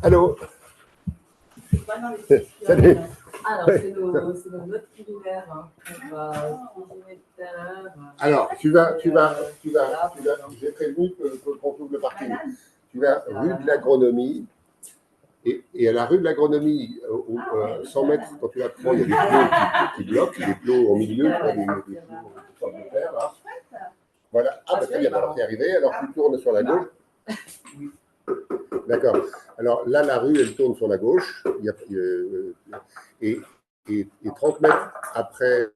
Allô. Salut. Alors, c'est notre culinaire qu'on va cuisiner tout à l'heure. Alors, j'ai prévenu qu'on trouve le parking. Tu vas rue de l'Agronomie, et à la rue de l'Agronomie, 100 mètres, quand tu la prends, il y a des plots qui bloquent, des plots au milieu, des plots de terre, là. Voilà. Ah, bah, très bien, alors tu es arrivé, alors tu tournes sur la gauche. D'accord. Alors là, la rue, elle tourne sur la gauche, et 30 mètres après.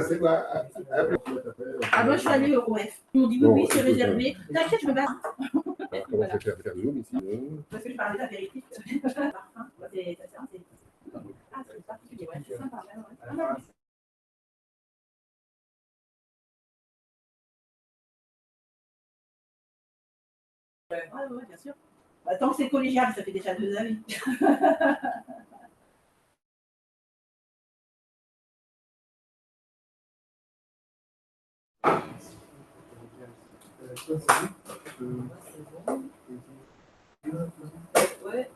C'est quoi? Ah, moi, je suis allée au ROF. Ils m'ont dit oui, oui, c'est réservé. T'inquiète, je me bats. Comment ça fait faire zoom ici? Parce que je parlais d'apéritif. Parfum. C'est particulier, ouais, c'est sympa. Ouais, bien sûr. Bah, tant que c'est collégial, ça fait déjà 2 années. Ouais.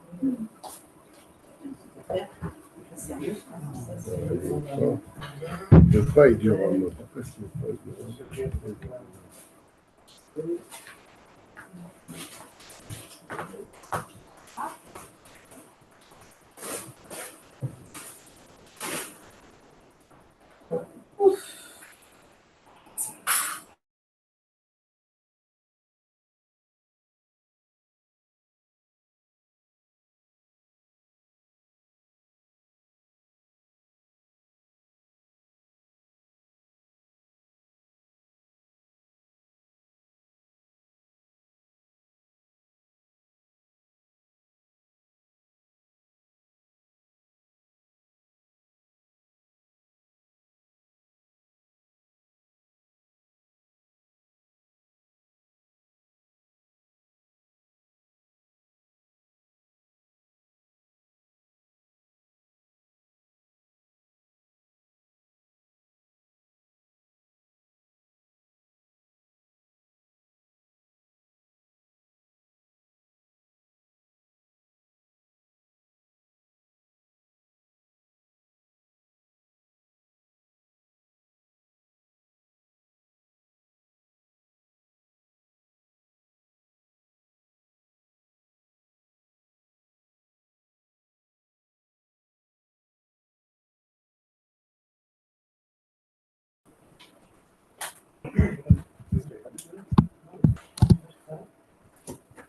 Le frais, il dure.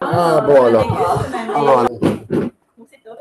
Ah bon alors. Donc c'est top.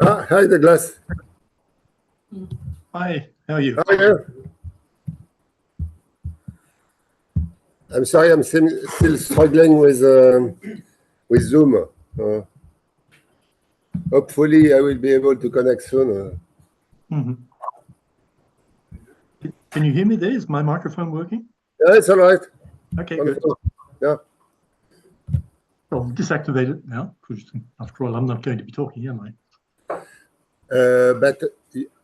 Hi, Douglas. Hi, how are you? How are you? I'm sorry, I'm still struggling with Zoom. Hopefully, I will be able to connect soon. Mhm. Can you hear me there? Is my microphone working? Yeah, it's all right. Okay, good. Wonderful. Yeah. I'll deactivate it now, because after all, I'm not going to be talking, am I? But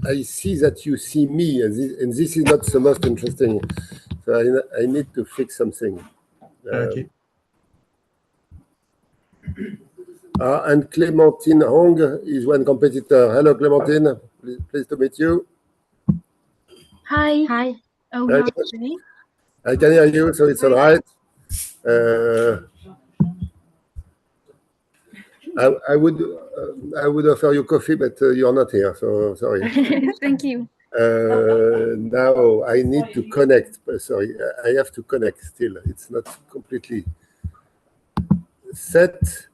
I see that you see me, and this is not the most interesting. So I need to fix something. Okay. And Clémentine Hong is one competitor. Hello, Clémentine. Pleased to meet you. Hi. Hi. Oh, Hi. not me. I can hear you, so it's all right. I would offer you coffee, but you're not here, so sorry. Thank you. Now I need to connect. Sorry, I have to connect still. It's not completely set.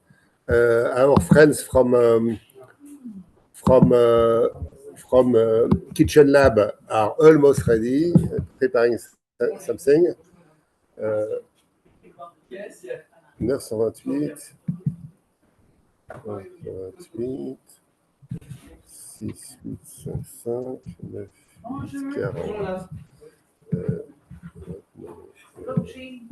Our friends from Kitchen Lab are almost ready, preparing something. 928, 928, 6, 8, 5, 5, 9, 8, 40.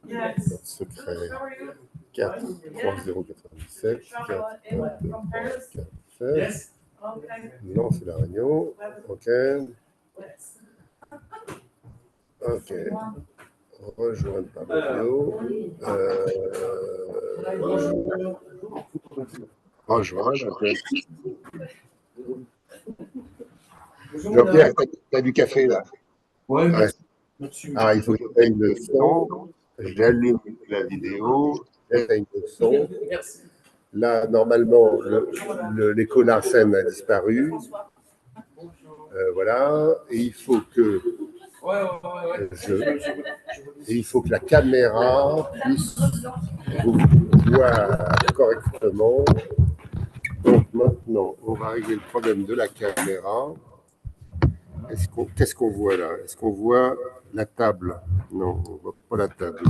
Code secret 4, 0, 97, 4, 1, 2, 3, 4, 16. Lancer la réunion. OK. OK. Rejoindre par audio. Rejoindre. OK. Jean-Pierre, t'as du café là? Ouais. Ah, il faut que tu ailles le son. J'allume la vidéo. J'éteins le son. Là, normalement, l'écho Larsen a disparu. Voilà. Et il faut que il faut que la caméra puisse vous voir correctement. Donc maintenant, on va régler le problème de la caméra. Qu'est-ce qu'on voit là? Est-ce qu'on voit la table? Non, on ne voit pas la table.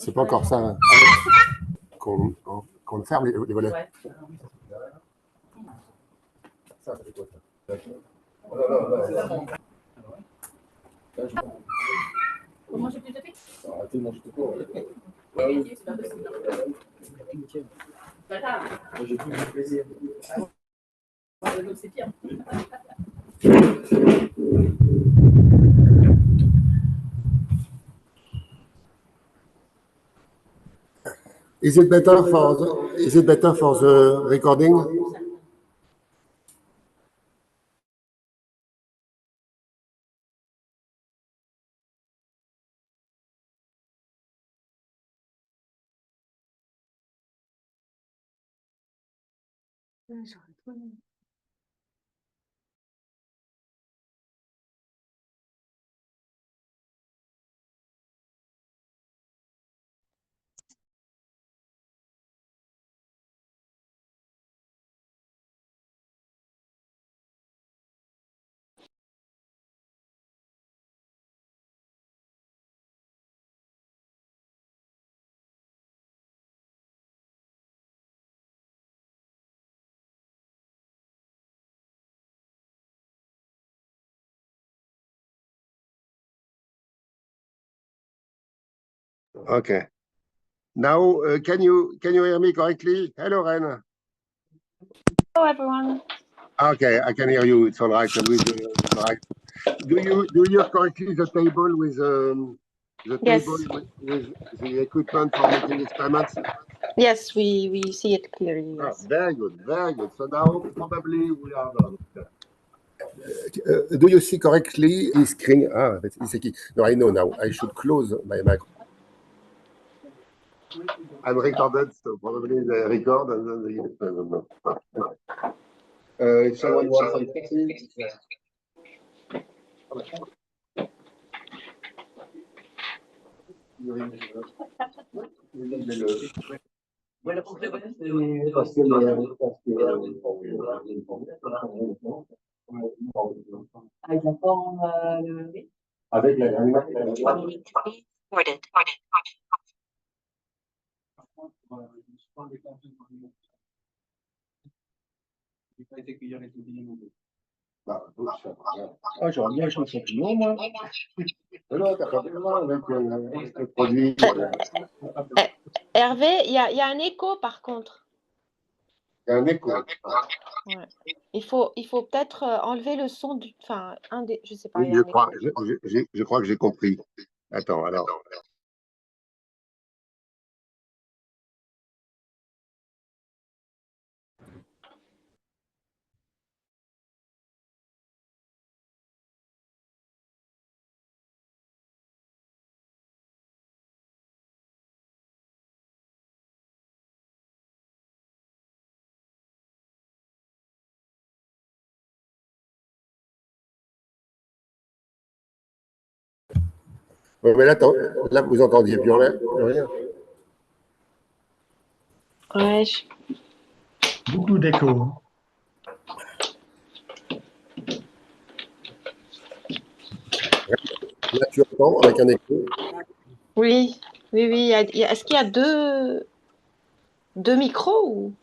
C'est pas encore ça qu'on ferme les volets. Ouais. Ça, c'est quoi ça? Faut manger plus de thé? Arrêtez de manger tout court. C'est pas possible. Pas grave. J'ai plus de plaisir. Donc c'est pire. Is it better for the recording? Okay. Now, can you hear me correctly? Hello, Ren. Hello, everyone. Okay, I can hear you. It's all right. It's all right. Do you hear correctly the table with Yes. with the equipment for making experiments? Yes, we see it clearly. Ah, Yes. very good, very good. So now probably we are done. Do you see correctly the screen? Ah, it's a key. No, I know now. I should close my mic. I'm recorded, so probably they record and then they. I don't know. If someone wants some coffee. Avec la forme Avec la Ah, j'aurais bien acheté un champignon, moi. Non, t'as pas besoin avec le produit. Hervé, il y a un écho par contre. Il y a un écho. Ouais. Il faut peut-être enlever le son du. Enfin, je sais pas. Oui, Il y a un écho. je crois que j'ai compris. Attends, alors. Ouais, mais là, vous entendiez plus rien. Ouais. Beaucoup d'écho. Là, tu entends avec un écho. Oui. Est-ce qu'il y a deux micros ou...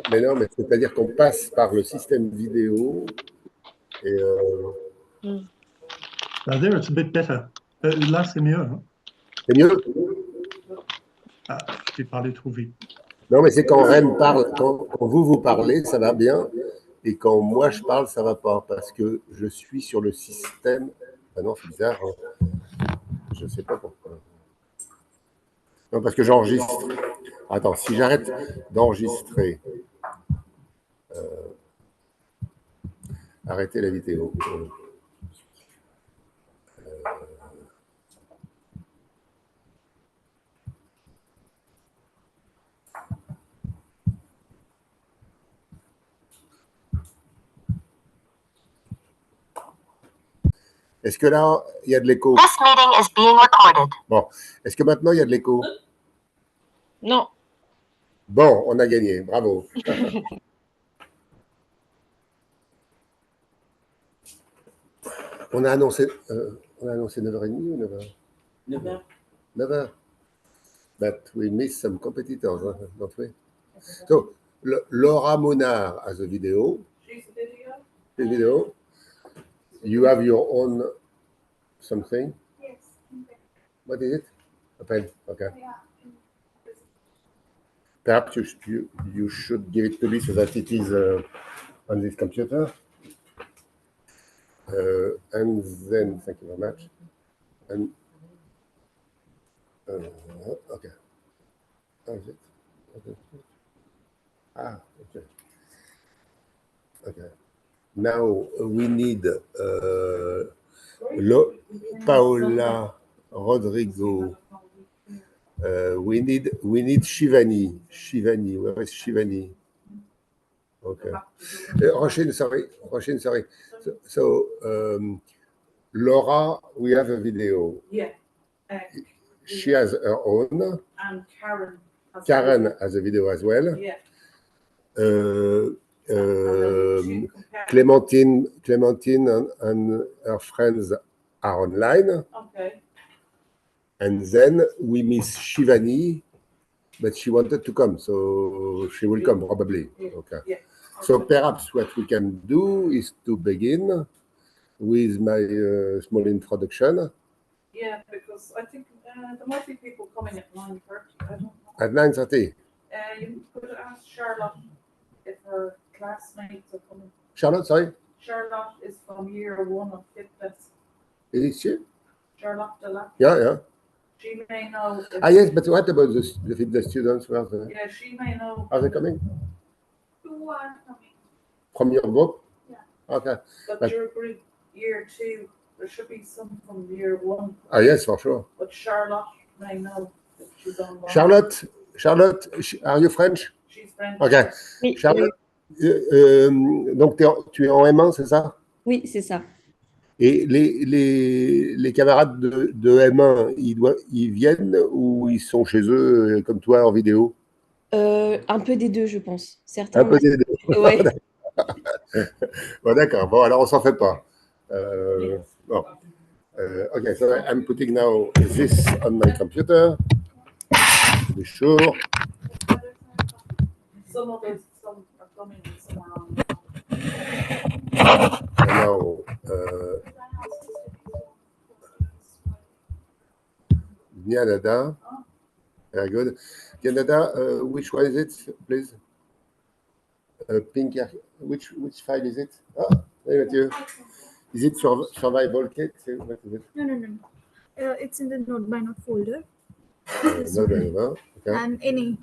Mais non, mais c'est-à-dire qu'on passe par le système vidéo et. There, it's a bit better. Là, c'est mieux. Hein? C'est mieux? Ah, j'ai parlé trop vite. Non, mais c'est quand Ren parle, quand vous parlez, ça va bien. Et quand moi je parle, ça va pas. Parce que je suis sur le système. Ah non, c'est bizarre. Hein. Je sais pas pourquoi. Non, parce que j'enregistre. Attends, si j'arrête d'enregistrer, arrêtez la vidéo. Est-ce que là, il y a de l'écho? This meeting is being recorded. Bon. Est-ce que maintenant, il y a de l'écho? Non. Bon, on a gagné. Bravo. On a annoncé 9h30 ou 9h? 9h. 9h. But we missed some competitors, don't we? So, Laura Monard has a video. She's a video. The video. You have your own something. Yes. What is it? A pen. Okay. Perhaps you should give it to me so that it is on this computer. And then, thank you very much. And okay. How is it? Ah, okay. Okay. Now we need Paola Rodrigo. We need Shivani. Shivani, where is Shivani? Okay. Roshin, sorry. So Laura, we have a video. Yeah. She has her own. And Karen has a video as well. Yeah. Clementine and her friends are online. Okay. And then we miss Shivani, but she wanted to come, so she will come probably. Okay. Yeah. So perhaps what we can do is to begin with my small introduction. Yeah, because I think There might be people coming at 9:30. I don't know. At 9:30. You could ask Charlotte if her classmates are coming. Charlotte, sorry? Charlotte is from year 1 of fitness. Is she? Charlotte Delac. Yeah. She may know. If, Yes, but what about the fitness students? yeah, she may know. Are they coming? Who are coming? From your group? Yeah. Okay. But your group, year 2, there should be some from year 1. Yes, for sure. But Charlotte may know if she's on. Charlotte, are you French? She's French. Ok. Oui, Charlotte, donc tu es en M1, c'est ça? Oui, c'est ça. Et les camarades de M1, ils viennent ou ils sont chez eux comme toi en vidéo? Un peu des deux, je pense. Certains. Un peu des deux. Ouais. Bon, d'accord. Bon, alors on s'en fait pas. Bon. Okay, so I'm putting now this on my computer. To be sure. Some are coming and some are on. And now, Nyanada. Very good. Nyanada, which one is it, please? Pink. Which file is it? Hey, Mathieu. Is it survival kit? What is it? No. It's in the Node by Node folder. No. Okay. And any.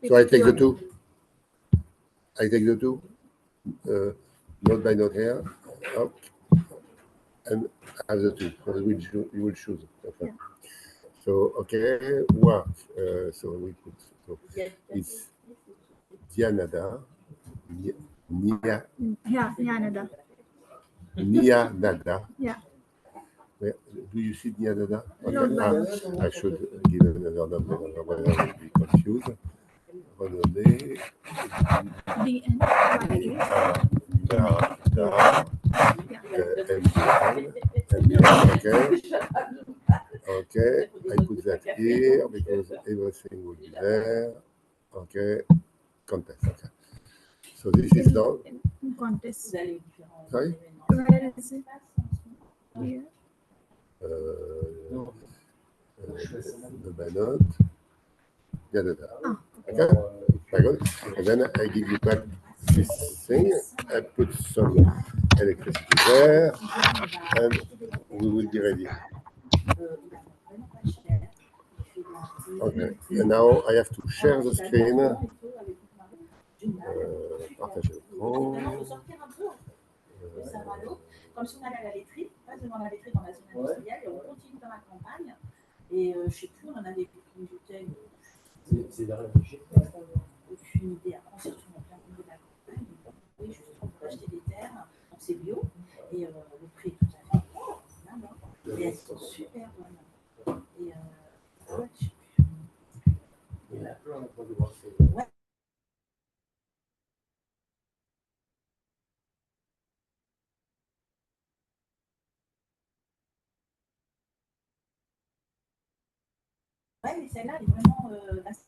So I take the two. Node by node here. Up. And have the two. You will choose. Okay. Yeah. So, okay, work. So we put. So it's Nyanada. Yeah, Nyanada. Nyanada. Yeah. Where, do you see Nyanada? Node by node. I should give another number, otherwise I will be confused. Renommé. Okay, I put that here because everything will be there. Okay, contest. Okay. So this is done. Contest. Sorry? Where is it? Here. The banner. Okay, very good. And then I give you back this thing. I put some electricity there, and we will be ready. Okay, and now I have to share the screen. Partager l'écran. Comme si on allait à la laiterie, on passe devant la laiterie dans la zone industrielle et on continue dans la campagne. Et je ne sais plus, on en avait une bouteille. C'est vers la bouchée. Aucune idée. Après, on s'est retrouvé en plein milieu de la campagne. Oui, juste on peut acheter des terres, donc c'est bio. Et le prix est tout à fait bon. Et elles sont super bonnes. Et ouais, je sais plus. Il y en a plein, on va devoir faire. Ouais. Ouais, mais celle-là, elle est vraiment assez.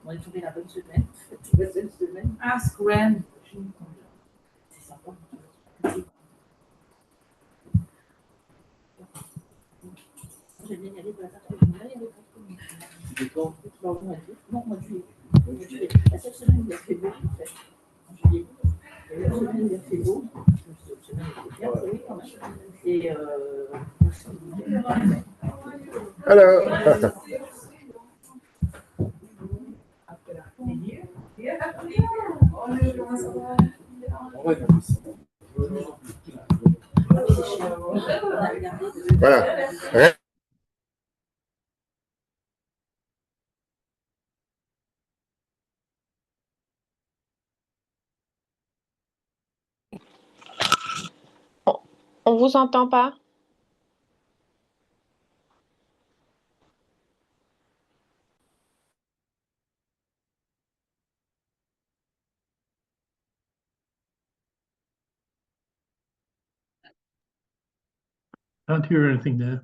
On va trouver la bonne semaine. Ask Ren. C'est sympa. J'aime bien y aller pour la faire. là, il n'y avait pas de commis. C'était quand? Non, mois de juillet. La seule semaine, il a fait beau, en fait. En juillet. Et la semaine, il a fait beau. Cette semaine, il était bien pourri quand même. Et Alors, En vrai, non, voilà. On vous entend pas? Can't hear anything there.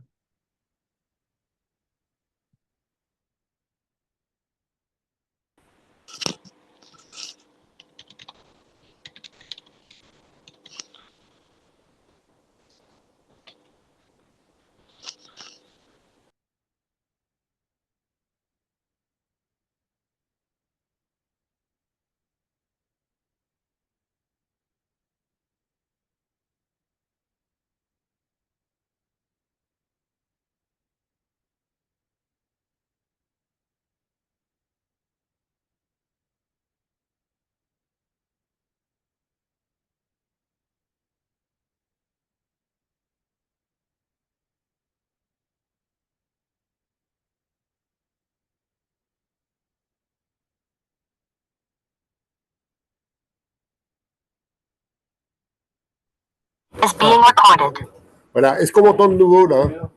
Is being recorded. Voilà. Est-ce qu'on m'entend de nouveau là?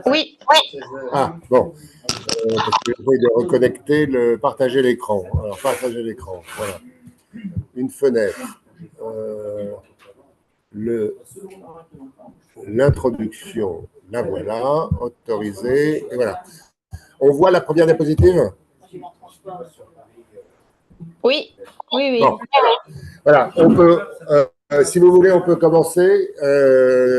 Oui. Ah, bon. Parce que j'essaie de reconnecter, partager l'écran. Alors, partager l'écran. Voilà. Une fenêtre. L'introduction. La voilà. Autorisée. Et voilà. On voit la première diapositive? Oui. Oui. Bon. Voilà. On peut. Si vous voulez, on peut commencer.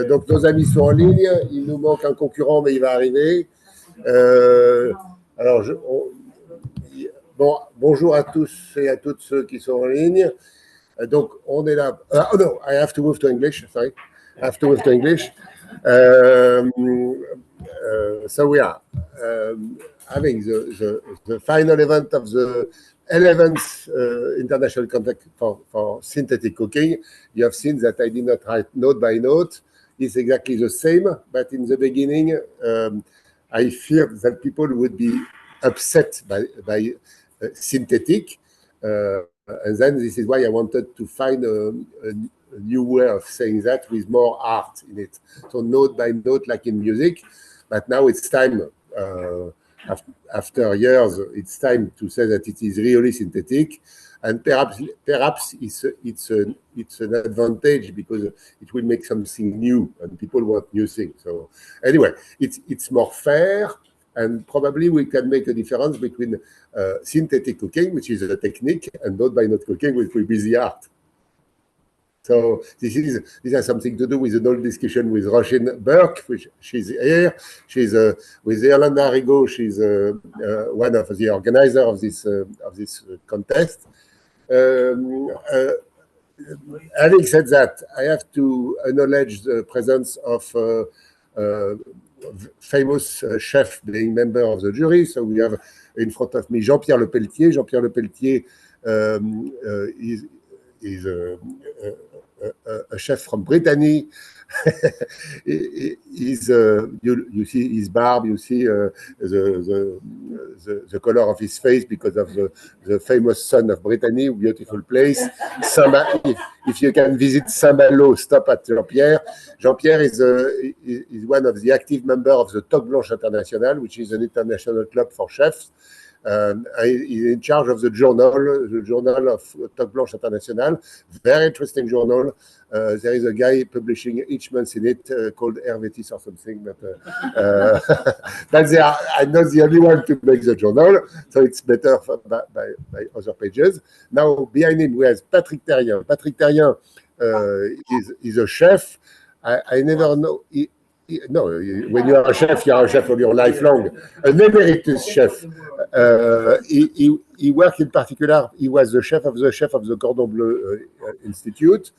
Donc, nos amis sont en ligne. Il nous manque un concurrent, mais il va arriver. Alors, bonjour à tous et à toutes ceux qui sont en ligne. Donc, on est là. Oh no, I have to move to English. Sorry. I have to move to English. So we are having the final event of the 11th International Contact for Synthetic Cooking. You have seen that I did not write note by note. It's exactly the same, but in the beginning, I feared that people would be upset by synthetic. And then this is why I wanted to find a new way of saying that with more art in it. So note by note, like in music. But now it's time, after years, it's time to say that it is really synthetic. And perhaps it's an advantage because it will make something new and people want new things. So anyway, it's more fair. And probably we can make a difference between synthetic cooking, which is a technique, and note-by-note cooking, which will be the art. So this has something to do with an old discussion with Roisin Burke, which she's here. She's with Yolanda Rigaud. She's one of the organizers of this contest. Having said that, I have to acknowledge the presence of famous chef being member of the jury. So we have in front of me Jean-Pierre Lepelletier. Jean-Pierre Lepelletier is a chef from Brittany. You see his barb, you see the color of his face because of the famous son of Brittany, beautiful place. If you can visit Saint-Malo, stop at Jean-Pierre. Jean-Pierre is one of the active members of the Toque Blanche International, which is an international club for chefs. He's in charge of the journal of Toque Blanche International. Very interesting journal. There is a guy publishing each month in it called Hervetis or something. But I'm not the only one to make the journal, so it's better by other pages. Now, behind him, we have Patrick Terrien. Patrick Terrien is a chef. I never know. No, when you are a chef all your life long. An emeritus chef. He worked in particular, he was the chef of the Cordon Bleu Institute.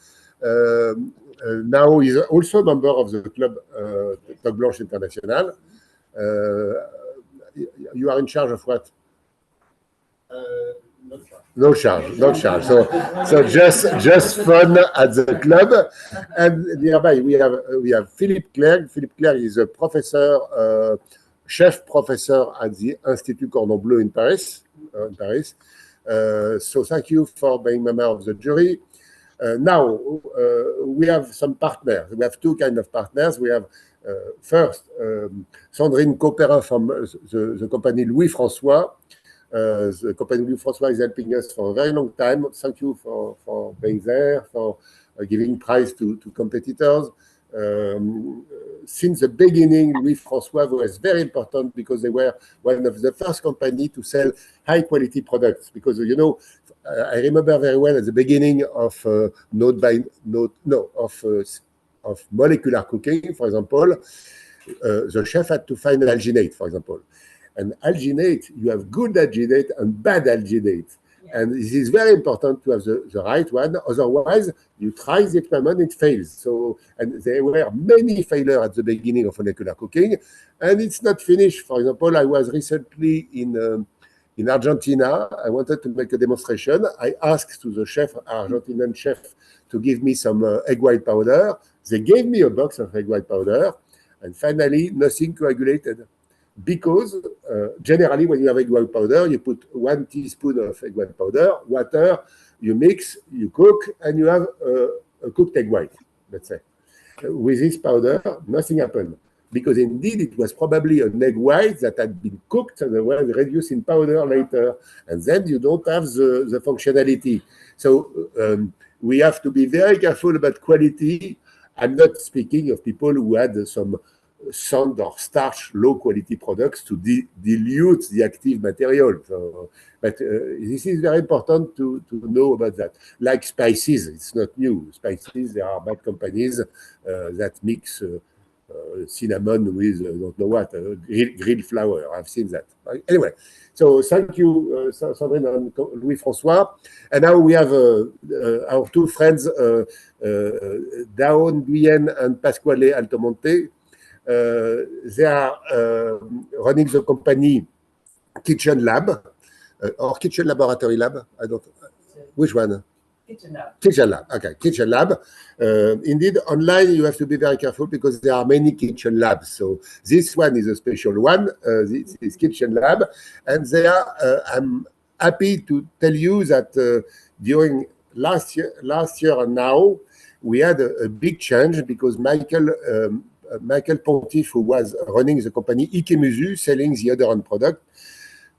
Now he's also a member of the club Toque Blanche International. You are in charge of what? No charge. So just fun at the club. And nearby we have Philippe Clerc. Philippe Clerc is a professor, chef professor at the Institut Cordon Bleu in Paris. So thank you for being member of the jury. Now we have some partners. We have two kinds of partners. We have first Sandrine Copperin from the company Louis François. The company Louis François is helping us for a very long time. Thank you for being there, for giving prize to competitors. Since the beginning, Louis François was very important because they were one of the first company to sell high quality products. Because I remember very well at the beginning of of molecular cooking, for example, the chef had to find an alginate, for example. And alginate, you have good alginate and bad alginate. Yeah. And it is very important to have the right one. Otherwise, you try the experiment, it fails. So, and there were many failures at the beginning of molecular cooking, and it's not finished. For example, I was recently in Argentina. I wanted to make a demonstration. I asked to the Argentinian chef, to give me some egg white powder. They gave me a box of egg white powder, and finally, nothing coagulated. Because generally, when you have egg white powder, you put 1 teaspoon of egg white powder, water, you mix, you cook, and you have a cooked egg white, let's say. With this powder, nothing happened. Because indeed, it was probably an egg white that had been cooked and was reduced in powder later. And then you don't have the functionality. So we have to be very careful about quality. I'm not speaking of people who had some sand or starch low quality products to dilute the active material. So, but this is very important to know about that. Like spices, it's not new. Spices, there are bad companies that mix cinnamon with don't know what, grilled flour. I've seen that. Anyway, so thank you, Sandrine and Louis François. And now we have our two friends, Daon Nguyen and Pasquale Altomonte. They are running the company Kitchen Lab or Kitchen Laboratory Lab. I don't. Which one? Kitchen Lab. Kitchen Lab. Okay, Kitchen Lab. Indeed, online you have to be very careful because there are many kitchen labs. So this one is a special one. This is Kitchen Lab, and they are. I'm happy to tell you that during last year and now we had a big change because Michael Pontiff, who was running the company Ikemusu, selling the odorant product,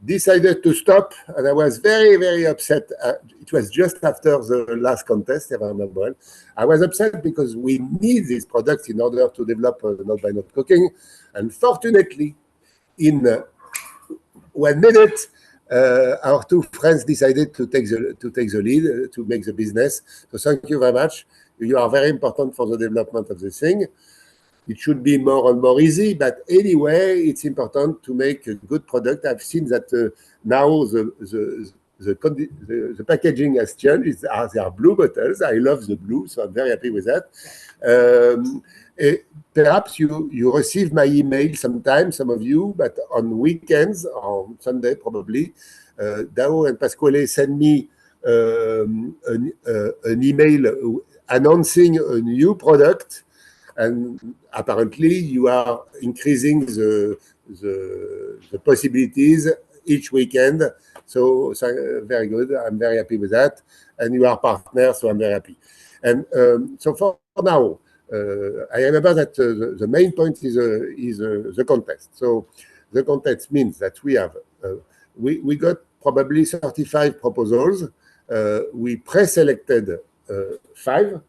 decided to stop, and I was very, very upset. It was just after the last contest, if I remember well. I was upset because we need these products in order to develop not by not cooking. And fortunately, in 1 minute, our two friends decided to take the lead, to make the business. So thank you very much. You are very important for the development of this thing. It should be more and more easy, but anyway, it's important to make a good product. I've seen that now the packaging has changed. There are blue bottles. I love the blue, so I'm very happy with that. Perhaps you receive my email sometimes, some of you, but on weekends, on Sunday probably, Dao and Pasquale send me an email announcing a new product. And apparently, you are increasing the possibilities each weekend. So very good. I'm very happy with that. And you are partners, so I'm very happy. And so for now, I remember that the main point is the contest. So the contest means that we have we got probably 35 proposals. We pre-selected 5.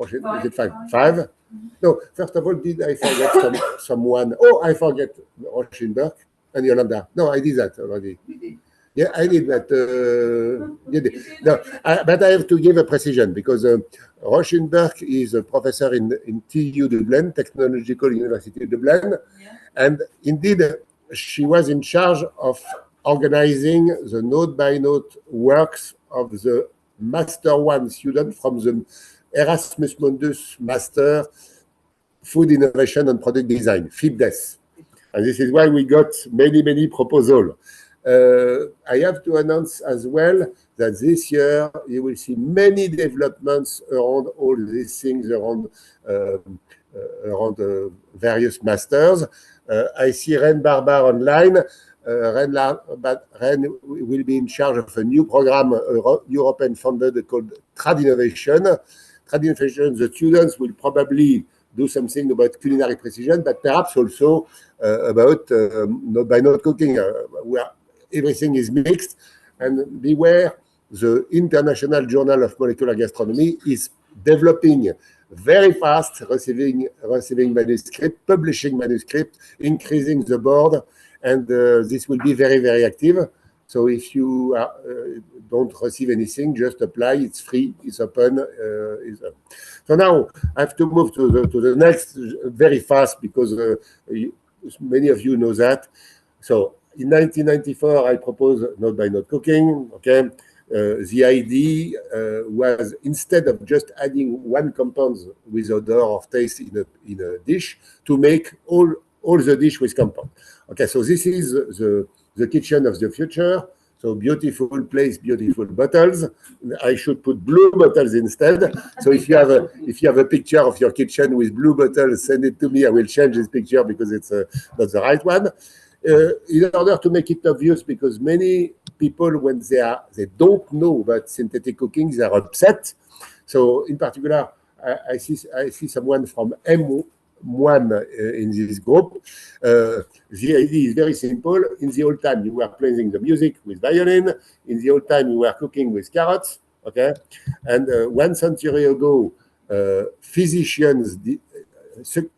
Is it 5? 5. No, first of all, did I forget someone? Oh, I forget Rochenberg and Yolanda. No, I did that already. Yeah, I did, but no, but I have to give a precision because Rochenberg is a professor in TU Dublin, Technological University of Dublin, and indeed she was in charge of organizing the note-by-note works of the Master 1 student from the Erasmus Mundus Master Food Innovation and Product Design, FIPDES. And this is why we got many proposals. I have to announce as well that this year you will see many developments around all these things, around various masters. I see Ren Barbar online. Ren will be in charge of a new program, European funded, called Trad Innovation. Trad Innovation, the students will probably do something about culinary precision, but perhaps also about note-by-note cooking. Everything is mixed, and beware, the International Journal of Molecular Gastronomy is developing very fast, receiving manuscript, publishing manuscript, increasing the board, and this will be very active. So if you don't receive anything, just apply. It's free. It's open. So now I have to move to the next very fast because many of you know that. So in 1994, I proposed note-by-note cooking. Okay, the idea was instead of just adding one compound with odor or taste in a dish, to make all the dish with compound. Okay, so this is the kitchen of the future. So beautiful place, beautiful bottles. I should put blue bottles instead. So if you have a picture of your kitchen with blue bottles, send it to me. I will change this picture because it's not the right one. In order to make it obvious, because many people, when they don't know about synthetic cooking, they are upset. So in particular, I see someone from M1 in this group. The idea is very simple. In the old time, you were playing the music with violin. In the old time, you were cooking with carrots. Okay, and 1 century ago, physicians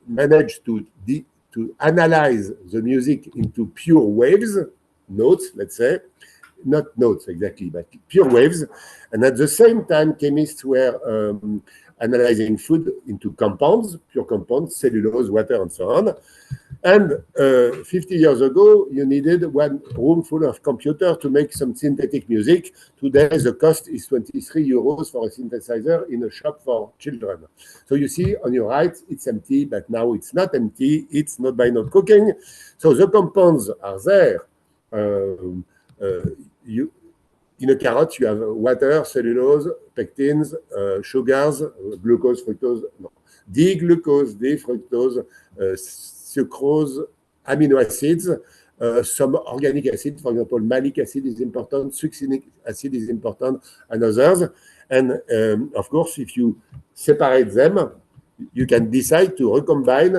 managed to analyze the music into pure waves, notes, let's say. Not notes exactly, but pure waves. And at the same time, chemists were analyzing food into compounds, pure compounds, cellulose, water, and so on. And 50 years ago, you needed one room full of computer to make some synthetic music. Today, the cost is 23 euros for a synthesizer in a shop for children. So you see on your right, it's empty, but now it's not empty. It's note-by-note cooking. So the compounds are there. In a carrot, you have water, cellulose, pectins, sugars, glucose, fructose, D-glucose, D-fructose, sucrose, amino acids, some organic acids, for example, malic acid is important, succinic acid is important, and others. And of course, if you separate them, you can decide to recombine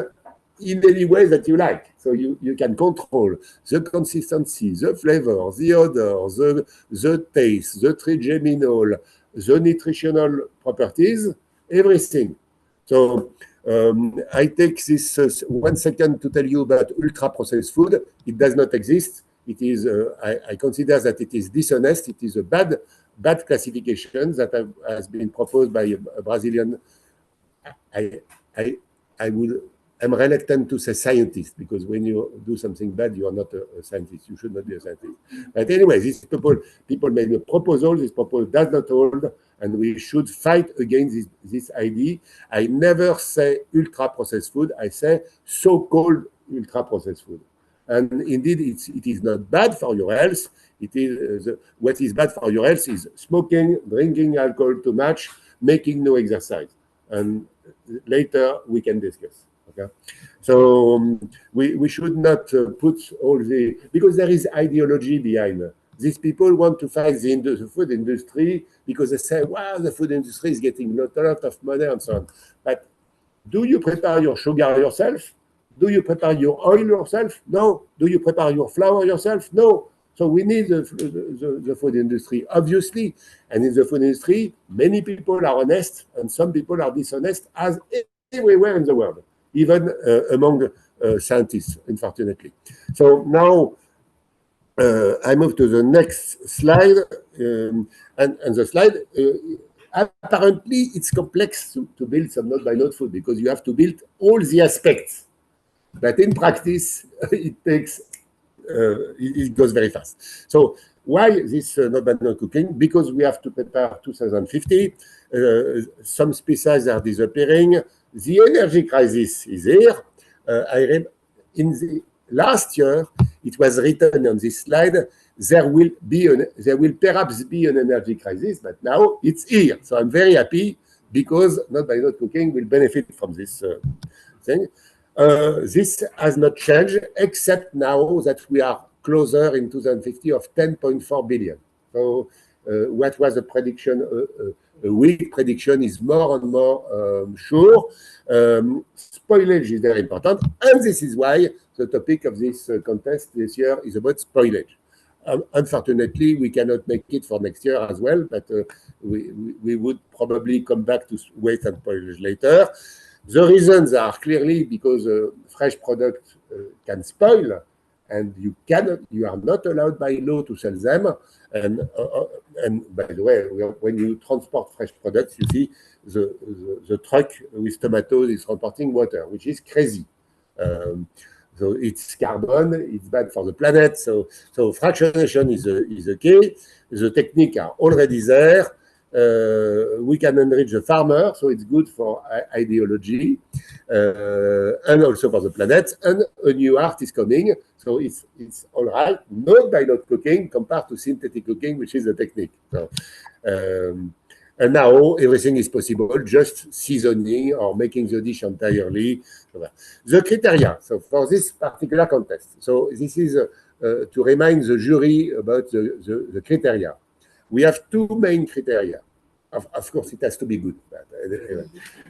in any way that you like. So you can control the consistency, the flavor, the odor, the taste, the trigeminal, the nutritional properties, everything. So I take this 1 second to tell you about ultra-processed food. It does not exist. It is. I consider that it is dishonest. It is a bad classification that has been proposed by a Brazilian. I'm reluctant to say scientist, because when you do something bad, you are not a scientist. You should not be a scientist. But anyway, these people made a proposal. This proposal does not hold, and we should fight against this idea. I never say ultra-processed food. I say so-called ultra-processed food. And indeed, it is not bad for your health. It is what is bad for your health is smoking, drinking alcohol too much, making no exercise. And later we can discuss. Okay, so we should not put all the, because there is ideology behind. These people want to fight the food industry because they say, wow, the food industry is getting a lot of money and so on. But do you prepare your sugar yourself? Do you prepare your oil yourself? No. Do you prepare your flour yourself? No. So we need the food industry, obviously. And in the food industry, many people are honest and some people are dishonest, as everywhere in the world, even among scientists, unfortunately. So now I move to the next slide, and the slide, apparently it's complex to build some node-by-node flow because you have to build all the aspects. But in practice, it goes very fast. So why this node-by-node cooking? Because we have to prepare 2050. Some species are disappearing. The energy crisis is here. In the last year, it was written on this slide, there will perhaps be an energy crisis, but now it's here. So I'm very happy because node-by-node cooking will benefit from this thing. This has not changed, except now that we are closer in 2050 of 10.4 billion. So what was a prediction, a weak prediction, is more and more sure. Spoilage is very important, and this is why the topic of this contest this year is about spoilage. Unfortunately, we cannot make it for next year as well, but we would probably come back to waste and spoilage later. The reasons are clearly because fresh products can spoil, and you are not allowed by law to sell them. And by the way, when you transport fresh products, you see the truck with tomatoes is transporting water, which is crazy. So it's carbon, it's bad for the planet. So fractionation is a key. The techniques are already there. We can enrich the farmer, so it's good for ideology and also for the planet. And a new art is coming, so it's all right. Node-by-node cooking compared to synthetic cooking, which is a technique. So, and now everything is possible, just seasoning or making the dish entirely. The criteria, so for this particular contest, so this is to remind the jury about the criteria. We have two main criteria. Of course, it has to be good.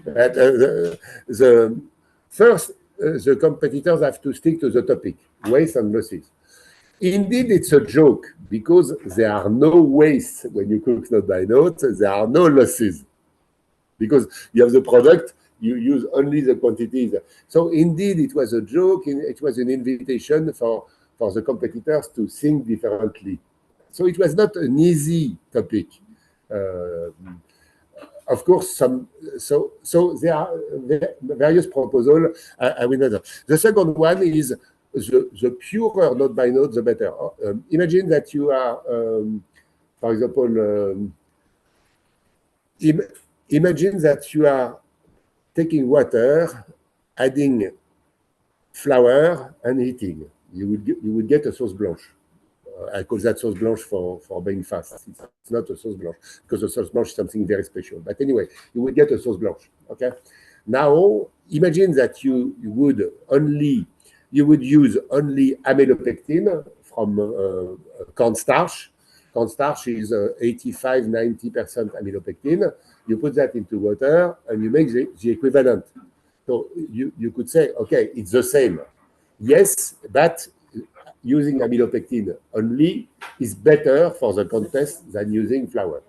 But the first, the competitors have to stick to the topic, waste and losses. Indeed, it's a joke because there are no wastes when you cook node-by-node, there are no losses. Because you have the product, you use only the quantities. So indeed, it was a joke, it was an invitation for the competitors to think differently. So it was not an easy topic. Of course, so there are various proposals. I will not. The second one is the purer node-by-node, the better. Imagine that you are, for example, imagine that you are taking water, adding flour, and heating. You would get a sauce blanche. I call that sauce blanche for being fast. It's not a sauce blanche because a sauce blanche is something very special. But anyway, you would get a sauce blanche. Okay. Now imagine that you would use only amylopectin from cornstarch. Cornstarch is 85–90% amylopectin. You put that into water and you make the equivalent. So you could say, okay, it's the same. Yes, but using amylopectin only is better for the contest than using flour.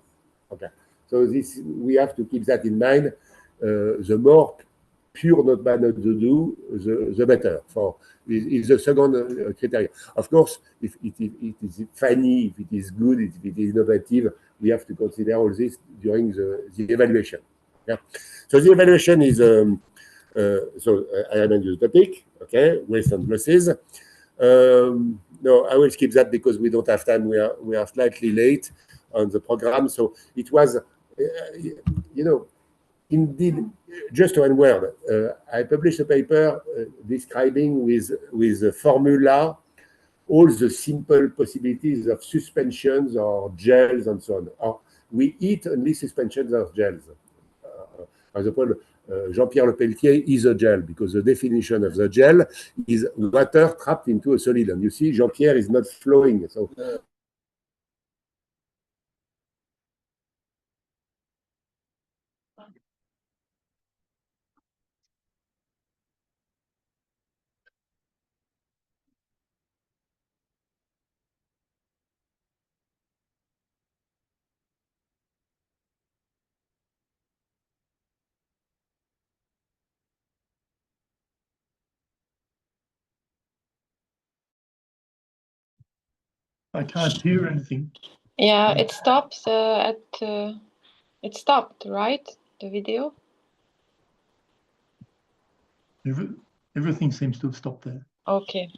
Okay, so we have to keep that in mind. The more pure node-by-node you do, the better. Is the second criteria. Of course, if it is funny, if it is good, if it is innovative, we have to consider all this during the evaluation. Yeah. So the evaluation is so I remind you the topic. Okay, waste and losses. No, I will skip that because we don't have time. We are slightly late on the program. So it was, indeed, just one word. I published a paper describing with a formula all the simple possibilities of suspensions or gels and so on. We eat only suspensions or gels. For example, Jean-Pierre Lepelletier is a gel because the definition of the gel is water trapped into a solid. And you see, Jean-Pierre is not flowing. So I can't hear anything. Yeah, it stops it stopped, right? The video? Everything seems to have stopped there. Okay.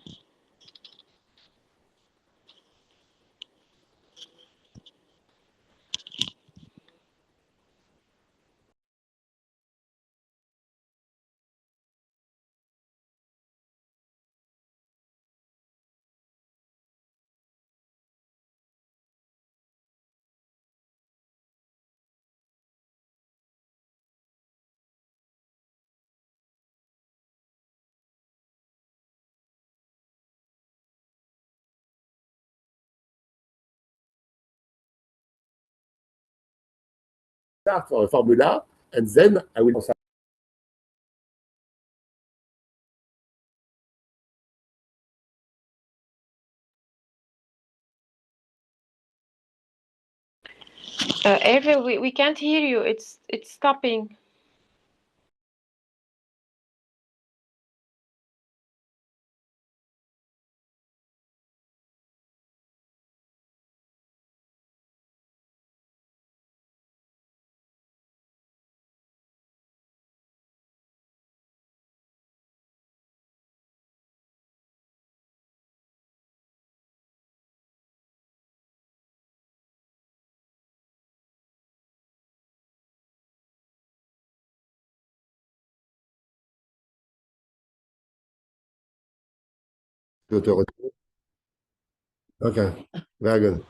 Start for a formula, and then I will. Hervé, we can't hear you. It's stopping. Okay, very good.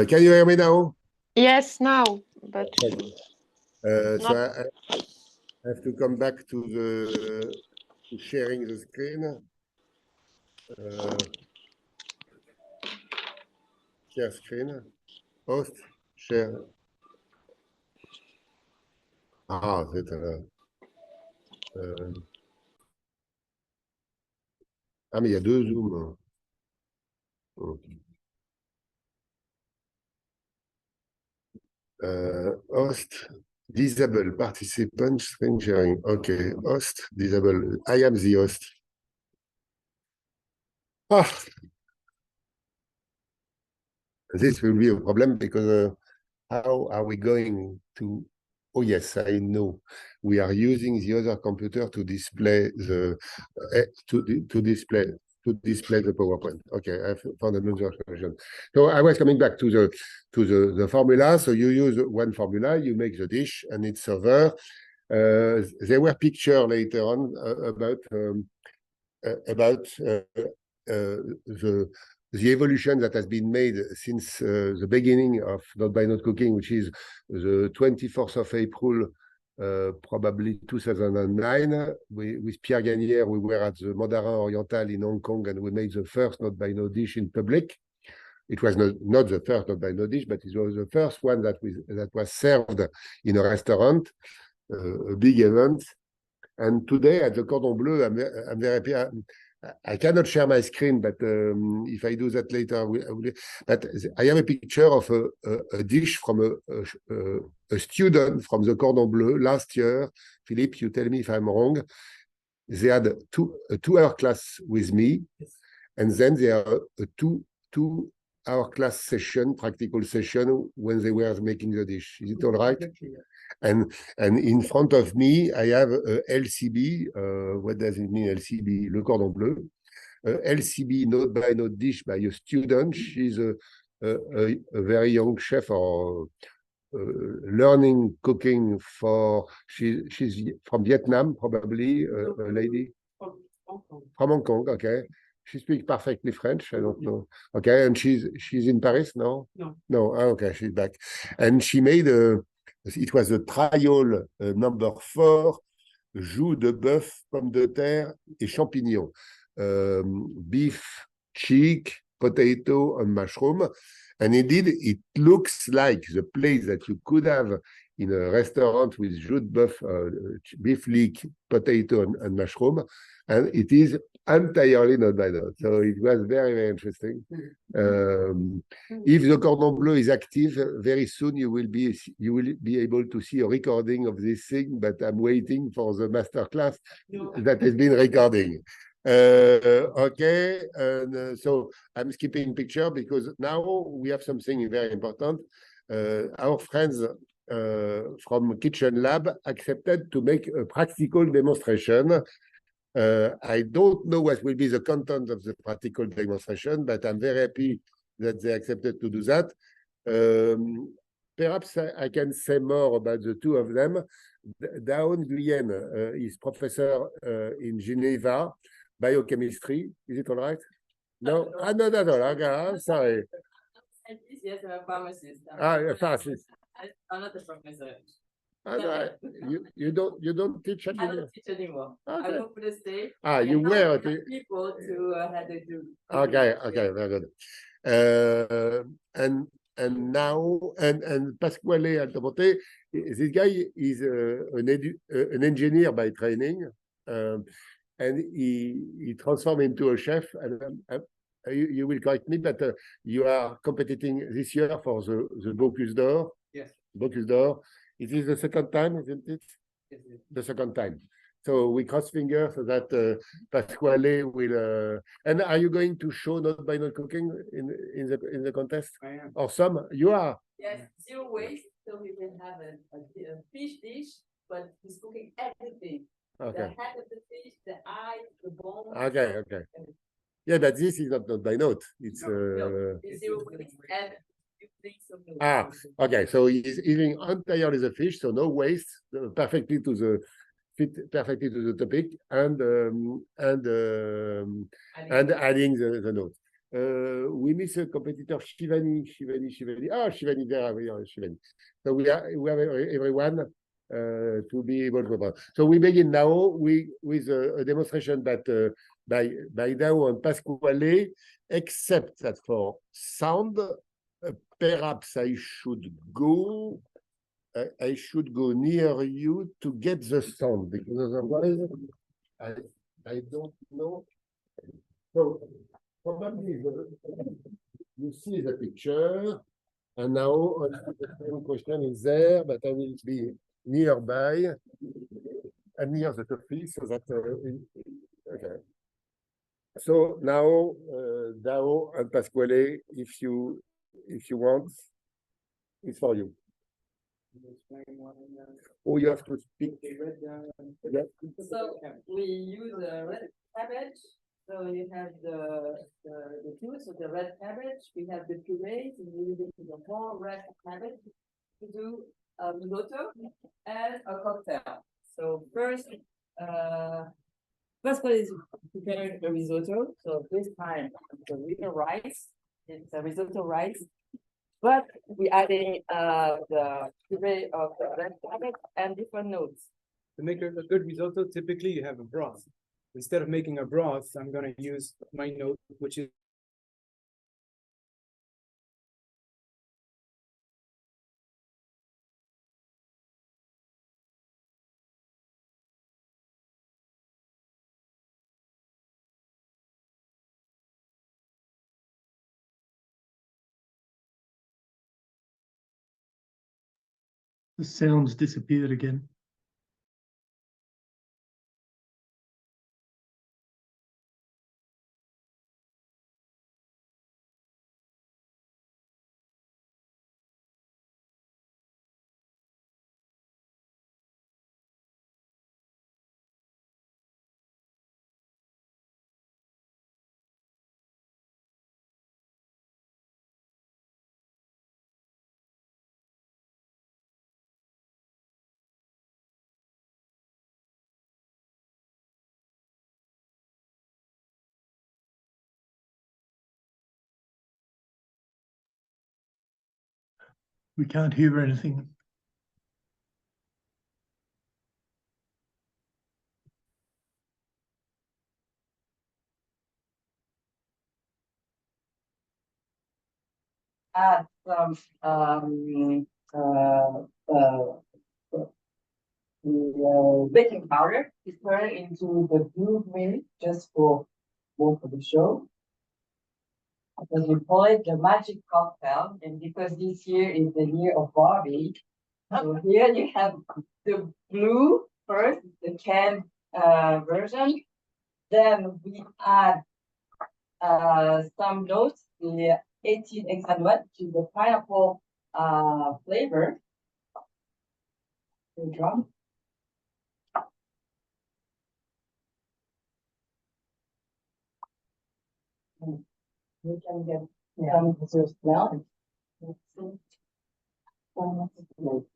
Can you hear me now? Yes, now, but So I have to come back to sharing the screen. Share screen. Host. Share. Ah, c'est ah, mais il y a deux zooms. Okay. Host, disable, participant, screen sharing. Okay, host, disable. I am the host. Ah, this will be a problem because how are we going to? Oh yes, I know. We are using the other computer to display the to display the PowerPoint. Okay, I found another solution. So I was coming back to the formula. So you use one formula, you make the dish, and it's over. There were pictures later on about the evolution that has been made since the beginning of Not by Not Cooking, which is the 24th of April, probably 2009. With Pierre Gagnère, we were at the Mandarin Oriental in Hong Kong, and we made the first Not by Not dish in public. It was not the first Not by Not dish, but it was the first one that was served in a restaurant, a big event. And today at the Cordon Bleu, I'm very happy. I cannot share my screen, but if I do that later, I will. But I have a picture of a dish from a student from the Cordon Bleu last year. Philippe, you tell me if I'm wrong. They had a 2-hour class with me, and then they are a 2-hour class session, practical session, when they were making the dish. Is it all right? And in front of me, I have a LCB. What does it mean, LCB? Le Cordon Bleu. LCB, Not by Not dish by a student. She's a very young chef or learning cooking for. She's from Vietnam, probably a lady. From Hong Kong, okay. She speaks perfectly French. I don't know. Okay, and she's in Paris now. No. Ah, okay, she's back, and she made it was a trial number 4, joues de bœuf, pommes de terre et champignons, beef, cheek, potato, and mushroom. And indeed, it looks like the place that you could have in a restaurant with jus de bœuf, beef leek, potato, and mushroom. And it is entirely Not by Not. So it was very, very interesting. If the Cordon Bleu is active, very soon you will be able to see a recording of this thing, but I'm waiting for the masterclass that has been recording. Okay, and so I'm skipping picture because now we have something very important. Our friends from Kitchen Lab accepted to make a practical demonstration. I don't know what will be the content of the practical demonstration, but I'm very happy that they accepted to do that. Perhaps I can say more about the two of them. Daon Nguyen is professor in Geneva, biochemistry. Is it all right? No? Ah, no, no, no. Okay, sorry. Yes, I'm a pharmacist. Ah, a pharmacist. I'm not a professor. Ah, no, you don't teach at I Geneva? don't teach anymore. I Okay. work for the state. Ah, and you now were I at have people to how they do. Okay, okay, very good. And now and Pasquale Altamonte, this guy is an engineer by training, and he transformed into a chef. And you will correct me, but you are competing this year for the Bocuse d'Or. Yes. Bocuse d'Or. It is the second time, isn't it? Yes, yes. The second time. So we cross fingers so that Pasquale will. And are you going to show not by not cooking in the contest? I am. Or some? You are. Yes, zero waste. So we can have a fish dish, but he's cooking everything. The Okay. head of the fish, the eye, the bone. Okay. Okay. Yeah, but this is not by note. It's. No, it's zero waste and you think so. Ah, okay. So he's eating entirely the fish, so no waste, perfectly to the fit perfectly to the topic, and adding the note. We miss a competitor, Shivani. Ah, Shivani, there we are, Shivani. So we have everyone to be able to. So we begin now with a demonstration that by Dao and Pasquale, except that for sound, perhaps I should go near you to get the sound, because otherwise I don't know. So probably you see the picture, and now the same question is there, but I will be nearby and near the coffee so that okay. So now Dao and Pasquale, if you want, it's for you. Oh, you have to speak. Yeah. So we use a red cabbage. So you have the juice of the red cabbage. We have the puree. So we use the whole red cabbage to do a risotto and a cocktail. So first one is preparing the risotto. So this time the real rice. It's a risotto rice. But we're adding the puree of the red cabbage and different notes. To make a good risotto, typically you have a broth. Instead of making a broth, I'm going to use my note, which is The sounds disappeared again. We can't hear anything. Add some baking powder is turned into the blue milk just for the show. Because we call it the magic cocktail, and because this year is the year of Barbie, so here you have the blue first, the canned version, Then we add some notes, the 18 hexanoate, which is the pineapple flavor. The drum. We can get some smell.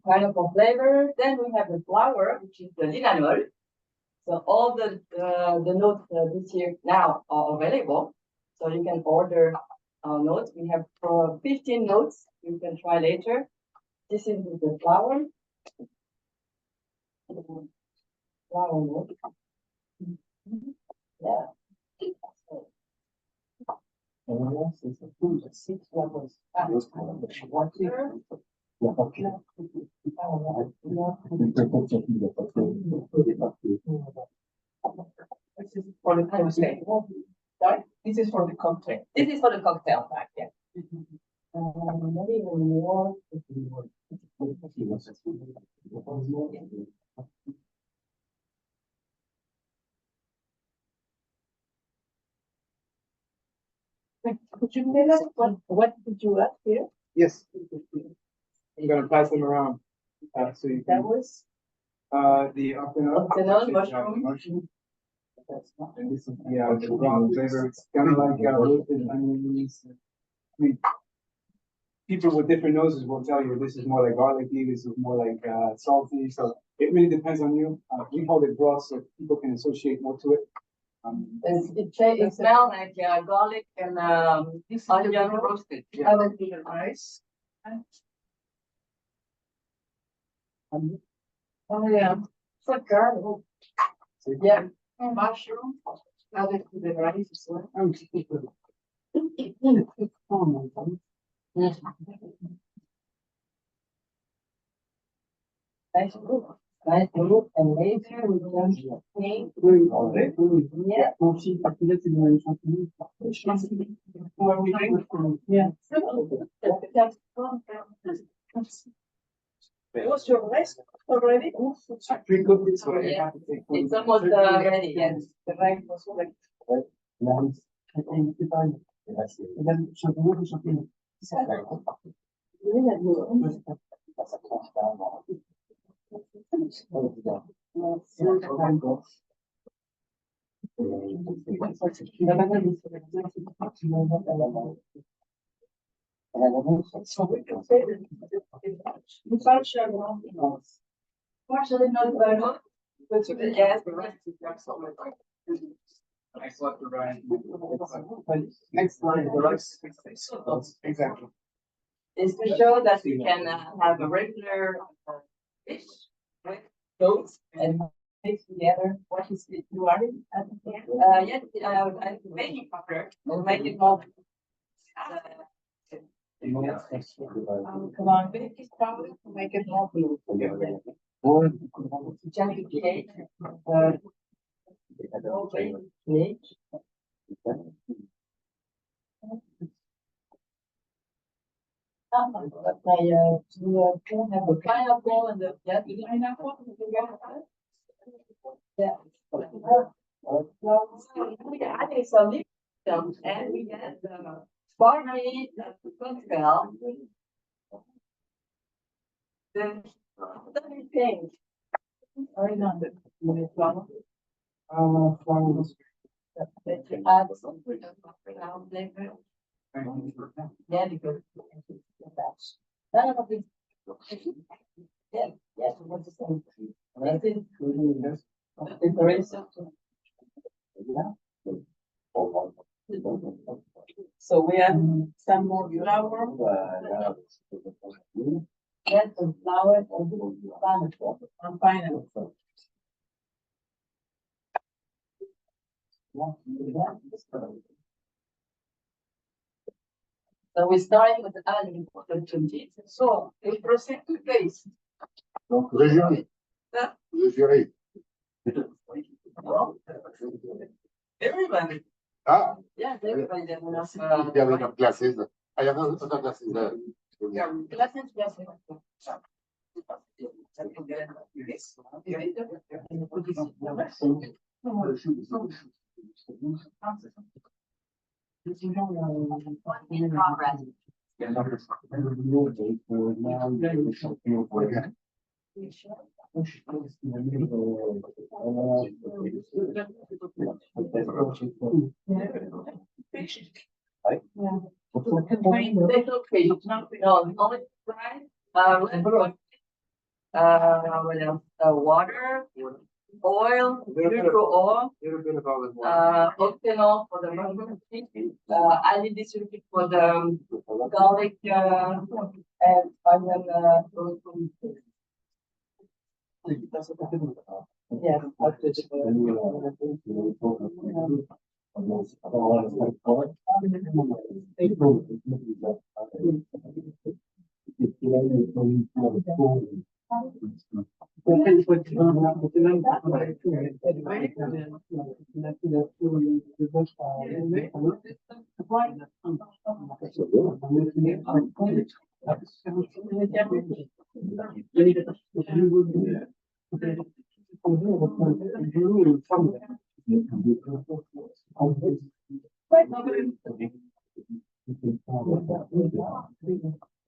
Pineapple flavor. Then we have the flower, which is the linalool. So all the notes this year now are available. So you can order our notes. We have 15 notes. You can try later. This is the flower. Flower note. Yeah. Six levels. Water. This is for the cocktail. Sorry? This is for the cocktail. This is for the cocktail pack, yeah. Maybe even more. Could you tell us what did you add here? Yes. I'm gonna pass them around. So you That can, was the afternoon. mushroom. And this is the brown flavor. It's kind of like roasted onions. I mean, people with different noses will tell you this is more like garlicky, this is more like salty. So it really depends on you. We call it broth so people can associate more to it. It smells like garlic and onion roasted. Yeah. I would be nice. Oh yeah, it's like garlic. Yeah, mushroom. Added to the rice as well. Nice move. Nice move. And later we can paint. Yeah. Yeah. What's your rice already? I pre-cooked it, so I Yeah. have to take. It's almost ready, yes. The rice was ready. Partially not very good, but yes, the rest is excellent. I thought the rice. Next line, the rice. Exactly. Is to show that you can have a regular fish with goats and mix together. What is it you are in? Yes, I'm making powder and make it more. Come on, make it powder to make it more blue. Jelly cake, cake. But I do have a pineapple and the pineapple. Yeah. We added some liquid and we had barley cocktail. Then what do you think? Sorry, not the flour. That you add some flavor. Yeah, because none of it. Yeah, yes, what's the same? It's very simple. So we have some more flour. Yes, some flour and pineapple. So we're starting with adding the 20. So we proceed to taste. Donc, je jury. Je jury. Everybody. Ah, Yes, everybody that wants. il y avait notre glasses. Ah, il y avait notre glasses. In progress. No, only rice, what else? Water, oil, neutral oil, Little bit of olive oil. octanol for the mushroom, I did this recipe for the garlic, and onion, yeah.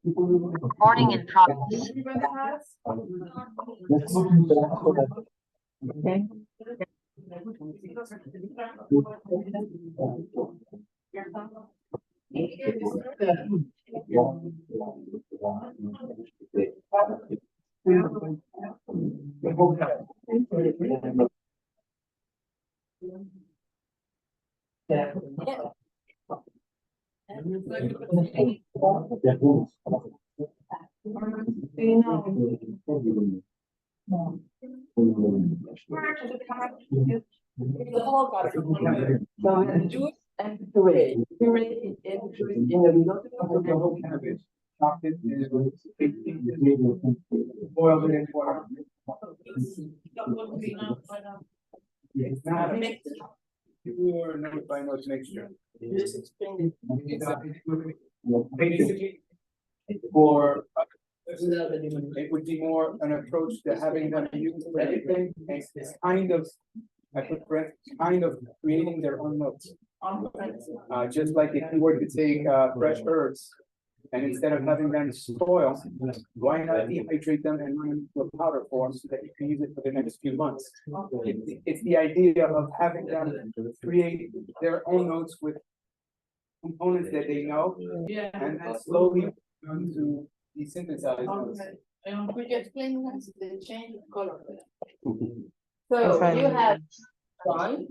Recording in progress. The whole garlic. So we have juice and puree. Puree is juice in the middle. Cabbage. Chopped it and boiled it in water. It's not a mixture. Pure, no by no mixture. Just explain Basically, for it would be more an approach to having them use everything. It's kind of, I put breath, kind of creating their own notes. Just like if you were to take fresh herbs, and instead of having them spoil, why not dehydrate them and run them into a powder form so that you can use it for the next few months? It's the idea of having them create their own notes with components that they know, and then slowly learn to desynthesize those. Could you explain the change of color? So you have one,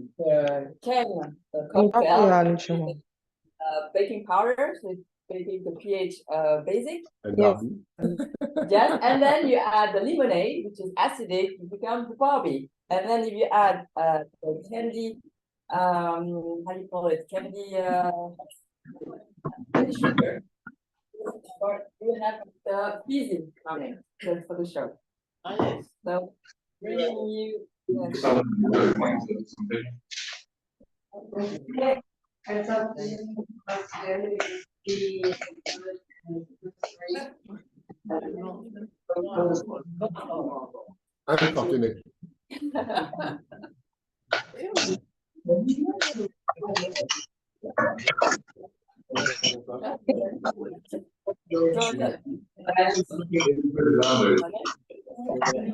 can, cocktail, baking powder, so it's making the pH basic. And Yes. Yes, and then you add the lemonade, which is acidic, it becomes the Barbie. And then if you add the candy, how do you call it? Candy sugar. Or you have the fizzy coming just for the show. So bringing you. unfortunately. Okay.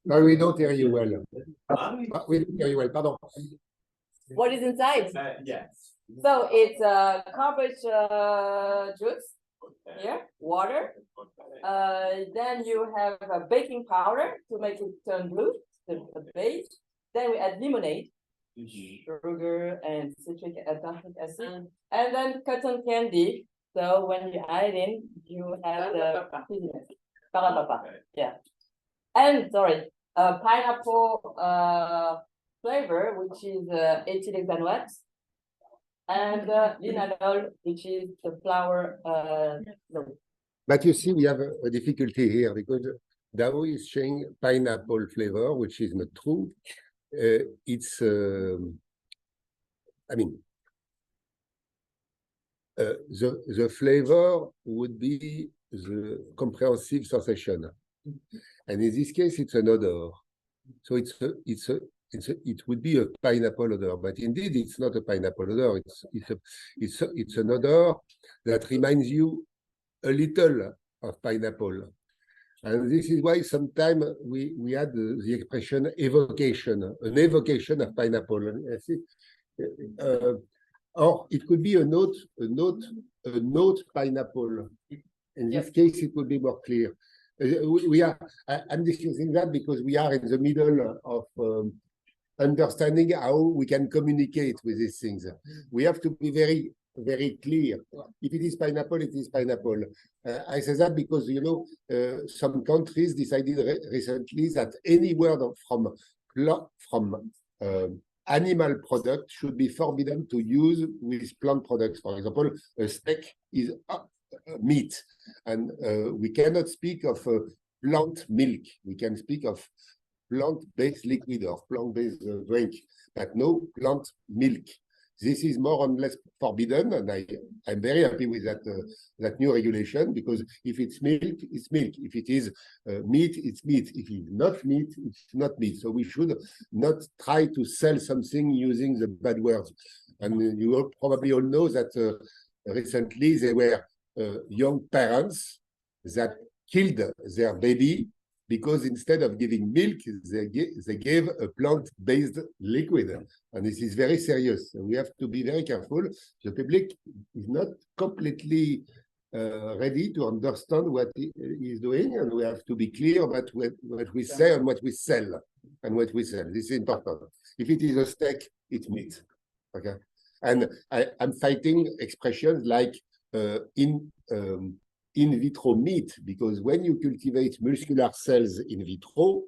No, we don't hear you well. We don't hear you well, pardon. What is inside? Yes. So it's cabbage juice, here, water. Then you have a baking powder to make it turn blue, the base. Then we add lemonade, sugar and citric acid, and then cotton candy. So when you add it in, you have the parapapa. Yeah. And sorry, pineapple flavor, which is ethyl hexanoate, and linalool, which is the flour. But you see, we have a difficulty here because Dao is saying pineapple flavor, which is not true. it's, I mean, the flavor would be the comprehensive sensation. And in this case, it's an odor. So it would be a pineapple odor, but indeed it's not a pineapple odor. It's an odor that reminds you a little of pineapple. And this is why sometimes we had the expression evocation, an evocation of pineapple. Or it could be a note pineapple. In this case, it would be more clear. I'm discussing that because we are in the middle of understanding how we can communicate with these things. We have to be very, very clear. If it is pineapple, it is pineapple. I say that because, you know, some countries decided recently that any word from animal product should be forbidden to use with plant products. For example, a steak is meat, and we cannot speak of plant milk. We can speak of plant-based liquid or plant-based drink, but no plant milk. This is more or less forbidden, and I'm very happy with that new regulation, because if it's milk, it's milk. If it is meat, it's meat. If it's not meat, it's not meat. So we should not try to sell something using the bad words. And you all probably all know that recently there were young parents that killed their baby because instead of giving milk, they gave a plant-based liquid. And this is very serious. So we have to be very careful. The public is not completely ready to understand what he is doing, and we have to be clear about what we say and what we sell. This is important. If it is a steak, it's meat. Okay. And I'm fighting expressions like in vitro meat, because when you cultivate muscular cells in vitro,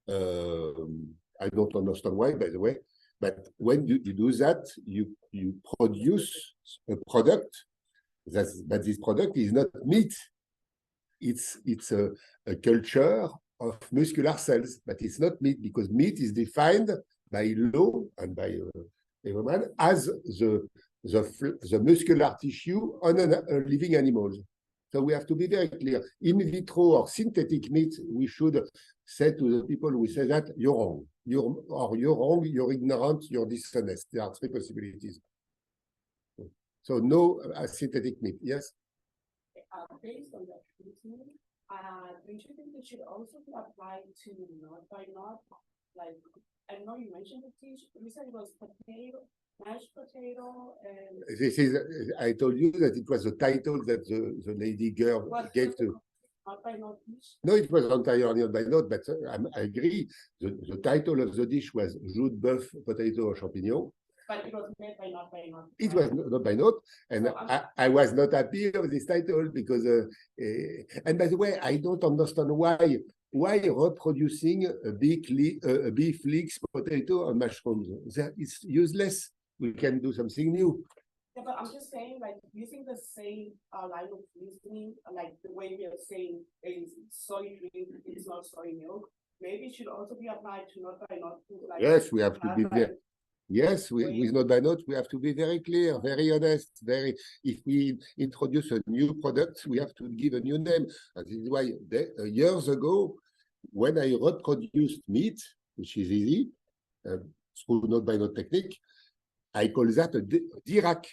I don't understand why, by the way, but when you do that, you produce a product but this product is not meat. It's a culture of muscular cells, but it's not meat, because meat is defined by law and by everyone as the muscular tissue on a living animal. So we have to be very clear. In vitro or synthetic meat, we should say to the people who say that, you're wrong. You're wrong, you're ignorant, you're dishonest. There are three possibilities. So no synthetic meat, yes? Based on that reasoning, don't you think it should also be applied to not by not? Like, I know you mentioned the dish, you said it was potato, mashed potato, and... This is, I told you that it was the title that the lady girl gave to. Not by not dish? No, it was entirely not by note, but I agree. The title of the dish was jus de bœuf, potato or champignon. But it was made by not by not. It was not by note, and so I was not happy with this title because, and by the way, I don't understand why reproducing a beef leeks, potato, and mushrooms. It's useless. We can do something new. Yeah, but I'm just saying, like, using the same line of reasoning, like the way we are saying is soy drink, it's not soy milk. Maybe it should also be applied to not by not food. Like, yes, we have to be there. Yes, with not by note, we have to be very clear, very honest, if we introduce a new product, we have to give a new name. And this is why years ago, when I reproduced meat, which is easy, through not by note technique, I call that a Dirac.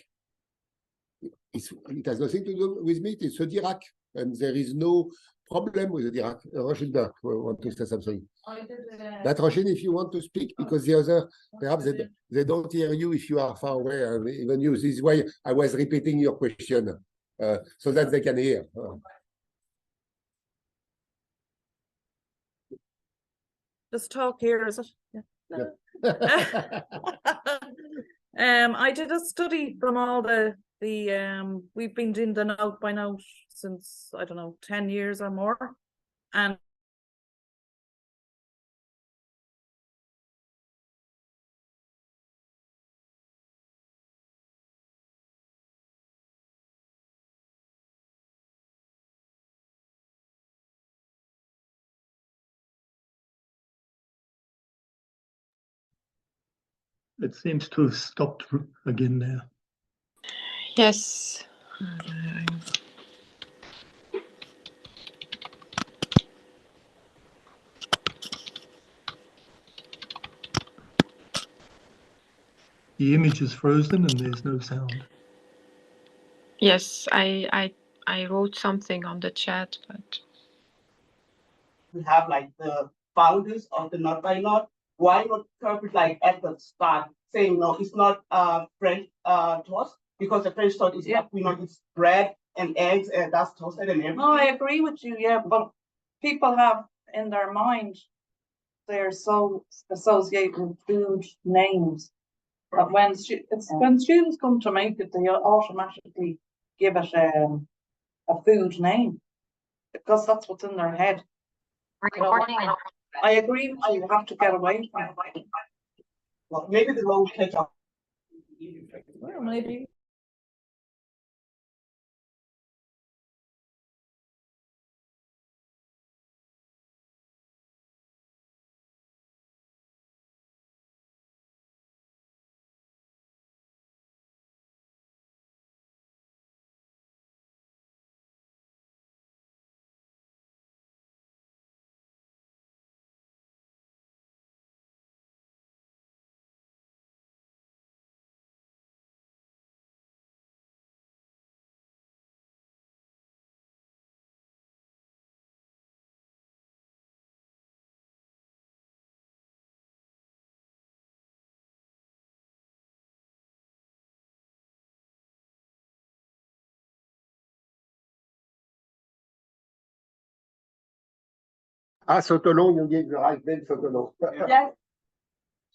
It has nothing to do with meat, it's a Dirac. And there is no problem with the Dirac. Rochinberg want to say something. But Rochin, if you want to speak, because the other, perhaps they don't hear you if you are far away, even you. This is why I was repeating your question, so that they can hear. Just talk here, is it? Yeah. I did a study from all the we've been doing the note by note since, I don't know, 10 years or more, and It seems to have stopped again there. Yes. The image is frozen and there's no sound. Yes, I wrote something on the chat, but We have like the founders of the Not by Not. Why not curb it like at the start, saying no, it's not French toast, because the French toast is it's bread and eggs and that's toasted and everything. No, I agree with you, yeah, but people have in their mind, they're so associating food names. But when students come to make it, they automatically give it a food name because that's what's in their head. I agree with you. You have to get away from it. Well, maybe they won't catch up. Well, maybe. Ah, Sotolon, you give the right name, Sotolon. Yes.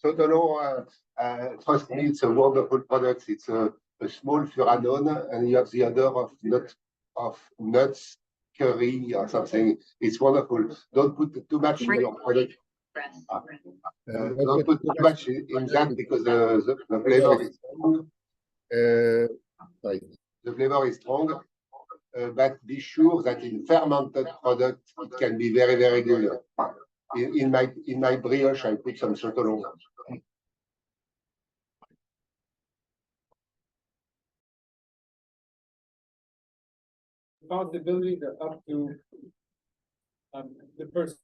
Sotolon, trust me, it's a wonderful product. It's a small furanone, and you have the other of nuts, curry or something. It's wonderful. Don't put too much in your product. Don't put too much in that because the flavor is strong. The flavor is strong. But be sure that in fermented product it can be very, very good. In my brioche, I put some Sotolon. About the ability to up to the person.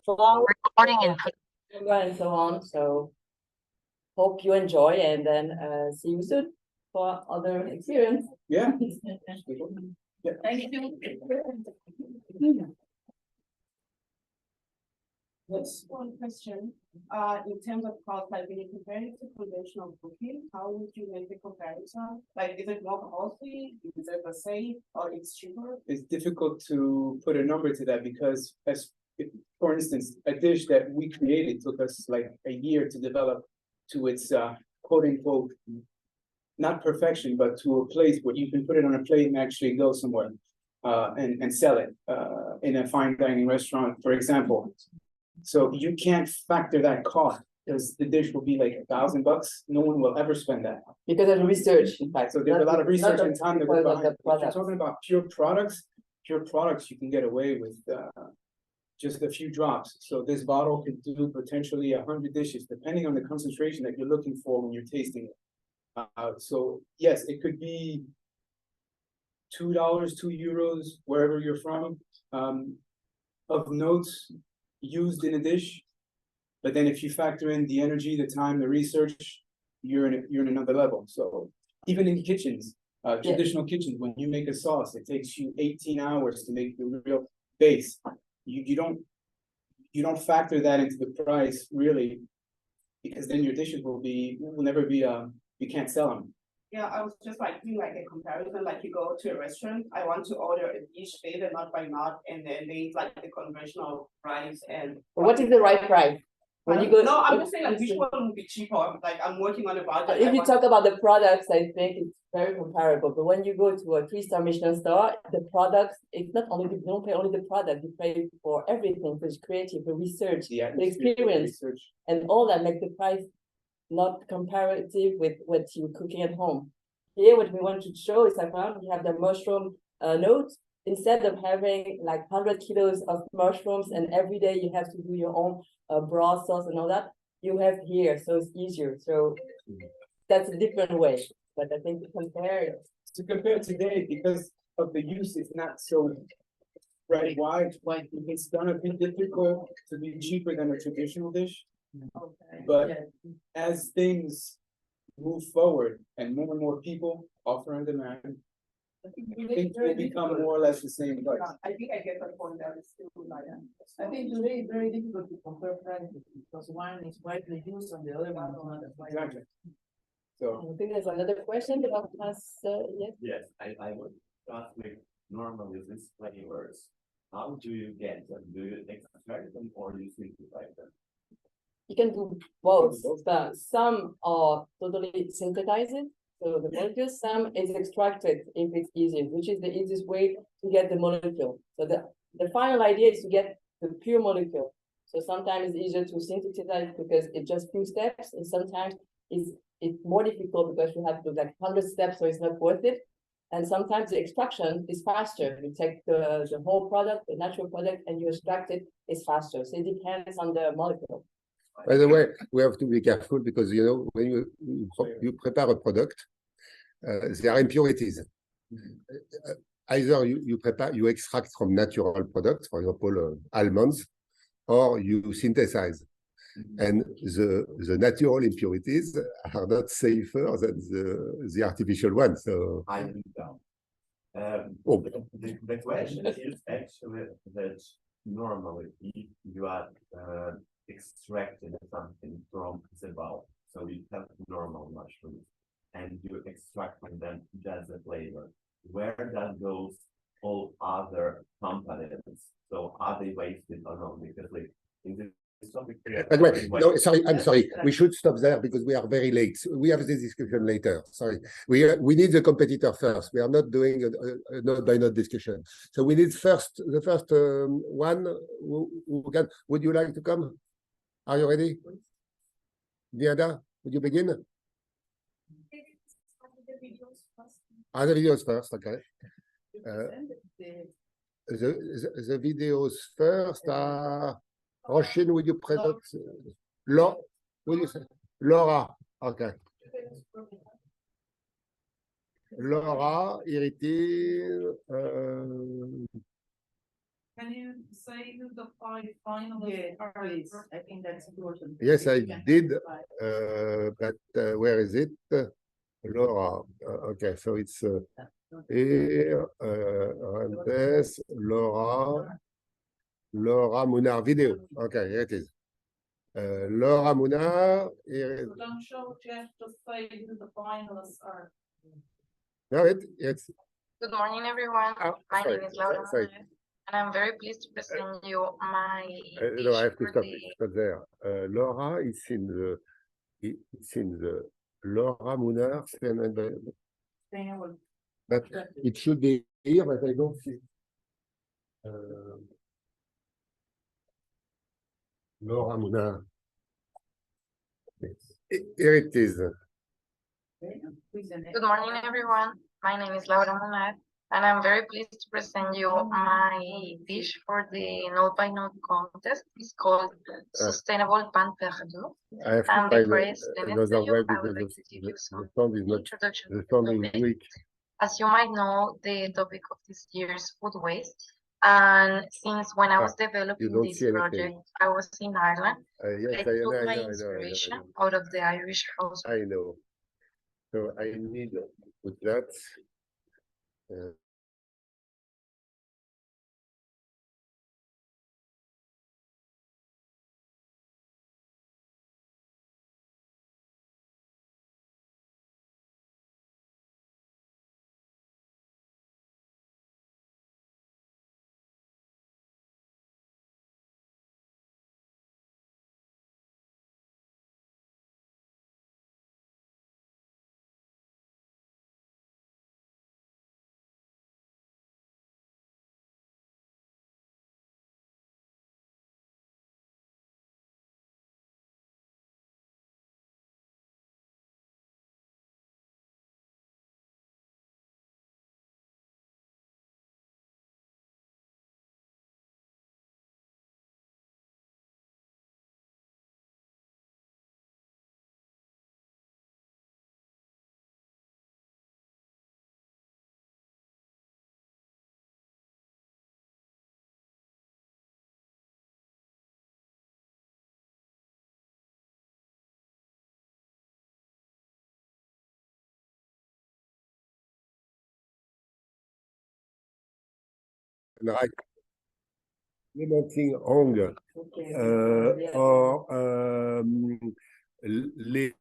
Recording and so on. So hope you enjoy and then see you soon for other experience. Yeah. Yeah. Thank you. Just one question, in terms of cost, like when you compare it to conventional booking, how would you make the comparison? Like, is it more costly, is it the same, or it's cheaper? It's difficult to put a number to that because for instance, a dish that we created took us like a year to develop to its quote unquote, not perfection, but to a place where you can put it on a plate and actually go somewhere and sell it in a fine dining restaurant, for example. So you can't factor that cost because the dish will be like $1,000. No one will ever spend that. Because of research, in fact. So there's a lot of research and time that goes behind. If you're product. talking about pure products, you can get away with just a few drops. So this bottle could do potentially 100 dishes, depending on the concentration that you're looking for when you're tasting it. So yes, it could be $2, €2, wherever you're from, of notes used in a dish. But then if you factor in the energy, the time, the research, you're in another level. So even in kitchens, traditional kitchens, when you make a sauce, it takes you 18 hours to make the real base. You don't factor that into the price really, because then your dishes will never be you can't sell them. Yeah, I was just like doing like a comparison, like you go to a restaurant, I want to order a dish flavor not by not, and then they like the conventional price and. What is the right price? When you go. No, I'm just saying like which one would be cheaper, like I'm working on a budget. If you talk about the products, I think it's very comparable, but when you go to a 3-star Michelin star, the products, it's not only, you don't pay only the product, you pay for everything, for creative, the research, the experience, and all that make the price not comparative with what you're cooking at home. Here, what we want to show is like, we have the mushroom notes. Instead of having like 100 kilos of mushrooms and every day you have to do your own broth sauce and all that, you have here, so it's easier. So that's a different way. But I think to compare today, because of the use, it's not so right wide. It's gonna be difficult to be cheaper than a traditional dish. But as things move forward and more people offer on demand, it will become more or less the same price. I think I get the point that it's still like. I think today it's very difficult to compare prices because one is widely used and the other one is not as widely. Exactly. So I think there's another question about us. Yes. Yes, I would ask with normally these flavors. How do you get them? Do you extract them or do you simplify them? You can do both, but some are totally synthesized. So the molecule, some is extracted if it's easy, which is the easiest way to get the molecule. So the final idea is to get the pure molecule. So sometimes it's easier to synthesize because it's just few steps, and sometimes it's more difficult because you have to do like 100 steps, so it's not worth it. And sometimes the extraction is faster. You take the whole product, the natural product, and you extract it, it's faster. So it depends on the molecule. By the way, we have to be careful because, you know, when you prepare a product, there are impurities. Either you extract from natural products, for example, almonds, or you synthesize. And the natural impurities are not safer than the artificial ones. So I think so. The question is actually that normally if you are extracting something from the bulb, so you have normal mushrooms and you extract from them just the flavor. Where does those all other components? So are they wasted or not? Because like in this topic here. By the way, no, sorry, I'm sorry. We should stop there because we are very late. We have this discussion later. Sorry, we need the competitor first. We are not doing a note by note discussion. So we need the first one. Who can? Would you like to come? Are you ready? Diana, would you begin? The videos first, okay. The videos first. Roisin, would you present? Laura, would you say? Laura, okay. Laura, Iriti. Can you say who the 5 finalists are? I think that's important. Yes, I did. But where is it? Laura. Okay, so it's here. Randes, Laura Munar video. Okay, here it is. Laura Munar. So don't show Jeff, just say who the finalists are. No, it's. Good morning, everyone. My name is Laura, sorry. and I'm very pleased to present you my. No, I have to stop. It's not there. Laura, it's in the Laura Munar. But it should be here, but I don't see. Laura Munar. Here it is. Good morning, everyone. My name is Laura Munar, And I'm very pleased to present you my dish for the Note by Note contest. It's called Sustainable Pan Perdu. I have to And find before I explain it another to you, way I would because like to give you some sound is not, introduction the to sound the is topic. weak. As you might know, the topic of this year is food waste. And since when I was developing don't this see anything. project, I was in Ireland. Yes, I took my inspiration out of the Irish house. I know. So I need to put that. Clémentine Hong or les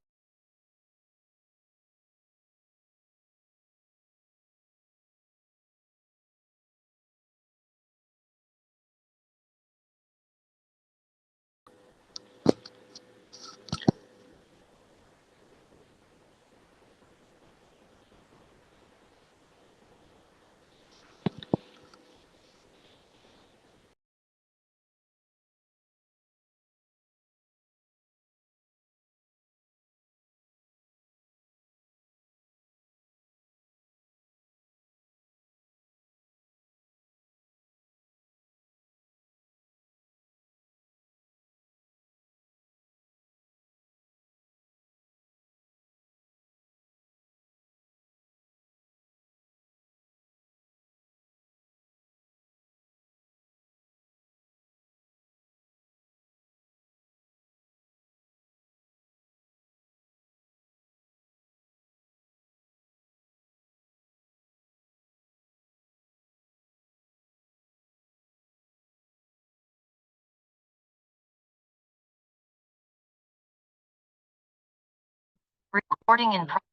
Recording in progress.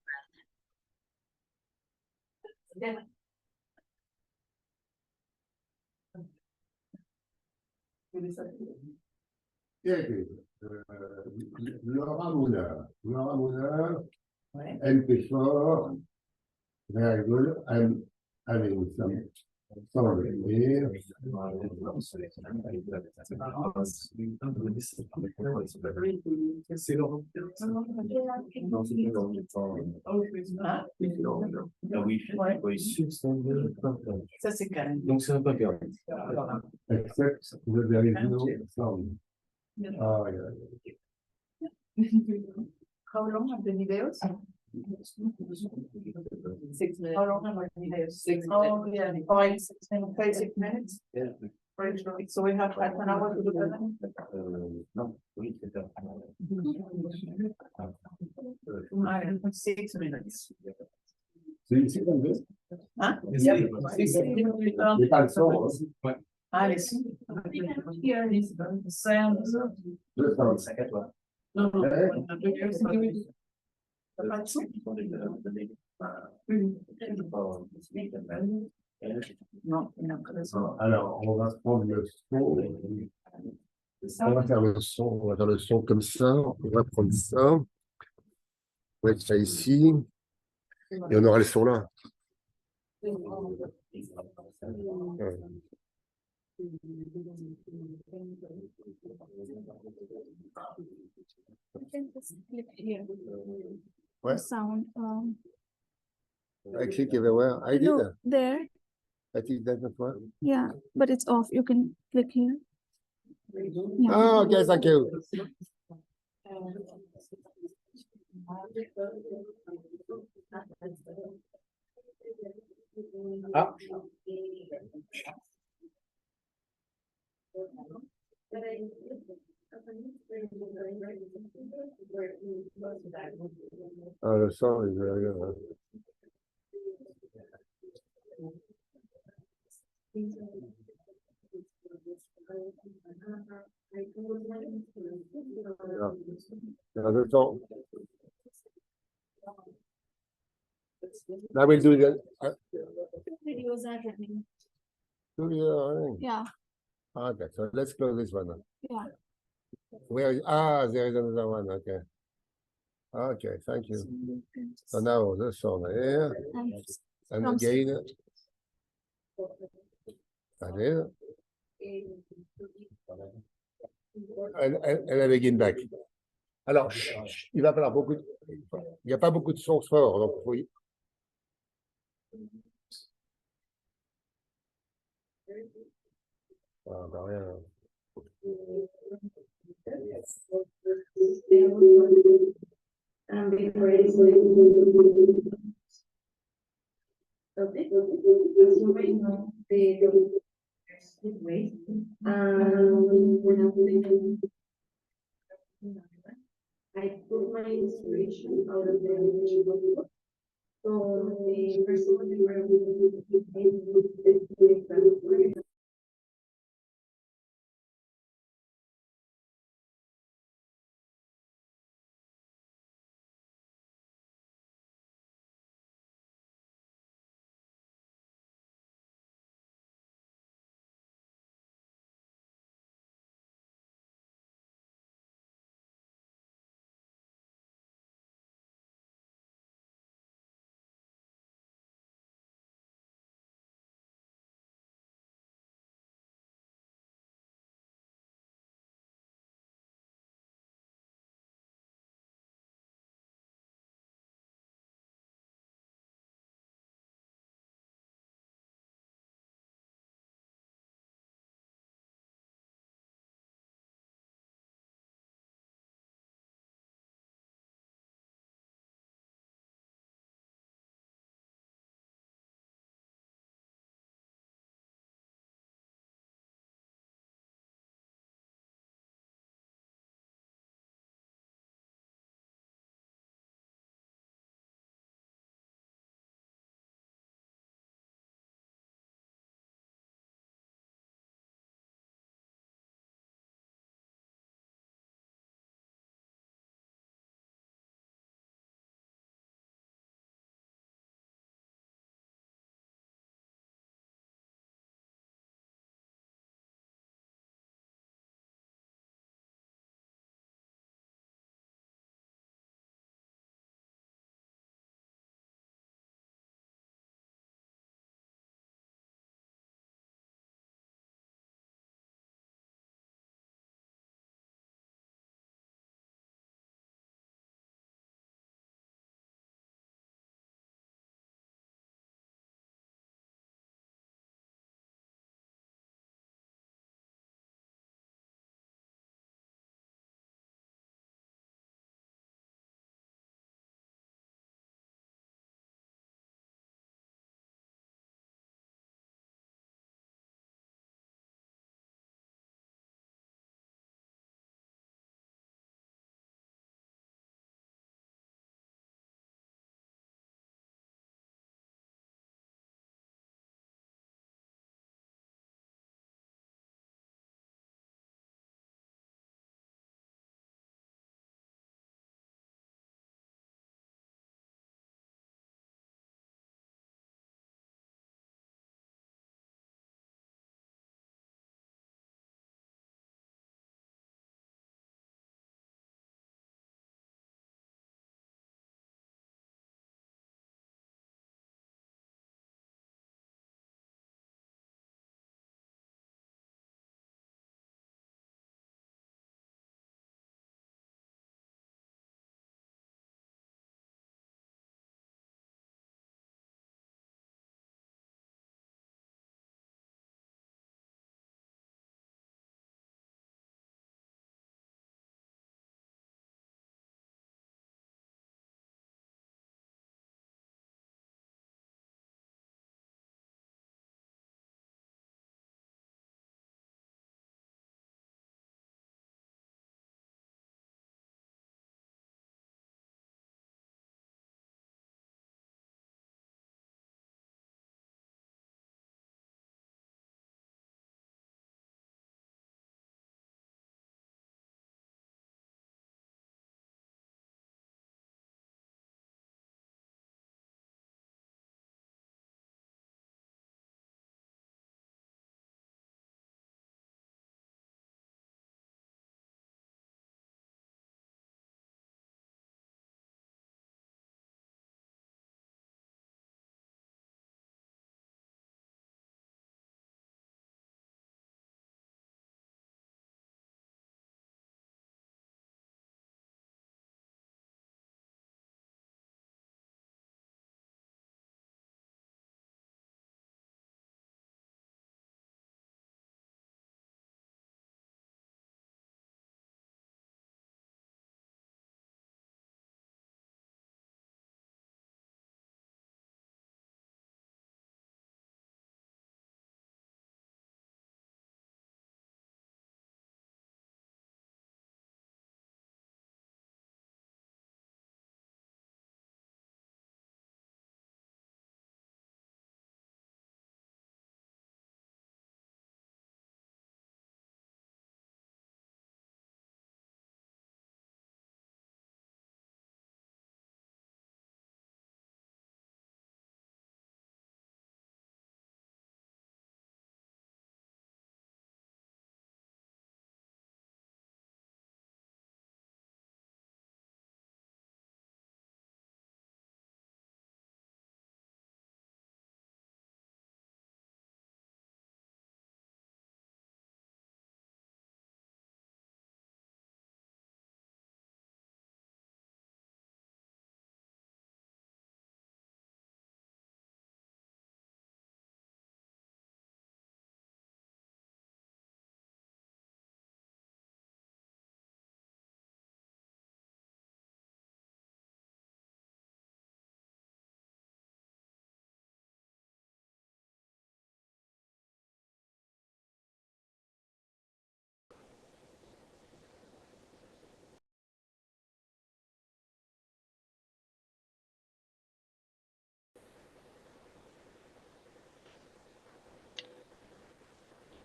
Laura Moulin, MP fort, very good. I'm having some here. Ça, c'est calme. Donc c'est un peu bien. Except that there is no sound. Ah, yeah. How long are the videos? 6 minutes. How long are the videos? 6 minutes. Oh, yeah, 5, 6 minutes. 6 minutes. Yeah. So we have half an hour to do that. Non, oui, c'est ça. 6 minutes. C'est ici qu'on veut. Hein? Les pas le son. Ah, les sons. Sound. Le sound. Non, non. Pas de son. Non, il n'y a pas de son. Alors, on va prendre le son. On va faire le son. On va faire le son comme ça. On va prendre ça. On va mettre ça ici. Et on aura le son là. Ouais. You can just click here. What? Sound. I click everywhere. I did. No, there. It doesn't work. Yeah, but it's off. You can click here. Yeah. Ah, okay, thank you. Ah. Ah, le son, il est là, hein. Yeah, the song. I will do that. Videos are running. Yeah. Okay, so let's close this one. Yeah. Where is, there is another one. Okay. Okay, thank you. So now the song here. And From- again. Allez. Elle begin back. Alors, il va falloir beaucoup. Il n'y a pas beaucoup de sons forts, donc oui. Ah, bah rien. I put my inspiration out of the so the first one we were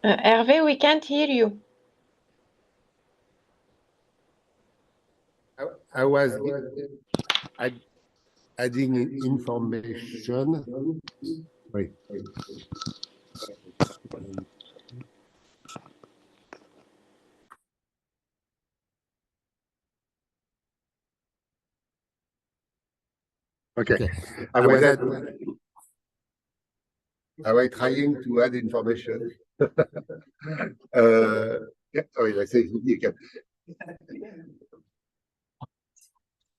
Hervé, we can't hear you. I was adding information. Wait. Okay. I was trying to add information. Yeah, sorry, I say you can.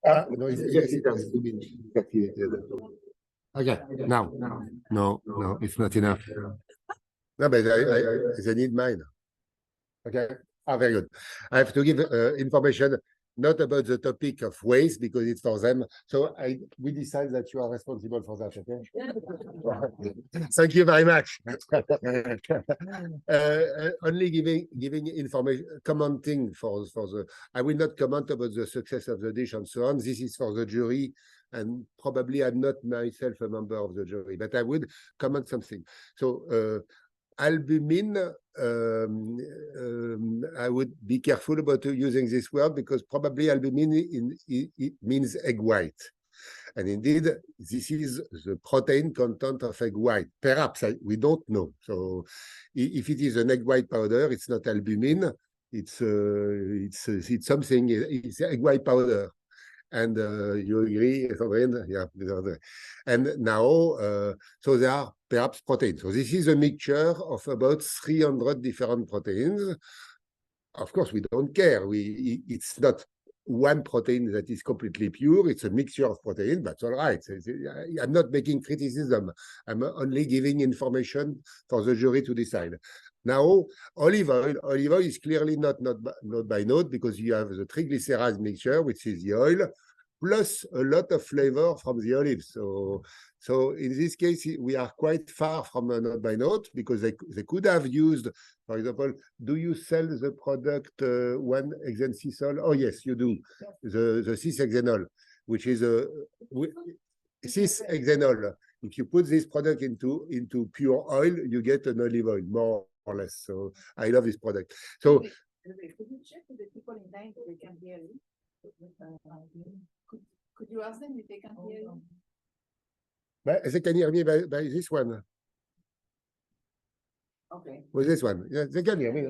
No, yes, it has to be activated. Okay, now. No, it's not enough. No, but I need mine. Okay, very good. I have to give information not about the topic of waste because it's for them. So we decide that you are responsible for that. Okay. Thank you very much. Only giving information, commenting for the. I will not comment about the success of the dish and so on. This is for the jury, and probably I'm not myself a member of the jury, but I would comment something. So. Albumin, I would be careful about using this word because probably albumin it means egg white. And indeed, this is the protein content of egg white. Perhaps, we don't know. So if it is an egg white powder, it's not albumin, it's something, it's egg white powder. And you agree, Sandrine? Yeah. And now, so there are perhaps proteins. So this is a mixture of about 300 different proteins. Of course, we don't care. It's not one protein that is completely pure. It's a mixture of proteins, but it's all right. I'm not making criticism. I'm only giving information for the jury to decide. Now, olive oil is clearly not by note because you have the triglycerides mixture, which is the oil, plus a lot of flavor from the olives. So in this case, we are quite far from a not by note because they could have used, for example, do you sell the product 1-hexensisol? Oh, yes, you do. The cis-hexenol, which is a cis-hexenol. If you put this product into pure oil, you get an olive oil, more or less. So I love this product. So could you check with the people in line if they can hear you? Could you ask them if they can hear you? They can hear me by this one. Okay. With this one. Yeah, they can hear me.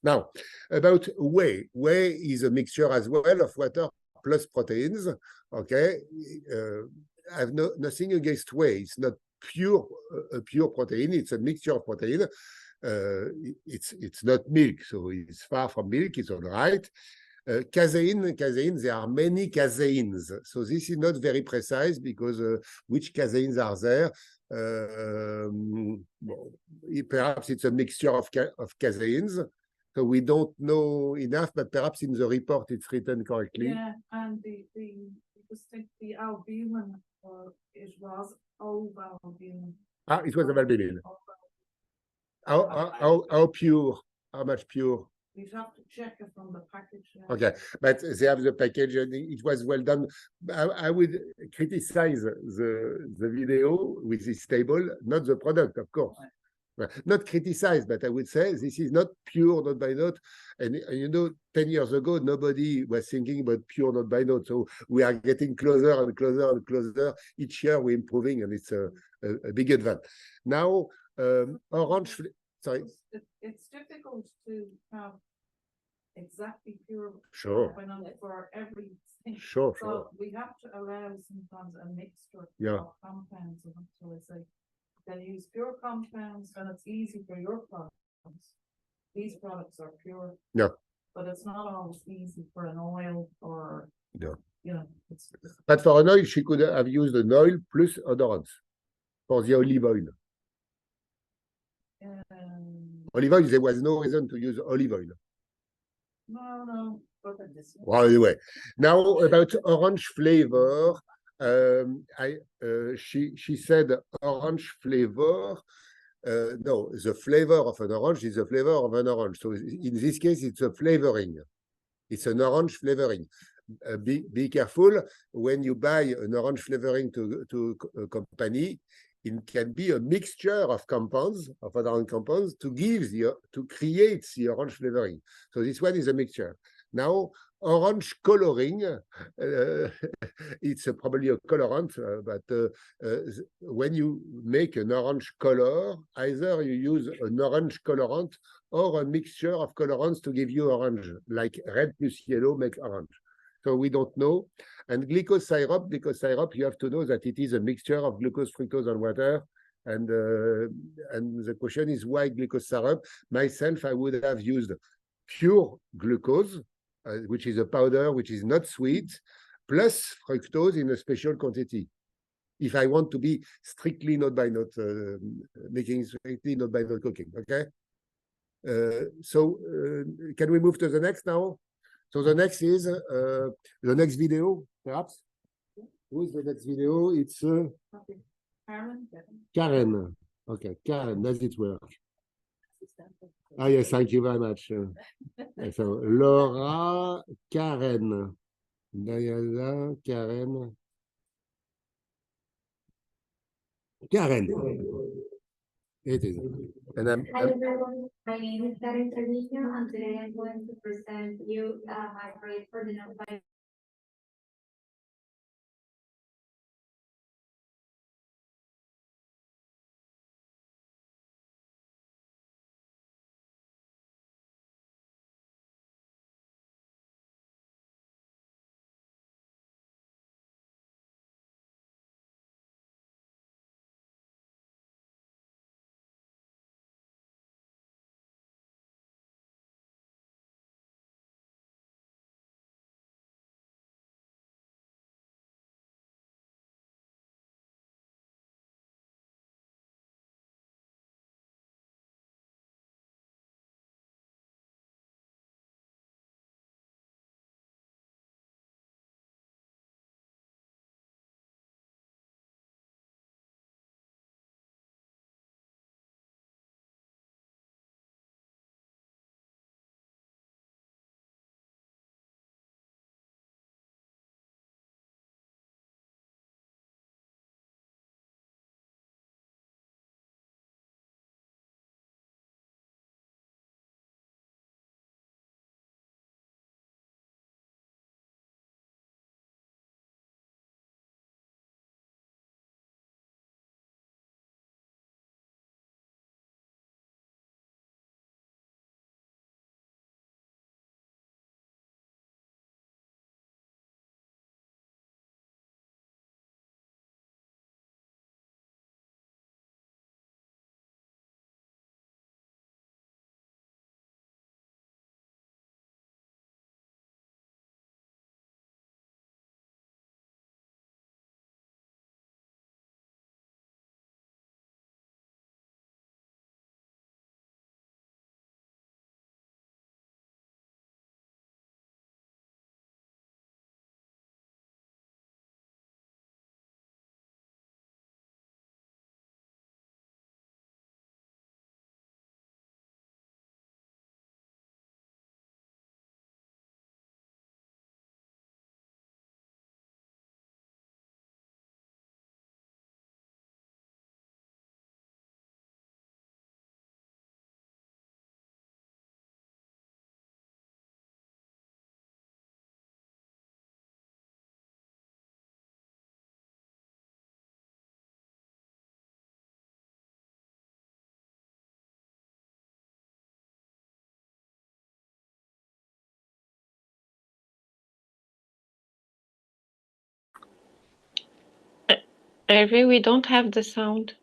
Now, about whey. Whey is a mixture as well of water plus proteins. Okay. I have nothing against whey. It's not a pure protein. It's a mixture of protein. It's not milk, so it's far from milk. It's all right. Casein, there are many caseins. So this is not very precise because which caseins are there? Perhaps it's a mixture of caseins. So we don't know enough, but perhaps in the report it's written correctly. Yeah, and the albumin, it was ovalbumin. It was albumin. How pure? How much pure? You'd have to check it from the package. Yeah. Okay, but they have the package and it was well done. I would criticize the video with this table, not the product, of course. Not criticize, but I would say this is not pure not by note. And you know, 10 years ago, nobody was thinking about pure not by note. So we are getting closer and closer and closer. Each year we're improving, and it's a big advance. Now, orange. Sorry. It's difficult to have exactly pure for everything. Sure. So we have to allow sometimes a mixture of compounds. So it's like then use pure compounds, and it's easy for your products. These products are pure. Yeah. But it's not always easy for an oil or you know. But for an oil, she could have used an oil plus odorants for the olive oil. Olive oil, there was no reason to use olive oil. No. Well, anyway, now about orange flavor, she said orange flavor. No, the flavor of an orange is the flavor of an orange. So in this case, it's a flavoring. It's an orange flavoring. Be careful when you buy an orange flavoring to a company. it can be a mixture of compounds, of other compounds, to create the orange flavoring. So this one is a mixture. Now, orange coloring, it's probably a colorant, but when you make an orange color, either you use an orange colorant or a mixture of colorants to give you orange, like red plus yellow make orange. So we don't know. And glucose syrup, you have to know that it is a mixture of glucose, fructose, and water. And the question is why glucose syrup? Myself, I would have used pure glucose, which is a powder which is not sweet, plus fructose in a special quantity. If I want to be strictly not by not making strictly not by not cooking, okay? So can we move to the next now? So the next is the next video, perhaps. Who is the next video? It's Karen. Okay, Karen, does it work? Ah, yes, thank you very much. So Laura, Karen, Diana, Karen. Karen. It is. And Hi everyone, my name is Karen Trevino, and today I'm going to present you my project for the non. Hervé, we don't have the sound.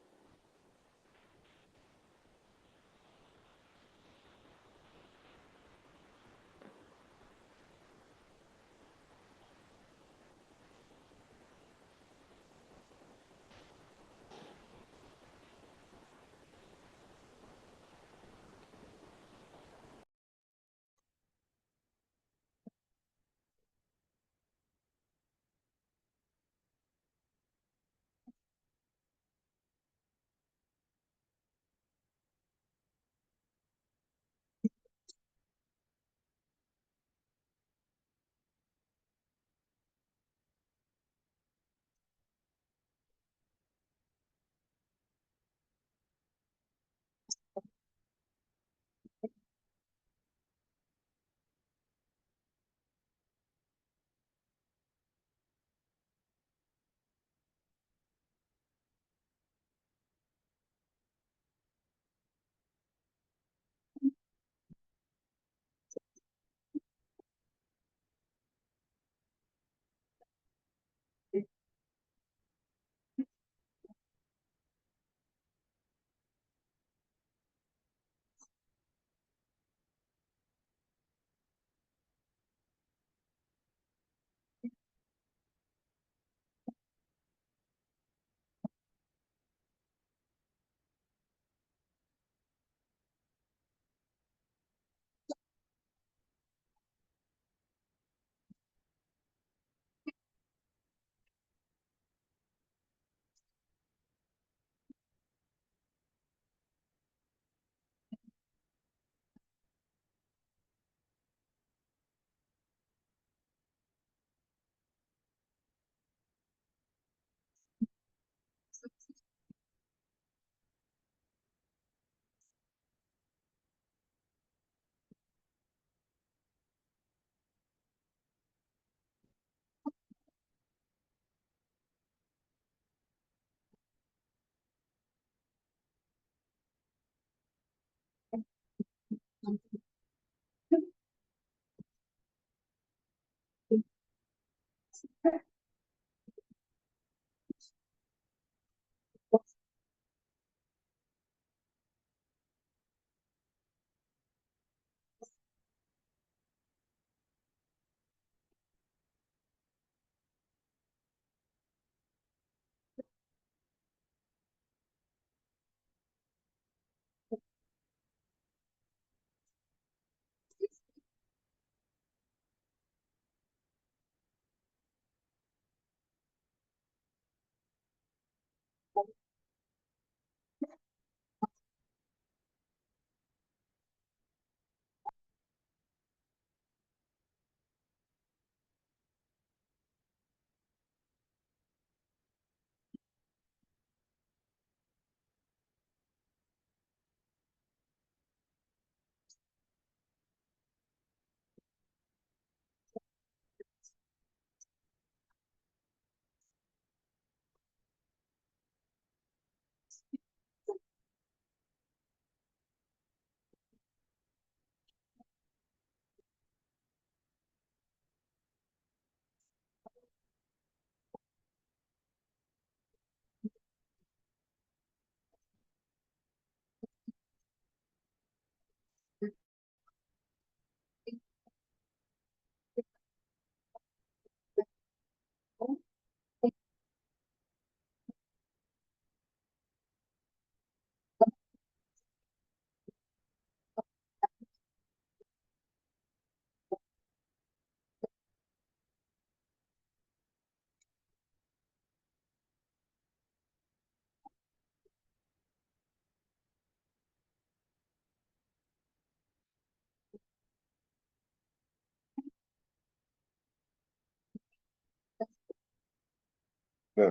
Yeah.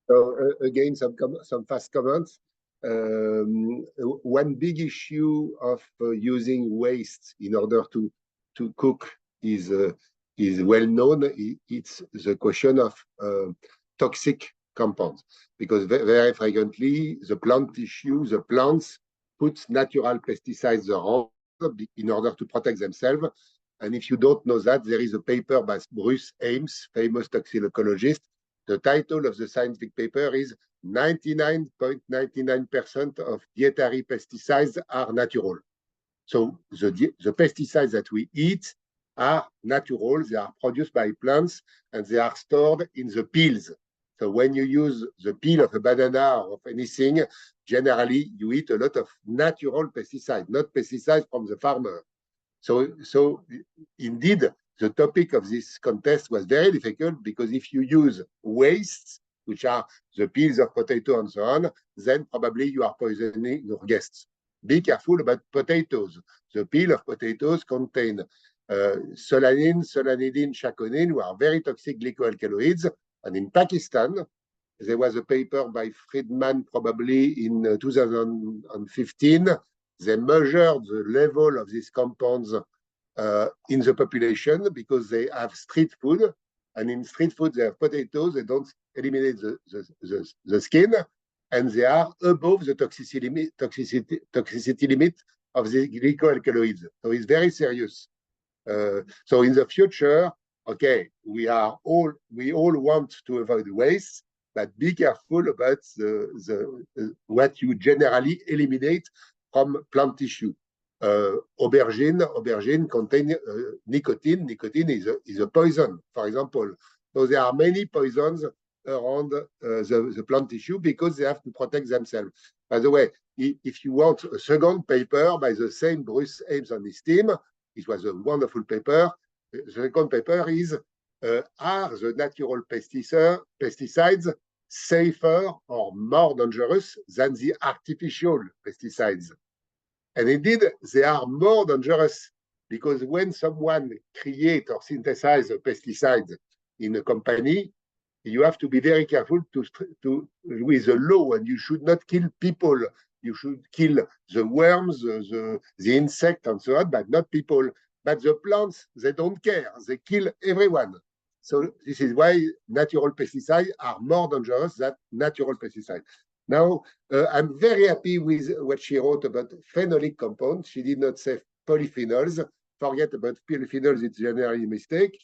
So again, some fast comments. One big issue of using waste in order to cook is well known. It's the question of toxic compounds, because very frequently the plant tissue, the plants put natural pesticides around in order to protect themselves. And if you don't know that, there is a paper by Bruce Ames, famous toxicologist. The title of the scientific paper is 99.99% of dietary pesticides are natural. So the pesticides that we eat are natural. They are produced by plants and they are stored in the peels. So when you use the peel of a banana or of anything, generally you eat a lot of natural pesticides, not pesticides from the farmer. So indeed, the topic of this contest was very difficult, because if you use wastes, which are the peels of potato and so on, then probably you are poisoning your guests. Be careful about potatoes. The peel of potatoes contain solanine, solanidine, chaconine, who are very toxic glycoalkaloids. And in Pakistan, there was a paper by Friedman, probably in 2015. They measured the level of these compounds in the population, because they have street food, and in street food they have potatoes. They don't eliminate the skin, and they are above the toxicity limit of the glycoalkaloids. So it's very serious. So in the future, okay, we all want to avoid waste, but be careful about what you generally eliminate from plant tissue. Aubergine contain nicotine. Nicotine is a poison, for example. So there are many poisons around the plant tissue, because they have to protect themselves. By the way, if you want a second paper by the same Bruce Ames and his team, it was a wonderful paper. The second paper is, are the natural pesticides safer or more dangerous than the artificial pesticides? And indeed, they are more dangerous, because when someone creates or synthesizes a pesticide in a company, you have to be very careful with the law, and you should not kill people. You should kill the worms, the insect, and so on, but not people. But the plants, they don't care. They kill everyone. So this is why natural pesticides are more dangerous than natural pesticides. Now, I'm very happy with what she wrote about phenolic compounds. She did not say polyphenols. Forget about polyphenols, it's generally a mistake.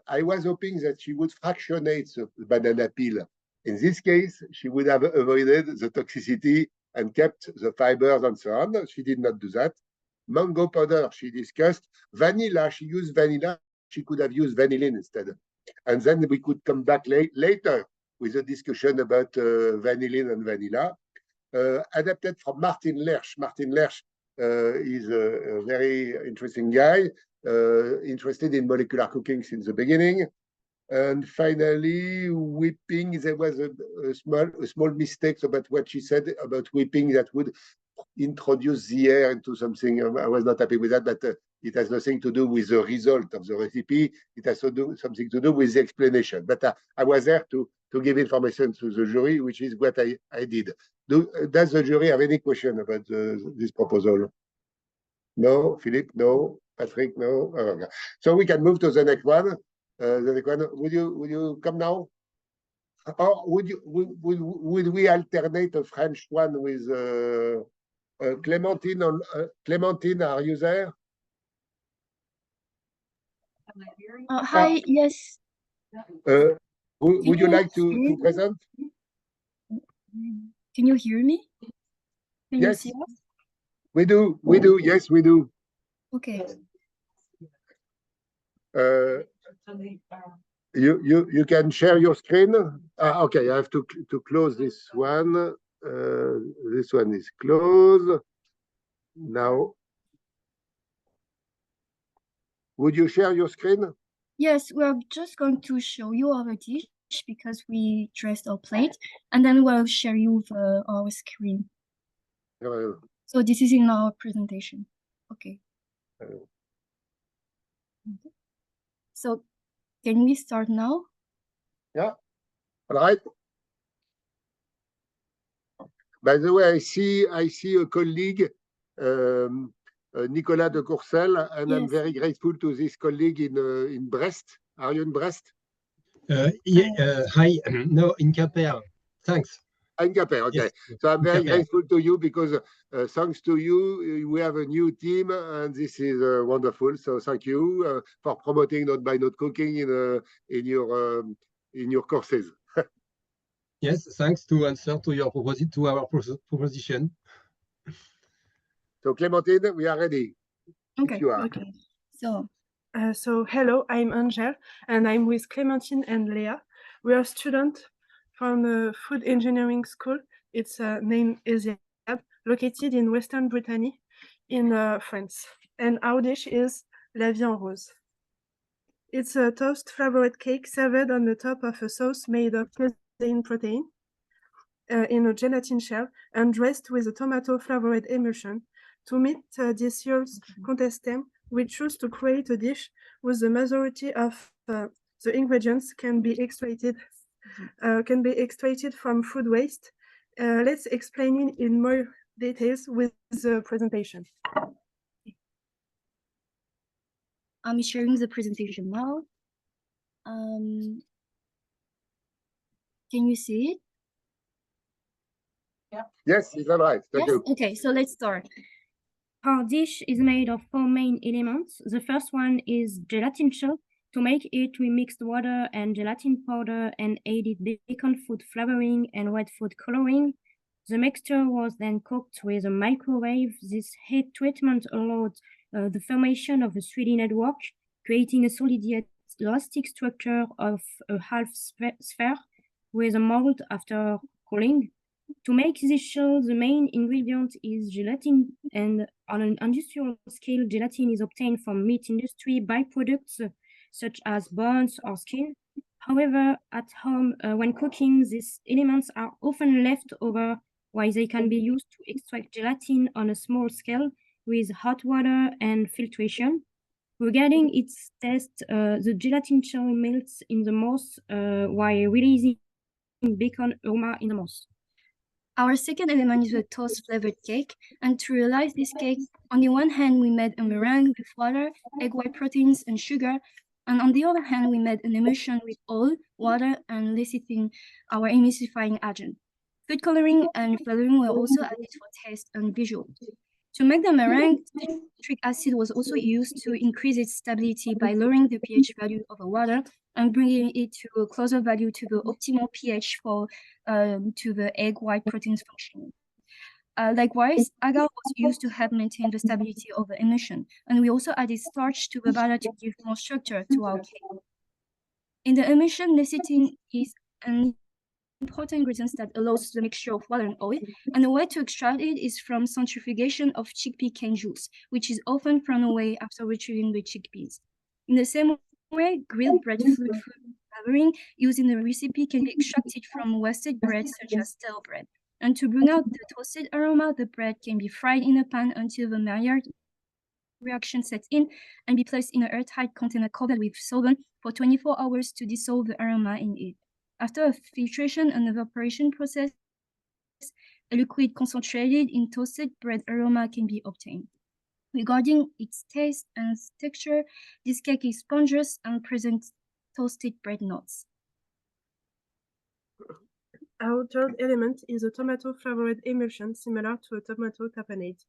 I was hoping that she would fractionate the banana peel. In this case, she would have avoided the toxicity and kept the fibers and so on. She did not do that. Mango powder, she discussed. Vanilla, she used vanilla. She could have used vanillin instead. And then we could come back later with a discussion about vanillin and vanilla. Adapted from Martin Lersch. Martin Lersch is a very interesting guy, interested in molecular cooking since the beginning. And finally, whipping, there was a small mistake about what she said about whipping that would introduce the air into something. I was not happy with that, but it has nothing to do with the result of the recipe. It has something to do with the explanation. But I was there to give information to the jury, which is what I did. Does the jury have any question about this proposal? No, Philippe, no, Patrick, no. Okay. So we can move to the next one. The next one. Would you come now? Or would we alternate a French one with Clémentine? Clémentine, are you there? Hi, yes. Would you like to present? Can you hear me? Can you Yes. see us? We do. Yes, we do. Okay. You can share your screen. Okay, I have to close this one. This one is closed. Now, would you share your screen? Yes, we're just going to show you our dish because we dressed our plate, and then we'll share you our screen. So this is in our presentation. Okay. So Can we start now? Yeah. All right. By the way, I see a colleague, Nicolas de Courcelles, and I'm very grateful to this colleague in Brest. Are you in Brest? Hi, no, in Quimper. Thanks. In Quimper, okay. Yes. So I'm very Quimper. grateful to you because thanks to you, we have a new team, and this is wonderful. So thank you for promoting Note by Note cooking in your courses. Yes, thanks to answer to your proposition. So Clémentine, we are ready. Okay. If you are. Okay. So hello, I'm Angel, and I'm with Clémentine and Léa. We are students from the food engineering school. It's named ESIAB, located in Western Brittany, in France. And our dish is La Vie en Rose. It's a toast flavored cake served on the top of a sauce made of casein protein in a gelatin shell and dressed with a tomato flavored emulsion. To meet this year's contestant, we choose to create a dish with the majority of the ingredients can be extracted from food waste. Let's explain it in more details with the presentation. I'm sharing the presentation now. Can you see it? Yeah. Yes, it's all right. Thank you. Okay, so let's start. Our dish is made of 4 main elements. The first one is gelatin shell. To make it, we mixed water and gelatin powder and added bacon food flavoring and red food coloring. The mixture was then cooked with a microwave. This heat treatment allowed the formation of a 3D network, creating a solid yet elastic structure of a half sphere with a mold after cooling. To make this shell, the main ingredient is gelatin, and on an industrial scale, gelatin is obtained from meat industry byproducts such as bones or skin. However, at home, when cooking, these elements are often left over, while they can be used to extract gelatin on a small scale with hot water and filtration. Regarding its taste, the gelatin shell melts in the mouth while releasing bacon aroma in the mouth. Our second element is a toast flavored cake, and to realize this cake, on the one hand, we made a meringue with water, egg white proteins, and sugar, and on the other hand, we made an emulsion with oil, water, and lecithin, our emulsifying agent. Food coloring and flavoring were also added for taste and visual. To make the meringue, citric acid was also used to increase its stability by lowering the pH value of the water and bringing it to a closer value to the optimal pH for to the egg white proteins function. Likewise, agar was used to help maintain the stability of the emulsion, and we also added starch to the batter to give more structure to our cake. In the emulsion, lecithin is an important ingredient that allows the mixture of water and oil, and the way to extract it is from centrifugation of chickpea cane juice, which is often thrown away after retrieving the chickpeas. In the same way, grilled bread food flavoring used in the recipe can be extracted from wasted bread such as stale bread. And to bring out the toasted aroma, the bread can be fried in a pan until the Maillard reaction sets in and be placed in an airtight container covered with solvent for 24 hours to dissolve the aroma in it. After a filtration and evaporation process, a liquid concentrated in toasted bread aroma can be obtained. Regarding its taste and texture, this cake is spongeous and presents toasted bread notes. Our third element is a tomato flavored emulsion similar to a tomato tapenade.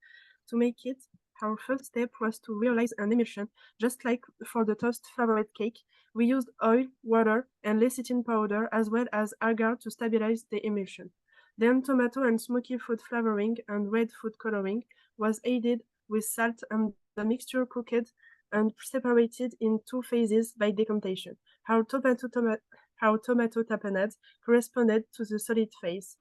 To make it, our first step was to realize an emulsion. Just like for the toast flavored cake, we used oil, water, and lecithin powder as well as agar to stabilize the emulsion. Then tomato and smoky food flavoring and red food coloring was added with salt, and the mixture cooked and separated in 2 phases by decantation. Our tomato tapenade corresponded to the solid phase.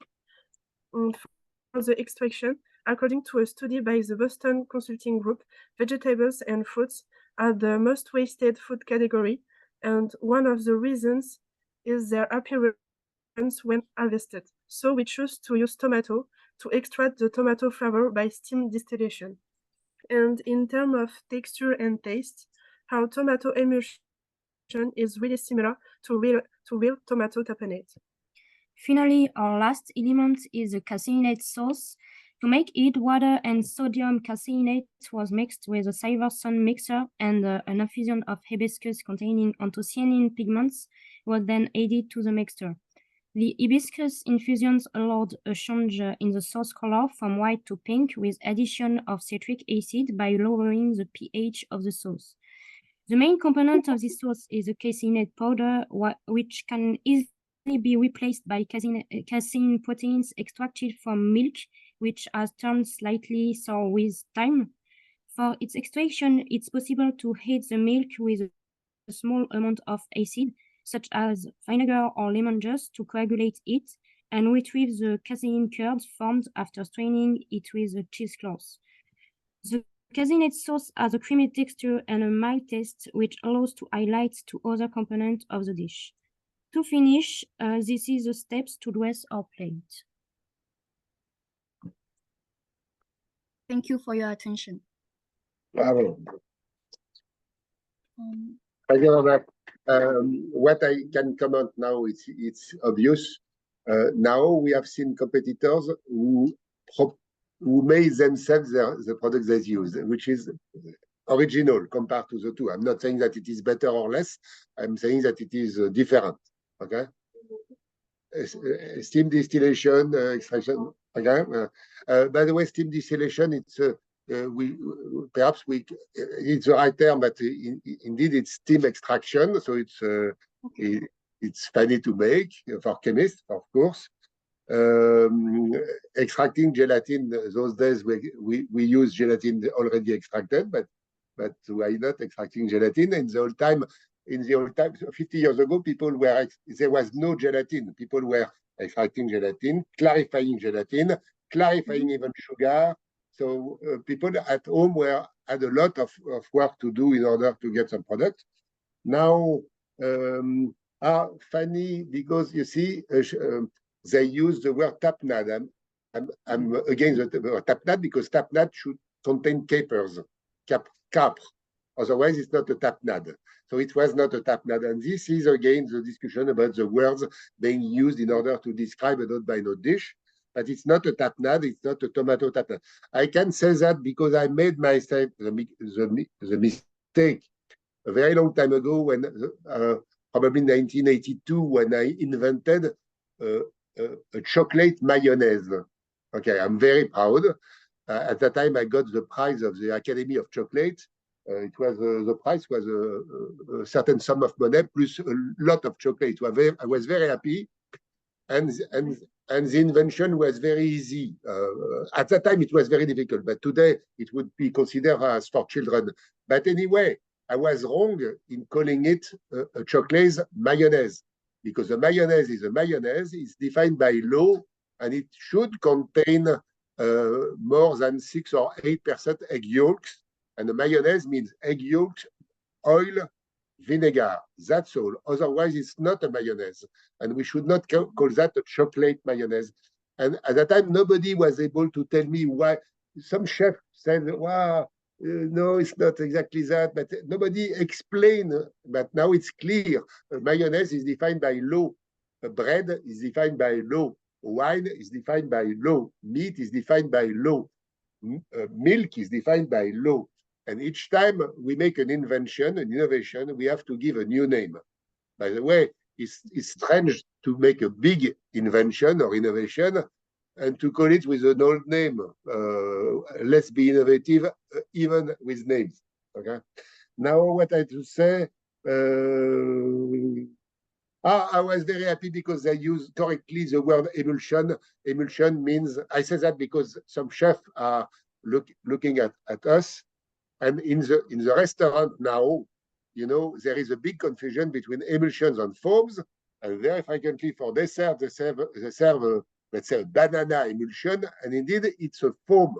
For the extraction, according to a study by the Boston Consulting Group, vegetables and fruits are the most wasted food category, and one of the reasons is their appearance when harvested. So we choose to use tomato to extract the tomato flavor by steam distillation. And in terms of texture and taste, our tomato emulsion is really similar to real tomato tapenade. Finally, our last element is the caseinate sauce. To make it, water and sodium caseinate was mixed with a Syverson mixer, and an infusion of hibiscus containing anthocyanin pigments was then added to the mixture. The hibiscus infusions allowed a change in the sauce color from white to pink with addition of citric acid by lowering the pH of the sauce. The main component of this sauce is the caseinate powder, which can easily be replaced by casein proteins extracted from milk, which has turned slightly sour with time. For its extraction, it's possible to heat the milk with a small amount of acid, such as vinegar or lemon juice, to coagulate it and retrieve the casein curds formed after straining it with a cheesecloth. The caseinate sauce has a creamy texture and a mild taste, which allows to highlight to other components of the dish. To finish, this is the steps to dress our plate. Thank you for your attention. Bravo. Thank you very much. What I can comment now, it's obvious. Now we have seen competitors who made themselves the products they use, which is original compared to the two. I'm not saying that it is better or less. I'm saying that it is different. Okay. Steam distillation, extraction. Okay. By the way, steam distillation, it's it's the right term, but indeed it's steam extraction. So it's funny to make for chemists, of course. Extracting gelatin, those days we use gelatin already extracted, but why not extracting gelatin? In the old time, 50 years ago, there was no gelatin. People were extracting gelatin, clarifying even sugar. So people at home had a lot of work to do in order to get some product. Now, funny because you see, they use the word tapenade. I'm against the word tapenade because tapenade should contain capers, capre. Otherwise, it's not a tapenade. So it was not a tapenade. And this is again the discussion about the words being used in order to describe a note-by-note dish. But it's not a tapenade, it's not a tomato tapenade. I can say that because I made myself the mistake a very long time ago when, probably 1982, when I invented a chocolate mayonnaise. Okay, I'm very proud. At that time, I got the prize of the Academy of Chocolate. It was the price was a certain sum of money plus a lot of chocolate. I was very happy, and the invention was very easy. At that time, it was very difficult, but today it would be considered as for children. But anyway, I was wrong in calling it a chocolate mayonnaise, because a mayonnaise is a mayonnaise. It's defined by law, and it should contain more than 6 or 8% egg yolks. And the mayonnaise means egg yolks, oil, vinegar. That's all. Otherwise, it's not a mayonnaise. And we should not call that a chocolate mayonnaise. And at that time, nobody was able to tell me why. Some chef said, wow, no, it's not exactly that. But nobody explained. But now it's clear. Mayonnaise is defined by law. Bread is defined by law. Wine is defined by law. Meat is defined by law. Milk is defined by law. And each time we make an invention, an innovation, we have to give a new name. By the way, it's strange to make a big invention or innovation and to call it with an old name. Let's be innovative, even with names. Okay. Now, what I have to say, I was very happy because they used correctly the word emulsion. Emulsion means, I say that because some chefs are looking at us. And in the restaurant now, you know, there is a big confusion between emulsions and foams. And very frequently for dessert, they serve let's say, a banana emulsion. And indeed, it's a foam.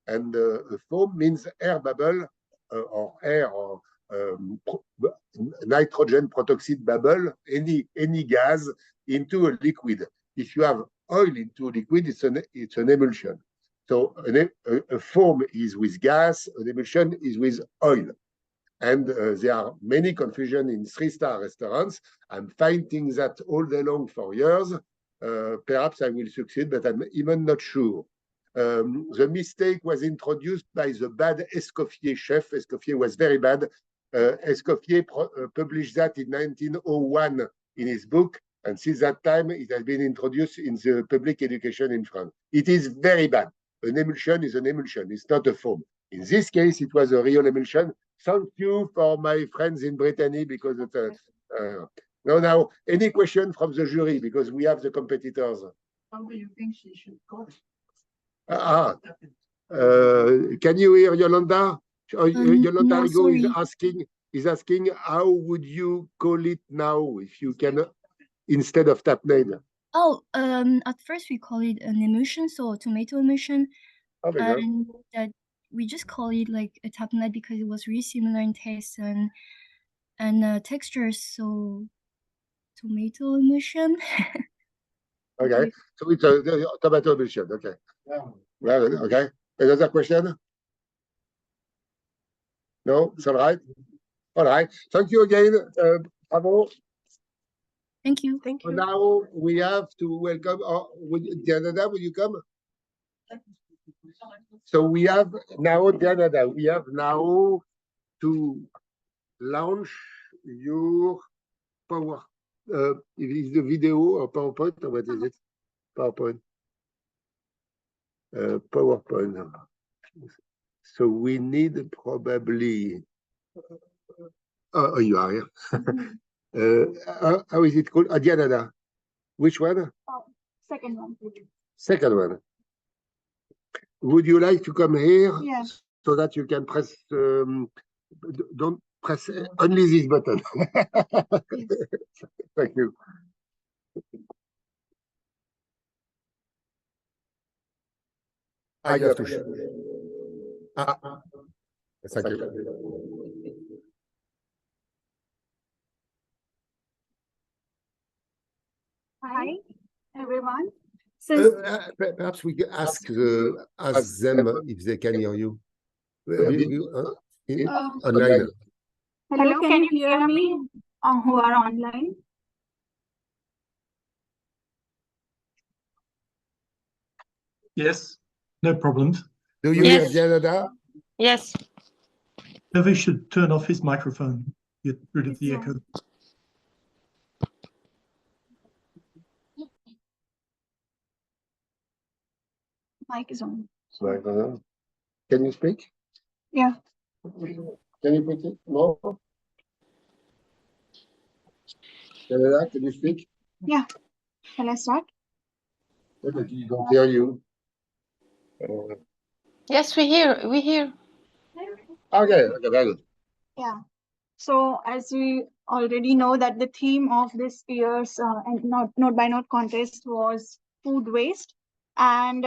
And a foam means air bubble or air or nitrogen peroxide bubble, any gas into a liquid. If you have oil into a liquid, it's an emulsion. So a foam is with gas, an emulsion is with oil. And there are many confusion in 3-star restaurants. I'm fighting that all day long for years. Perhaps I will succeed, but I'm even not sure. The mistake was introduced by the bad Escoffier chef. Escoffier was very bad. Escoffier published that in 1901 in his book, and since that time it has been introduced in the public education in France. It is very bad. An emulsion is an emulsion, it's not a foam. In this case, it was a real emulsion. Thank you for my friends in Brittany, because it's now, any question from the jury, because we have the competitors. How do you think she should go? Can you hear Yolanda? Yolanda no, Rigaud sorry. is asking how would you call it now if you can, instead of tapenade? Oh, at first we call it an emulsion, so a tomato emulsion, Oh, very good. and that we just call it like a tapenade because it was really similar in taste and texture, so tomato emulsion. Okay, so it's a tomato emulsion. Okay. Well, okay. Another question? No, it's all right. All right. Thank you again. Bravo. Thank you. Thank you. Now we have to welcome. Diana, will you come? So we have now, Diana, we have now to launch your power. Is the video or PowerPoint or what is it? PowerPoint. PowerPoint. So we need probably. Oh, you are here. How is it called? Diana. Which one? Second one. Second one. Would you like to come here? Yes. So that you can press. Don't press only this button. Yes. Thank you. I got to. Thank you. Hi, everyone. Perhaps we can ask them if they can hear you. Online. Hello, can you hear me who are online? Yes, no problems. Do you hear Diana? Yes. Hervé should turn off his microphone, get rid of the echo. Mic is on. Can you speak? Yeah. Can you put it more? Diana, can you speak? Yeah. Shall I start? We don't hear you. Yes, we hear. We hear. Okay, very good. Yeah. So as we already know that the theme of this year's Note by Note contest was food waste. And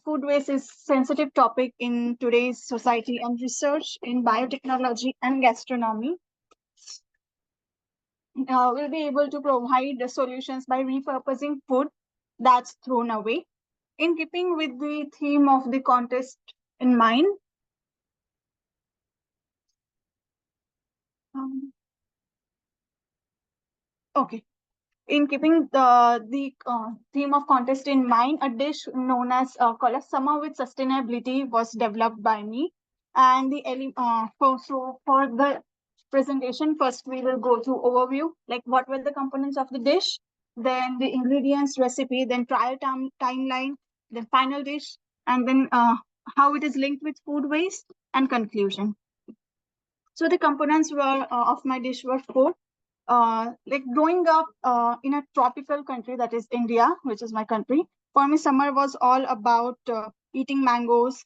food waste is a sensitive topic in today's society and research in biotechnology and gastronomy. We'll be able to provide the solutions by repurposing food that's thrown away. In keeping with the theme of the contest in mind, okay. In keeping the theme of contest in mind, a dish known as called Summer with Sustainability was developed by me. And for the presentation, first we will go through overview, like what were the components of the dish, then the ingredients, recipe, then trial timeline, then final dish, and then how it is linked with food waste, and conclusion. So the components were of my dish were 4. Like growing up in a tropical country, that is India, which is my country, for me summer was all about eating mangoes,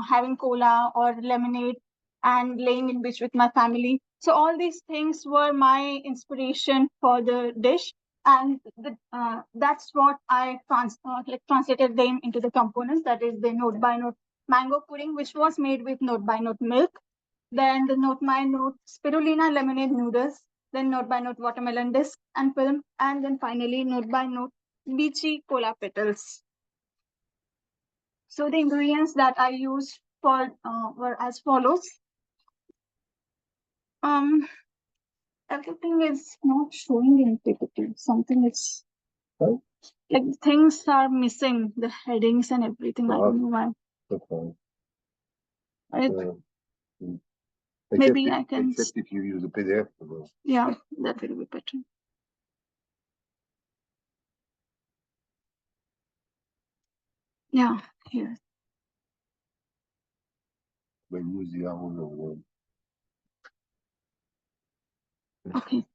having cola or lemonade, and laying in beach with my family. So all these things were my inspiration for the dish, and that's what I translated them into the components. That is the Note by Note mango pudding, which was made with Note by Note milk. Then the Note by Note spirulina lemonade noodles, then Note by Note watermelon disc and film, and then finally Note by Note lychee cola petals. So the ingredients that I used for were as follows. Everything is not showing in PPT. Something is like things are missing, the headings and everything. I don't know why. Maybe I can. Except if you use a PDF. Yeah, that will be better. Yeah, here. But use the arrow one. Okay.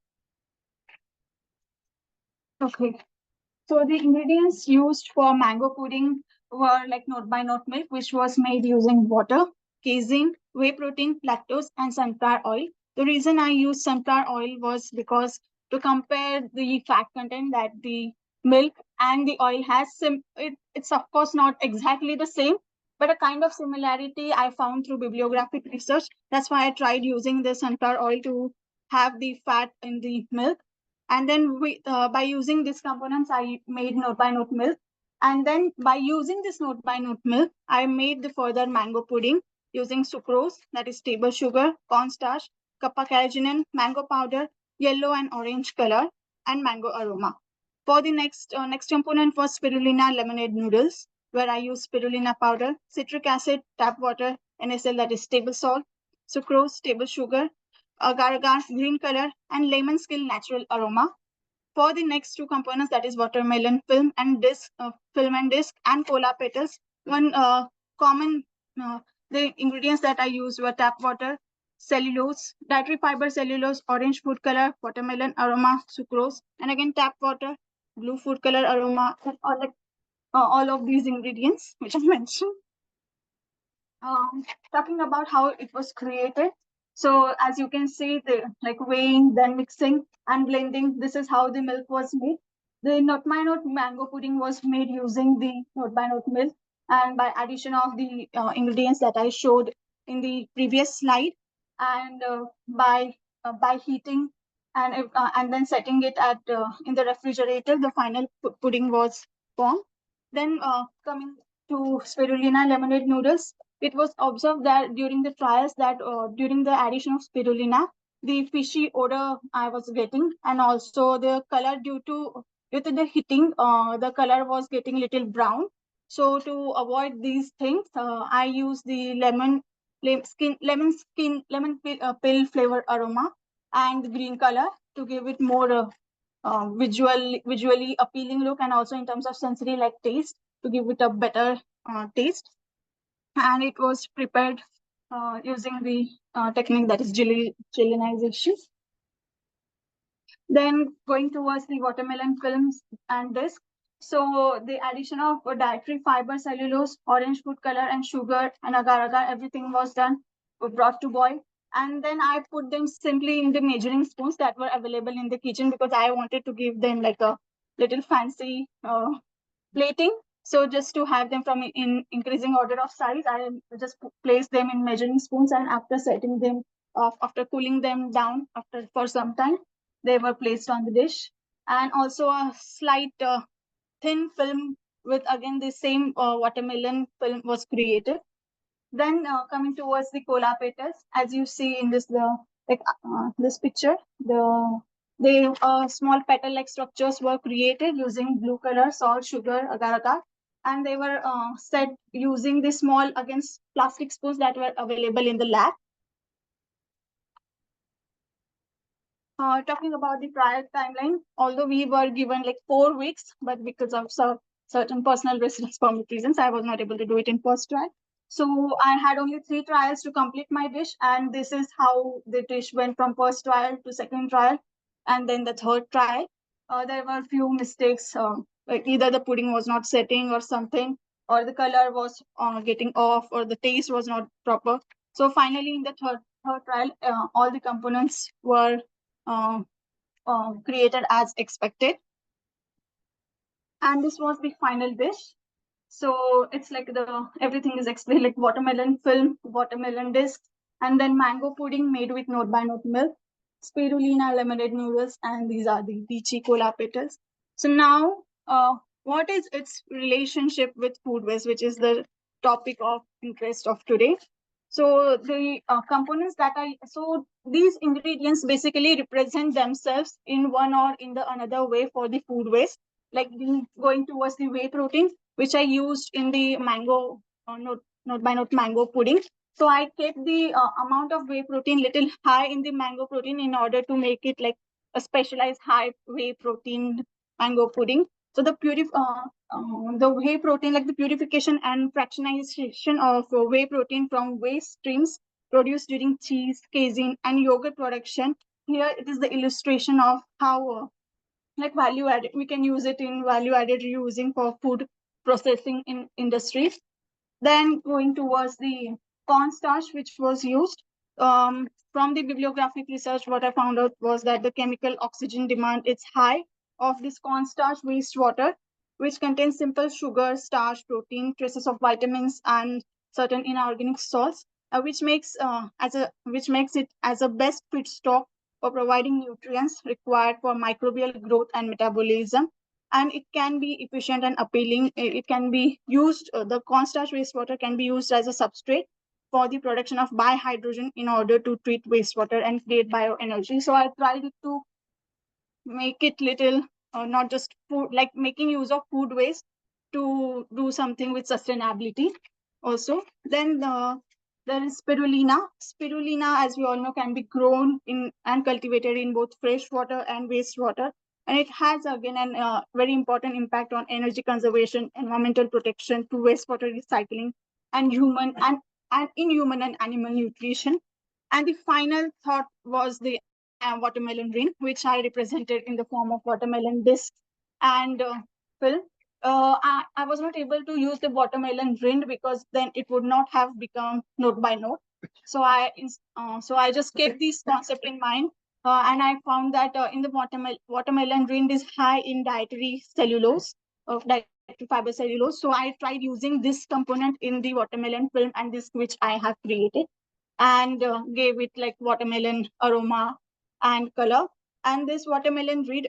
Okay. So the ingredients used for mango pudding were like note by note milk, which was made using water, casein, whey protein, lactose, and sunflower oil. The reason I used sunflower oil was because to compare the fat content that the milk and the oil has, it's of course not exactly the same, but a kind of similarity I found through bibliographic research. That's why I tried using the sunflower oil to have the fat in the milk. And then by using these components, I made note by note milk. And then by using this note by note milk, I made the further mango pudding using sucrose, that is table sugar, cornstarch, kappa carrageenan, mango powder, yellow and orange color, and mango aroma. For the next component was spirulina lemonade noodles, where I used spirulina powder, citric acid, tap water, NaCl, that is table salt, sucrose, table sugar, agar-agar, green color, and lemon skin natural aroma. For the next two components, that is watermelon film and disc, and cola petals. One common, the ingredients that I used were tap water, cellulose, dietary fiber cellulose, orange food color, watermelon aroma, sucrose, and again tap water, blue food color aroma, all of these ingredients which I mentioned. Talking about how it was created. So as you can see, the weighing, then mixing and blending, this is how the milk was made. The note by note mango pudding was made using the note by note milk and by addition of the ingredients that I showed in the previous slide, and by heating and then setting it at in the refrigerator, the final pudding was formed. Then coming to spirulina lemonade noodles, it was observed that during the trials that during the addition of spirulina, the fishy odor I was getting, and also the color due to the heating, the color was getting little brown. So to avoid these things, I use the lemon pill flavor aroma and green color to give it more visually appealing look, and also in terms of sensory like taste, to give it a better taste. And it was prepared using the technique that is gelatinization. Then going towards the watermelon films and disc. So the addition of dietary fiber, cellulose, orange food color, and sugar and agar-agar, everything was done, brought to boil. And then I put them simply in the measuring spoons that were available in the kitchen because I wanted to give them like a little fancy plating. So just to have them from in increasing order of size, I just place them in measuring spoons, and after setting them off, after cooling them down for some time, they were placed on the dish. And also a slight thin film with again the same watermelon film was created. Then coming towards the cola petals, as you see in this this picture, the small petal-like structures were created using blue color, salt, sugar, agar-agar, and they were set using the small, again, plastic spoons that were available in the lab. Talking about the trial timeline, although we were given like 4 weeks, but because of certain personal reasons, I was not able to do it in first trial. So I had only 3 trials to complete my dish, and this is how the dish went from first trial to second trial, and then the third trial. There were a few mistakes, like either the pudding was not setting or something, or the color was getting off, or the taste was not proper. So finally, in the third trial, all the components were created as expected. And this was the final dish. So it's like everything is explained, like watermelon film, watermelon disc, and then mango pudding made with note by note milk, spirulina lemonade noodles, and these are the lychee cola petals. So now, what is its relationship with food waste, which is the topic of interest of today? So the components that so these ingredients basically represent themselves in one or in the another way for the food waste, like going towards the whey protein, which I used in the mango, note by note mango pudding. So I kept the amount of whey protein little high in the mango protein in order to make it like a specialized high whey protein mango pudding. So the whey protein, like the purification and fractionation of whey protein from waste streams produced during cheese, casein, and yogurt production. Here it is the illustration of how like value added, we can use it in value added reusing for food processing in industries. Then going towards the cornstarch, which was used. From the bibliographic research, what I found out was that the chemical oxygen demand is high of this cornstarch wastewater, which contains simple sugar, starch, protein, traces of vitamins, and certain inorganic salts, which makes it as a best feedstock for providing nutrients required for microbial growth and metabolism. And it can be efficient and appealing. It can be used, the cornstarch wastewater can be used as a substrate for the production of bihydrogen in order to treat wastewater and create bioenergy. So I tried to make it little, not just food, like making use of food waste to do something with sustainability also. Then there is spirulina. Spirulina, as we all know, can be grown in and cultivated in both fresh water and wastewater. And it has, again, a very important impact on energy conservation, environmental protection, to wastewater recycling, and human and human and animal nutrition. And the final thought was the watermelon ring, which I represented in the form of watermelon disc and film. I was not able to use the watermelon rind because then it would not have become note by note. So I just kept this concept in mind, and I found that in the watermelon rind is high in dietary cellulose, of dietary fiber cellulose. So I tried using this component in the watermelon film and this which I have created, and gave it like watermelon aroma and color. And this watermelon rind,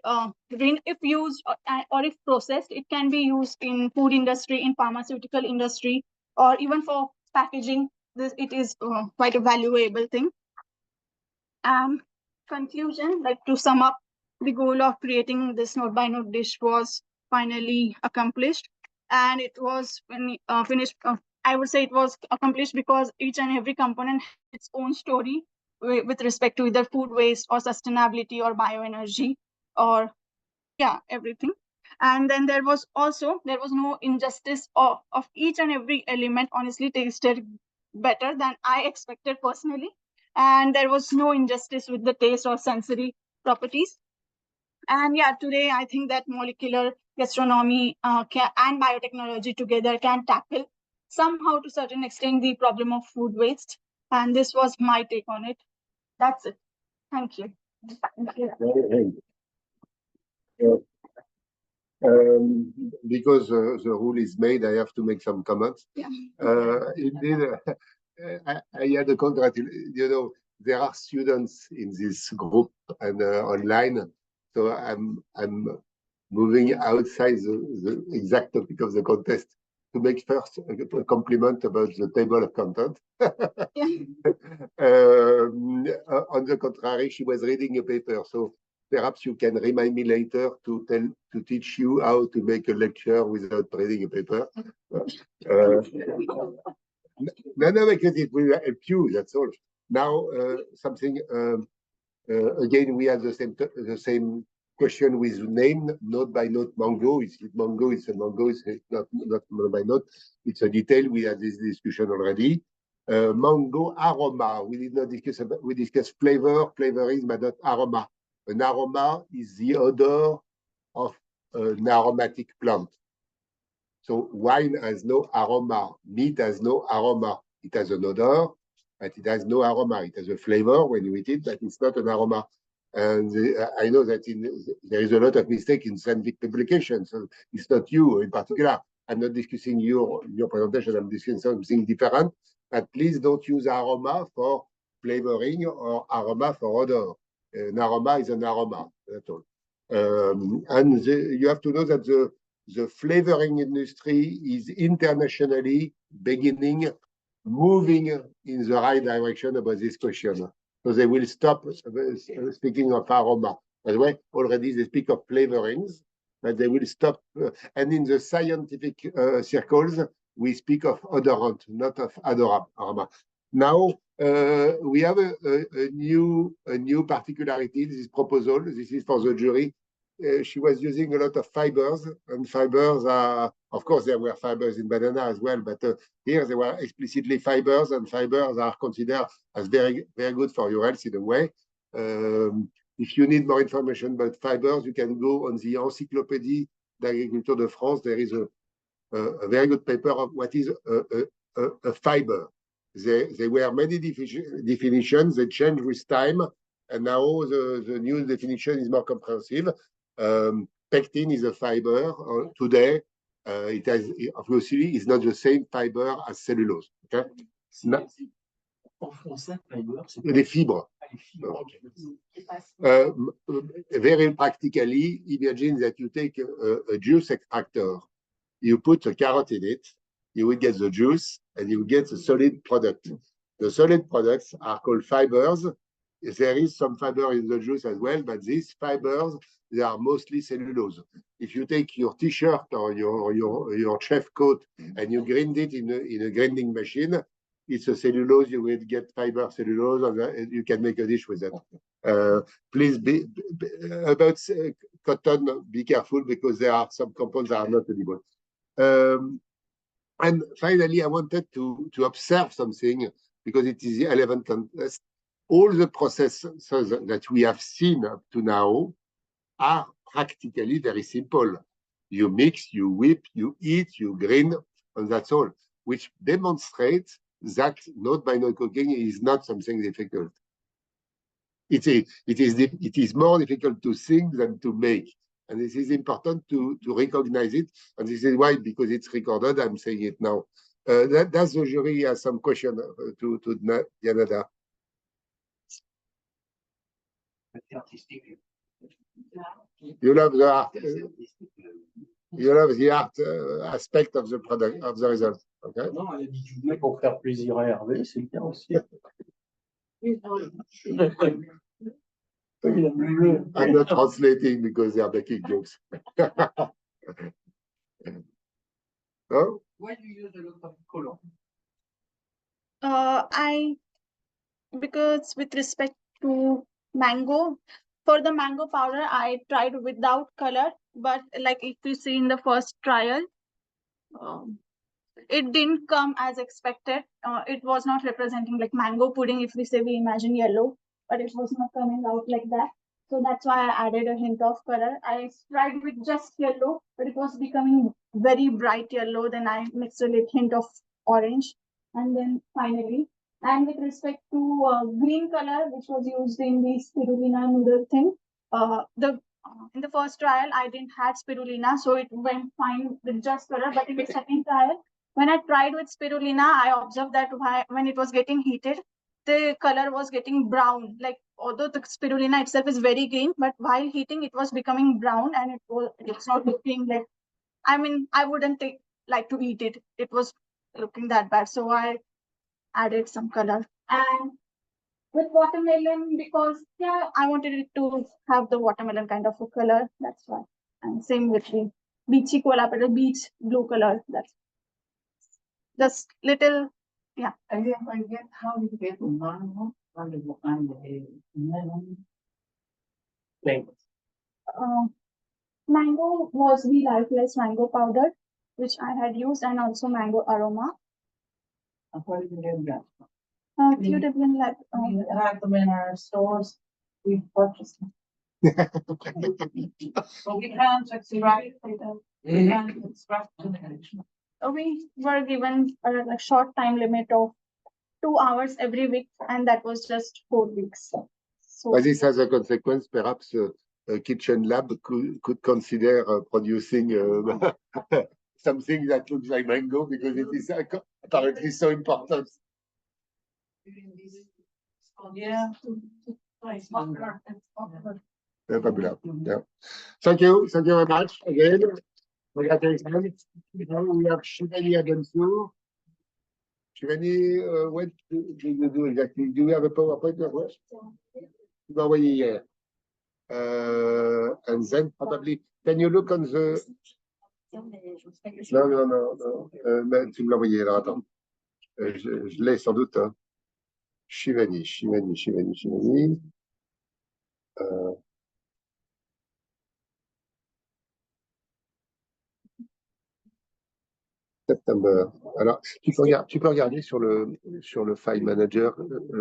if used or if processed, it can be used in food industry, in pharmaceutical industry, or even for packaging. It is quite a valuable thing. Conclusion, like to sum up, the goal of creating this note by note dish was finally accomplished, and it was finished. I would say it was accomplished because each and every component has its own story with respect to either food waste or sustainability or bioenergy or everything. And then there was no injustice of each and every element honestly tasted better than I expected personally. And there was no injustice with the taste or sensory properties. And today I think that molecular gastronomy and biotechnology together can tackle somehow to a certain extent the problem of food waste. And this was my take on it. That's it. Thank you. Because the rule is made, I have to make some comments. Indeed, I had a congratulation. There are students in this group and online, so I'm moving outside the exact topic of the contest to make first a compliment about the table of content. On the contrary, she was reading a paper, so perhaps you can remind me later to teach you how to make a lecture without reading a paper. No, because it will help you. That's all. Now, something again. We have the same question with name, note by note mango. Is it mango? It's a mango. It's not note by note. It's a detail. We had this discussion already. Mango aroma. We did not discuss. We discussed flavoring, but not aroma. An aroma is the odor of an aromatic plant. So wine has no aroma. Meat has no aroma. It has an odor, but it has no aroma. It has a flavor when you eat it, but it's not an aroma. And I know that there is a lot of mistake in scientific publications. So it's not you in particular. I'm not discussing your presentation. I'm discussing something different. But please don't use aroma for flavoring or aroma for odor. An aroma is an aroma. That's all. And you have to know that the flavoring industry is internationally beginning moving in the right direction about this question. So they will stop speaking of aroma. By the way, already they speak of flavorings, but they will stop. And in the scientific circles, we speak of odorant, not of aroma. Now we have a new particularity. This proposal. This is for the jury. She was using a lot of fibers, and fibers are, of course, there were fibers in banana as well, but here they were explicitly fibers, and fibers are considered as very, very good for your health in a way. If you need more information about fibers, you can go on the Encyclopédie d'Agriculture de France. There is a very good paper of what is a fiber. There were many definitions. They changed with time, and now the new definition is more comprehensive. Pectin is a fiber. Today, it has obviously is not the same fiber as cellulose. Okay. En français, fiber, c'est Des fibres. Very practically, imagine that you take a juice extractor, you put a carrot in it, you will get the juice, and you will get a solid product. The solid products are called fibers. There is some fiber in the juice as well, but these fibers, they are mostly cellulose. If you take your T-shirt or your chef coat and you grind it in a grinding machine, it's a cellulose. You will get fiber cellulose, and you can make a dish with that. Please be about cotton. Be careful because there are some compounds that are not edible. And finally, I wanted to observe something because it is relevant. All the processes that we have seen up to now are practically very simple. You mix, you whip, you eat, you grind, and that's all, which demonstrates that not-binary cooking is not something difficult. It is more difficult to think than to make. And this is important to recognize it. And this is why, because it's recorded, I'm saying it now. Does the jury has some question to Dianada? You love the art. You love the art aspect of the product, of the result. Okay? Non, elle a dit que je venais pour faire plaisir à Hervé, c'est le cas aussi. I'm not translating because they are making jokes. No? Why do you use a lot of color? Because with respect to mango, for the mango powder, I tried without color, but like if you see in the first trial, it didn't come as expected. It was not representing like mango pudding. If we say we imagine yellow, but it was not coming out like that. So that's why I added a hint of color. I tried with just yellow, but it was becoming very bright yellow. Then I mixed a little hint of orange. And then finally, and with respect to green color, which was used in the spirulina noodle thing, in the first trial, I didn't have spirulina, so it went fine with just color. But in the second trial, when I tried with spirulina, I observed that when it was getting heated, the color was getting brown. Like although the spirulina itself is very green, but while heating, it was becoming brown, and it's not looking like. I mean, I wouldn't like to eat it. It was looking that bad, so I added some color. And with watermelon, because yeah, I wanted it to have the watermelon kind of a color. That's why. And same with the beachy cola, but the beach blue color. That's just little, yeah. Again, how you get mango and the melon flavors? Mango was the lifeless mango powder, which I had used, and also mango aroma. Where did you get that? Few different like We have them in our stores. We purchased them. So we can't extract them. We can't extract them. We were given a short time limit of 2 hours every week, and that was just 4 weeks. So But this has a consequence. Perhaps a kitchen lab could consider producing something that looks like mango because it is apparently so important. Yeah. Very popular. Yeah. Thank you very much again. Congratulations. We have Chevalier Bensour. Shivani, what do you do exactly? Do you have a PowerPoint or what? Tu m'as envoyé hier. And then probably, can you look on the... Non. Mais tu me l'as envoyé, alors attends. Je l'ai sans doute. Hein. Shivani. September. Alors, tu peux regarder sur le file manager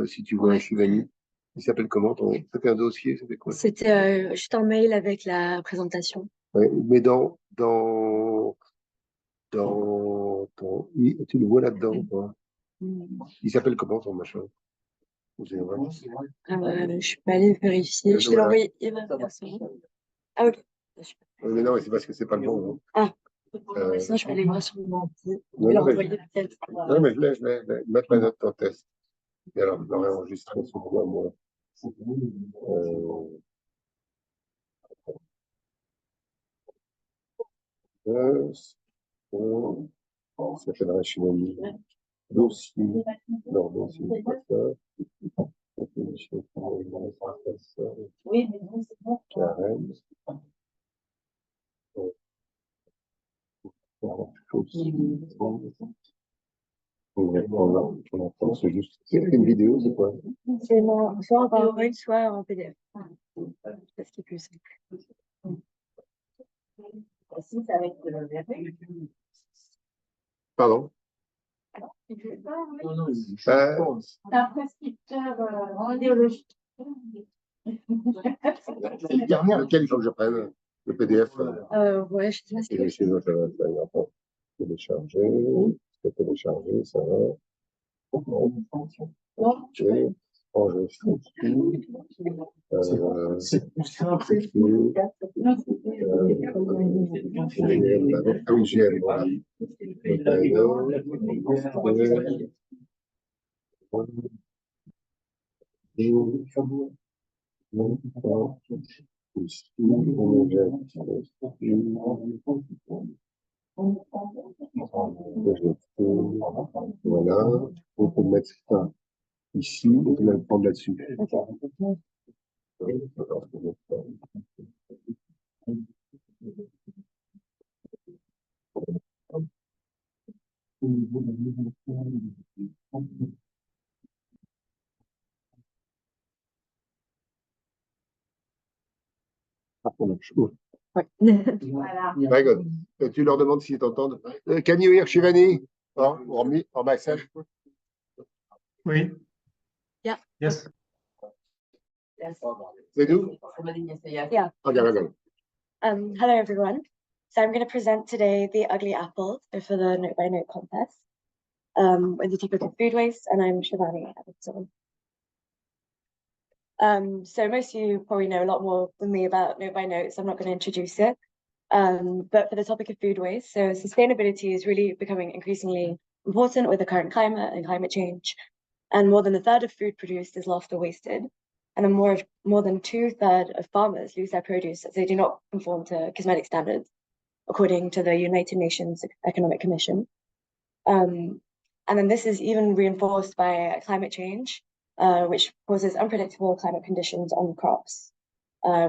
si tu vois un Shivani. Il s'appelle comment c'était un dossier, c'était quoi? C'était juste un mail avec la présentation. Ouais, mais tu le vois là-dedans, quoi. Il s'appelle comment ton machin? Je suis pas allée vérifier. Je te l'ai envoyé. Ah, ok. Mais non, c'est parce que c'est pas le bon. Hein. Sinon, je vais aller voir sur mon ordi. Non, mais je l'ai. Mettre la note en test. Et alors, je l'aurais enregistré sur moi. Ça s'appellerait chez moi. Dossier. Non, dossier, c'est pas ça. Oui, mais non, c'est bon. Karen. C'est juste. C'est une vidéo, c'est quoi? C'est soit en PowerPoint, soit en PDF. C'est ce qui est plus simple. Si, ça va être Pardon? C'est un prescripteur radiologique. C'est le dernier lequel il faut que je prenne? Le PDF? Ouais, je sais pas ce que c'est. Télécharger, ça va. Ok. Ah oui, GM, voilà. Voilà, on peut mettre ça ici, on peut le prendre là-dessus. Voilà. Very good. Tu leur demandes s'ils t'entendent. Can you hear Shivani? Or me, or myself? Oui. Yeah. Yes. They do? Yeah. Okay. Hello, everyone. So I'm going to present today the ugly apple for the Note by Note contest with the topic of food waste, and I'm Shivani Everton. So most of you probably know a lot more than me about Note by Note, so I'm not going to introduce it. But for the topic of food waste, so sustainability is really becoming increasingly important with the current climate and climate change. And more than a third of food produced is lost or wasted. And then more than 2/3 of farmers lose their produce as they do not conform to cosmetic standards, according to the United Nations Economic Commission. And then this is even reinforced by climate change, which causes unpredictable climate conditions on crops,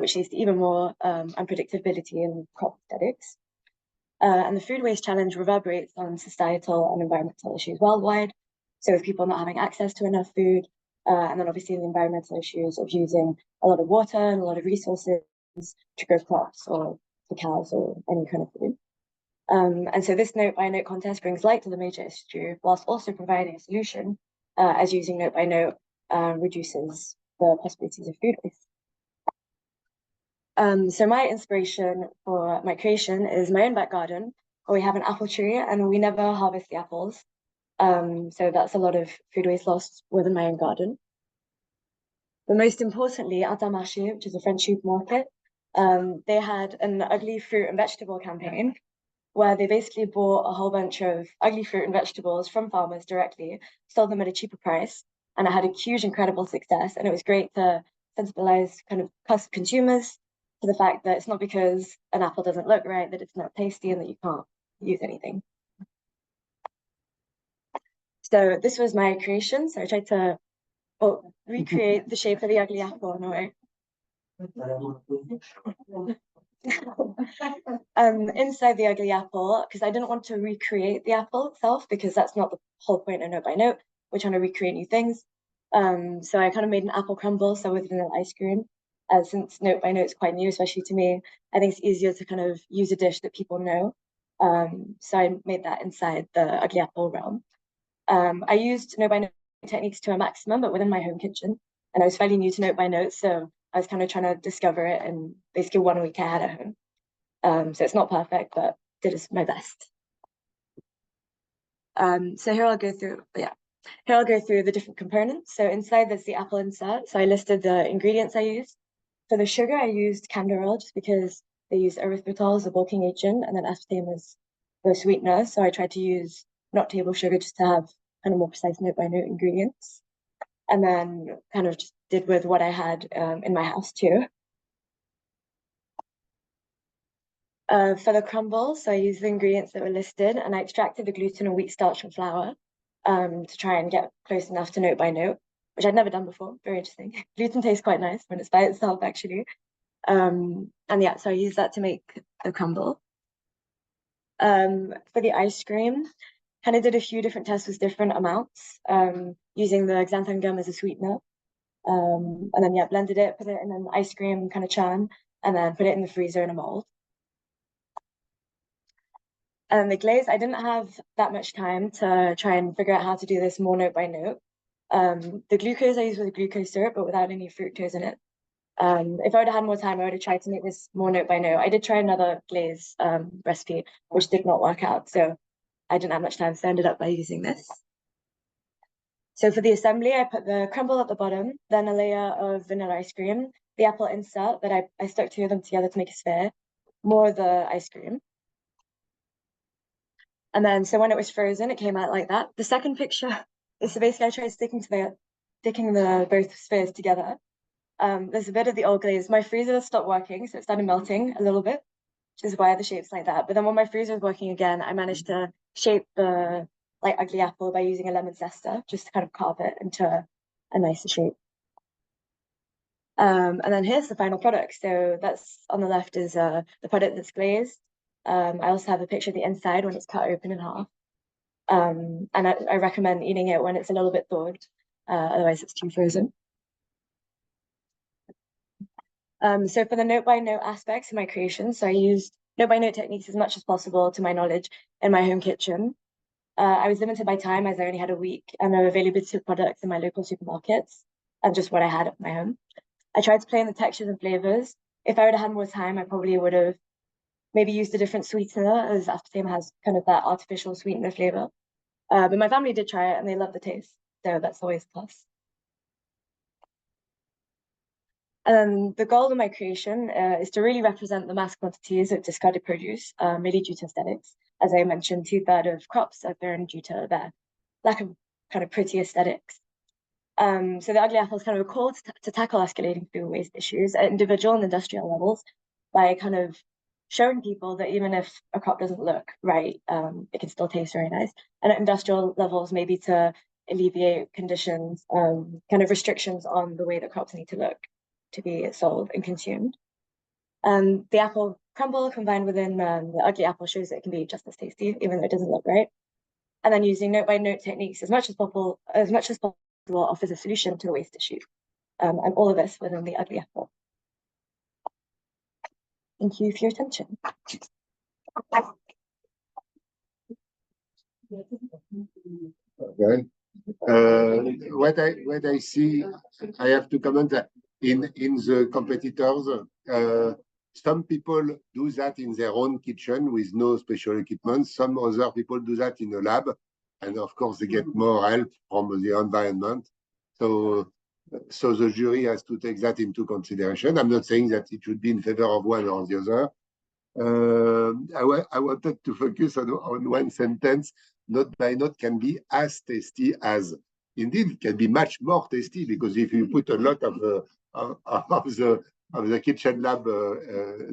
which leads to even more unpredictability in crop aesthetics. And the food waste challenge reverberates on societal and environmental issues worldwide. So with people not having access to enough food, and then obviously the environmental issues of using a lot of water and a lot of resources to grow crops or for cows or any kind of food. And so this Note by Note contest brings light to the major issue whilst also providing a solution, as using Note by Note reduces the possibilities of food waste. So my inspiration for my creation is my own back garden, where we have an apple tree and we never harvest the apples. So that's a lot of food waste lost within my own garden. But most importantly, Intermarché, which is a French supermarket, they had an ugly fruit and vegetable campaign where they basically bought a whole bunch of ugly fruit and vegetables from farmers directly, sold them at a cheaper price, and it had a huge, incredible success. And it was great to sensibilize kind of consumers to the fact that it's not because an apple doesn't look right, that it's not tasty and that you can't use anything. So this was my creation. So I tried to recreate the shape of the ugly apple in a way. Inside the ugly apple, because I didn't want to recreate the apple itself, because that's not the whole point of Note by Note. We're trying to recreate new things. So I kind of made an apple crumble, so with vanilla ice cream. Since Note by Note is quite new, especially to me, I think it's easier to kind of use a dish that people know. So I made that inside the ugly apple realm. I used Note by Note techniques to a maximum, but within my home kitchen. And I was fairly new to Note by Note, so I was kind of trying to discover it in basically 1 week I had at home. So it's not perfect, but did my best. So here I'll go through, here I'll go through the different components. So inside there's the apple insert. So I listed the ingredients I used. For the sugar, I used canderel just because they use erythritol as a bulking agent, and then aspartame as the sweetener. So I tried to use not table sugar just to have kind of more precise Note by Note ingredients. And then kind of just did with what I had in my house too. For the crumbles, so I used the ingredients that were listed, and I extracted the gluten and wheat starch from flour to try and get close enough to Note by Note, which I'd never done before. Very interesting. Gluten tastes quite nice when it's by itself, actually. And yeah, so I used that to make the crumble. For the ice cream, kind of did a few different tests with different amounts, using the xanthan gum as a sweetener. And then yeah, blended it, put it in an ice cream kind of churn, and then put it in the freezer in a mold. And the glaze, I didn't have that much time to try and figure out how to do this more Note by Note. The glucose I used was glucose syrup, but without any fructose in it. If I would have had more time, I would have tried to make this more Note by Note. I did try another glaze recipe, which did not work out, so I didn't have much time, so I ended up by using this. So for the assembly, I put the crumble at the bottom, then a layer of vanilla ice cream, the apple insert that I stuck 2 of them together to make a sphere, more of the ice cream. And then, so when it was frozen, it came out like that. The second picture is so basically I tried sticking the both spheres together. There's a bit of the old glaze. My freezer stopped working, so it started melting a little bit, which is why the shape's like that. But then when my freezer was working again, I managed to shape the ugly apple by using a lemon zester, just to kind of carve it into a nicer shape. And then here's the final product. So that's on the left is the product that's glazed. I also have a picture of the inside when it's cut open in half. And I recommend eating it when it's a little bit thawed, otherwise it's too frozen. So for the Note by Note aspects of my creation, so I used Note by Note techniques as much as possible to my knowledge in my home kitchen. I was limited by time as I only had a week and no availability of products in my local supermarkets and just what I had at my home. I tried to play in the textures and flavors. If I would have had more time, I probably would have maybe used a different sweetener, as aspartame has kind of that artificial sweetener flavor. But my family did try it and they loved the taste, so that's always a plus. And the goal of my creation is to really represent the mass quantities of discarded produce, really due to aesthetics. As I mentioned, 2/3 of crops are burned due to their lack of kind of pretty aesthetics. So the ugly apple is kind of a call to tackle escalating food waste issues at individual and industrial levels by kind of showing people that even if a crop doesn't look right, it can still taste very nice. And at industrial levels, maybe to alleviate conditions, kind of restrictions on the way that crops need to look to be sold and consumed. The apple crumble combined within the ugly apple shows that it can be just as tasty, even though it doesn't look right. And then using Note by Note techniques as much as possible offers a solution to the waste issue. And all of this within the ugly apple. Thank you for your attention. Okay. What I see, I have to comment that in the competitors, some people do that in their own kitchen with no special equipment. Some other people do that in a lab, and of course they get more help from the environment. So the jury has to take that into consideration. I'm not saying that it should be in favor of one or the other. I wanted to focus on one sentence. Note by Note can be as tasty as. Indeed, it can be much more tasty because if you put a lot of the kitchen lab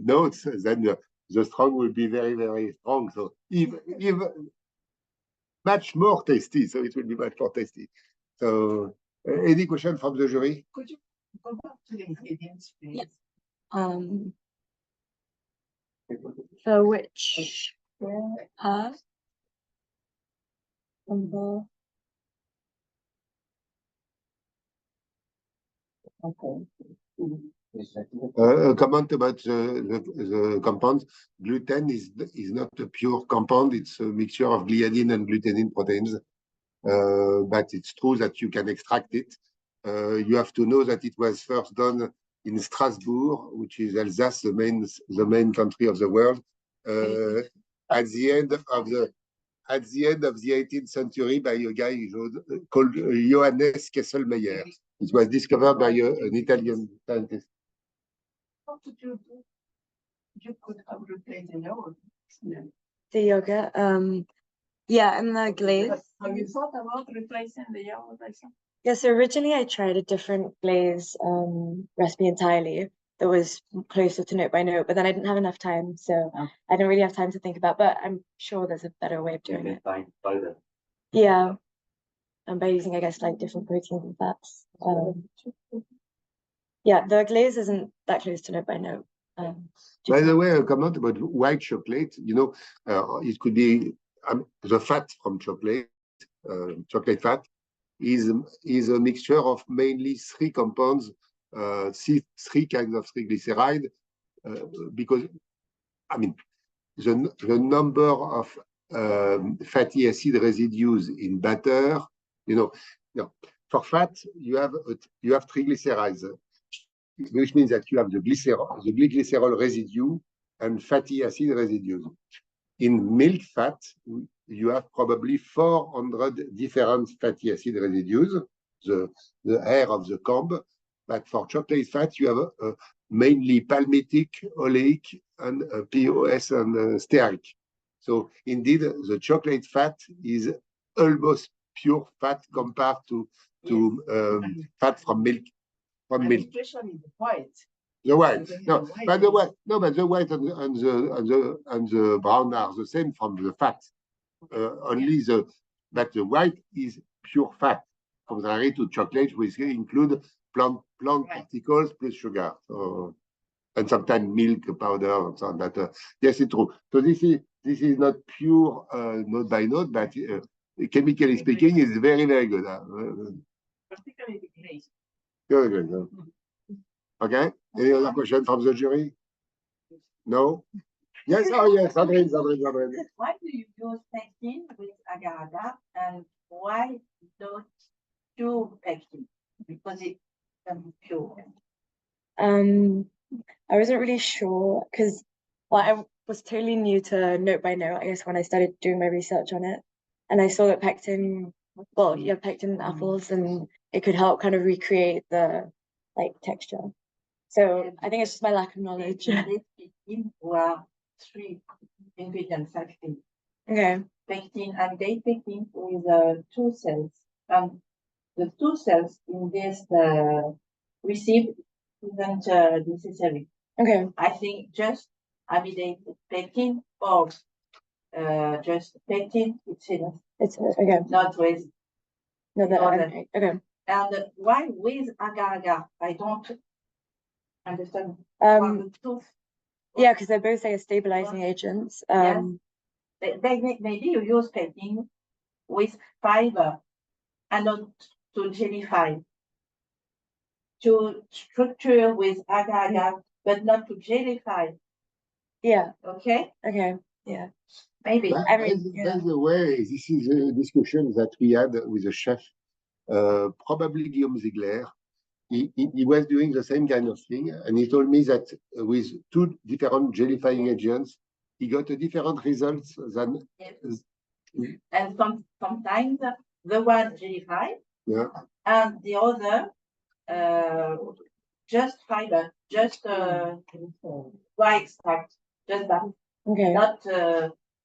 notes, then the strong will be very, very strong. So even much more tasty. So it will be much more tasty. So, any question from the jury? Could you go back to the ingredients, please? For which part? Number. Okay. A comment about the compounds. Gluten is not a pure compound. It's a mixture of gliadin and glutenin proteins. But it's true that you can extract it. You have to know that it was first done in Strasbourg, which is Alsace, the main country of the world, at the end of the 18th century by a guy called Johannes Kesselmeyer. It was discovered by an Italian scientist. How could you do? You could have replaced the yogurt. The yogurt, yeah, and the glaze. Have you thought about replacing the yogurt by something? Yeah, so originally I tried a different glaze recipe entirely that was closer to note by note, but then I didn't have enough time, so I didn't really have time to think about, but I'm sure there's a better way of doing it. Yeah, and by using, I guess, like different proteins and fats. Yeah, the glaze isn't that close to note by note. By the way, a comment about white chocolate, it could be the fat from chocolate, chocolate fat, is a mixture of mainly three compounds, three kinds of triglyceride, because, I mean, the number of fatty acid residues in butter, for fat, you have triglycerides, which means that you have the glycerol residue and fatty acid residues. In milk fat, you have probably 400 different fatty acid residues, the hair of the comb. But for chocolate fat, you have mainly palmitic, oleic, and POS and stearic. So indeed, the chocolate fat is almost pure fat compared to fat from milk. Especially the white. The white, no, but the white, and the brown are the same from the fat. But the white is pure fat, contrary to chocolate, which include plant particles plus sugar, and sometimes milk powder and so on. But yes, it's true. So this is not pure note by note, but chemically speaking, it's very, very good. Particularly the glaze. Good. Okay. Any other question from the jury? No? Yes, yes, Sandrine. Why do you use pectin with agar-agar, and why don't you pectin? Because it's pure. I wasn't really sure because I was totally new to note by note, I guess, when I started doing my research on it. And I saw that pectin, you have pectin in apples and it could help kind of recreate the texture. So I think it's just my lack of knowledge. Were three ingredients actually. Okay. Pectin and gate pectin with 2 cells. The 2 cells in this recipe isn't necessary. Okay. I think just amidate pectin or just pectin itself. It's okay. Not with. Okay. And why with agar-agar? I don't understand. Yeah, because they're both stabilizing agents. Yes. Maybe you use pectin with fiber and not to gelify. To structure with agar-agar, but not to gelify. Yeah. Okay? Okay. Yeah. Maybe. By the way, this is a discussion that we had with a chef, probably Guillaume Ziegler. He was doing the same kind of thing, and he told me that with 2 different gelifying agents, he got a different results than. Yes. And sometimes the one gelify, and the other just fiber, just dry extract, just that. Okay. Not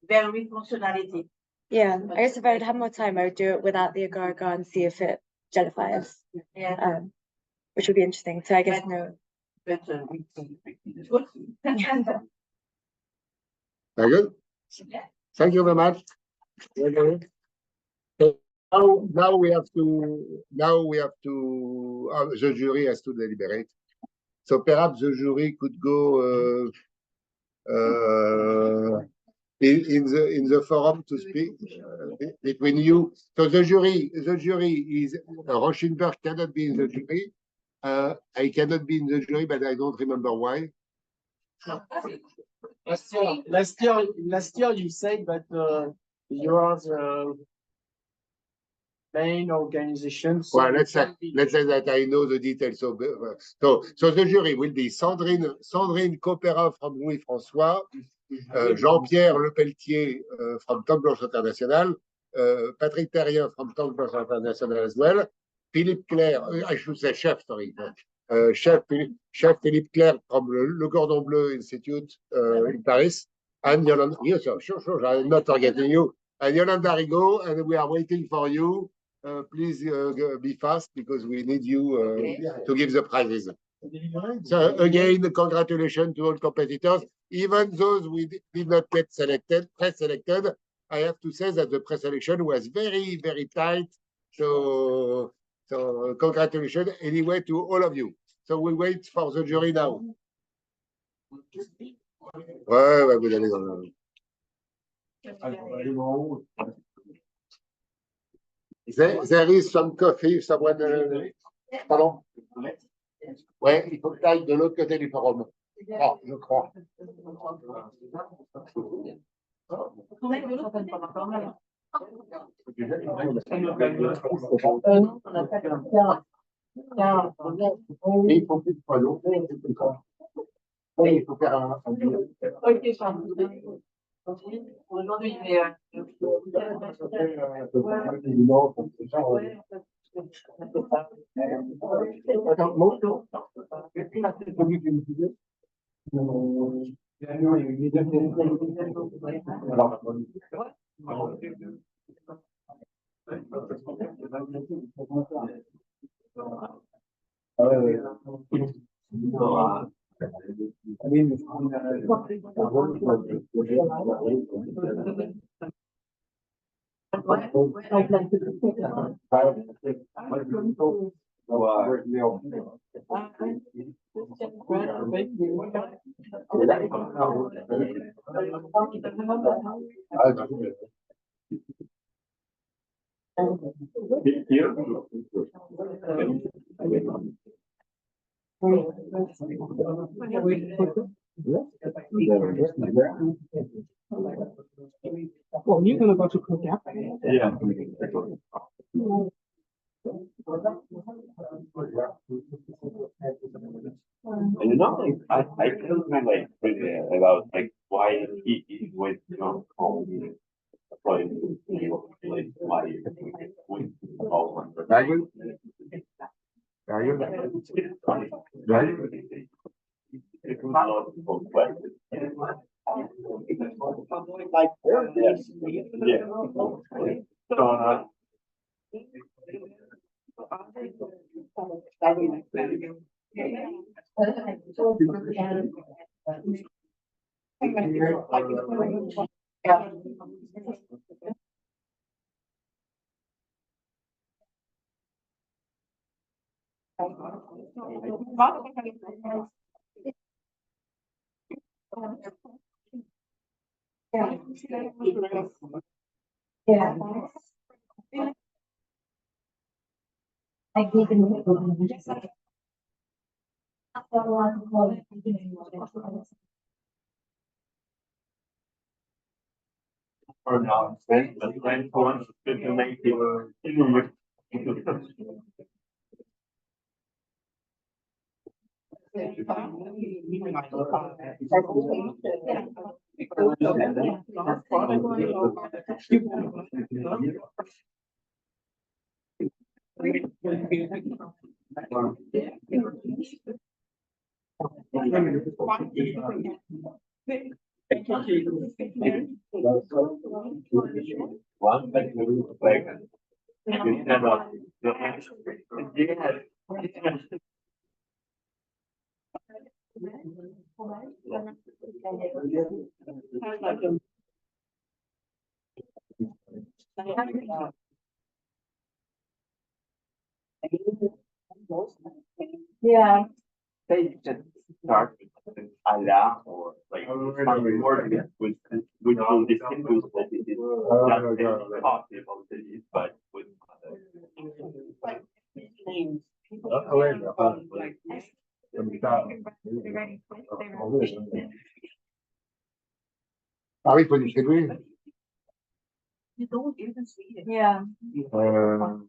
very functionality. Yeah, I guess if I would have more time, I would do it without the agar-agar and see if it gelifies. Yeah. Which would be interesting. So I guess no. But it's good. Very good. Thank you very much. Now we have to, the jury has to deliberate. So perhaps the jury could go in the forum to speak between you. So the jury is Rauschenberg cannot be in the jury. I cannot be in the jury, but I don't remember why. Last year you said that you are the main organization. So Well, let's say that I know the details. So the jury will be Sandrine Copperin from Louis François, Jean-Pierre Lepelletier from Tom Blanche International, Patrick Terrien from Tom Blanche International as well, Philippe Claire, I should say chef, sorry, chef Philippe Claire from Le Cordon Bleu Institute in Paris, and Yolanda, yes, sure, I'm not forgetting you, and Yolanda Rigaud, and we are waiting for you. Please be fast because we need you to give the prizes. So again, congratulations to all competitors. Even those we did not get pre-selected, I have to say that the pre-selection was very, very tight. So congratulations anyway to all of you. So we wait for the jury now. Ouais, vous allez dans le... There is some coffee, someone... Pardon? Ouais, il faut que tu ailles de l'autre côté du forum. Ah, je crois. Il faut plus de poids. Oui, il faut faire un... Aujourd'hui, Well, you're going to go to cook after. Yeah. And you know, I feel kind of like about like why he is with home. Like why with all one. It's not complex. Like yes, yeah. For now, but when wants to make it one thing like instead of Yeah. They just start with Allah or like some word which will distinguish that it is just a copy of the leaf, but with Like names. People like Ah oui, il faut distribuer. you don't even see it. Yeah. No,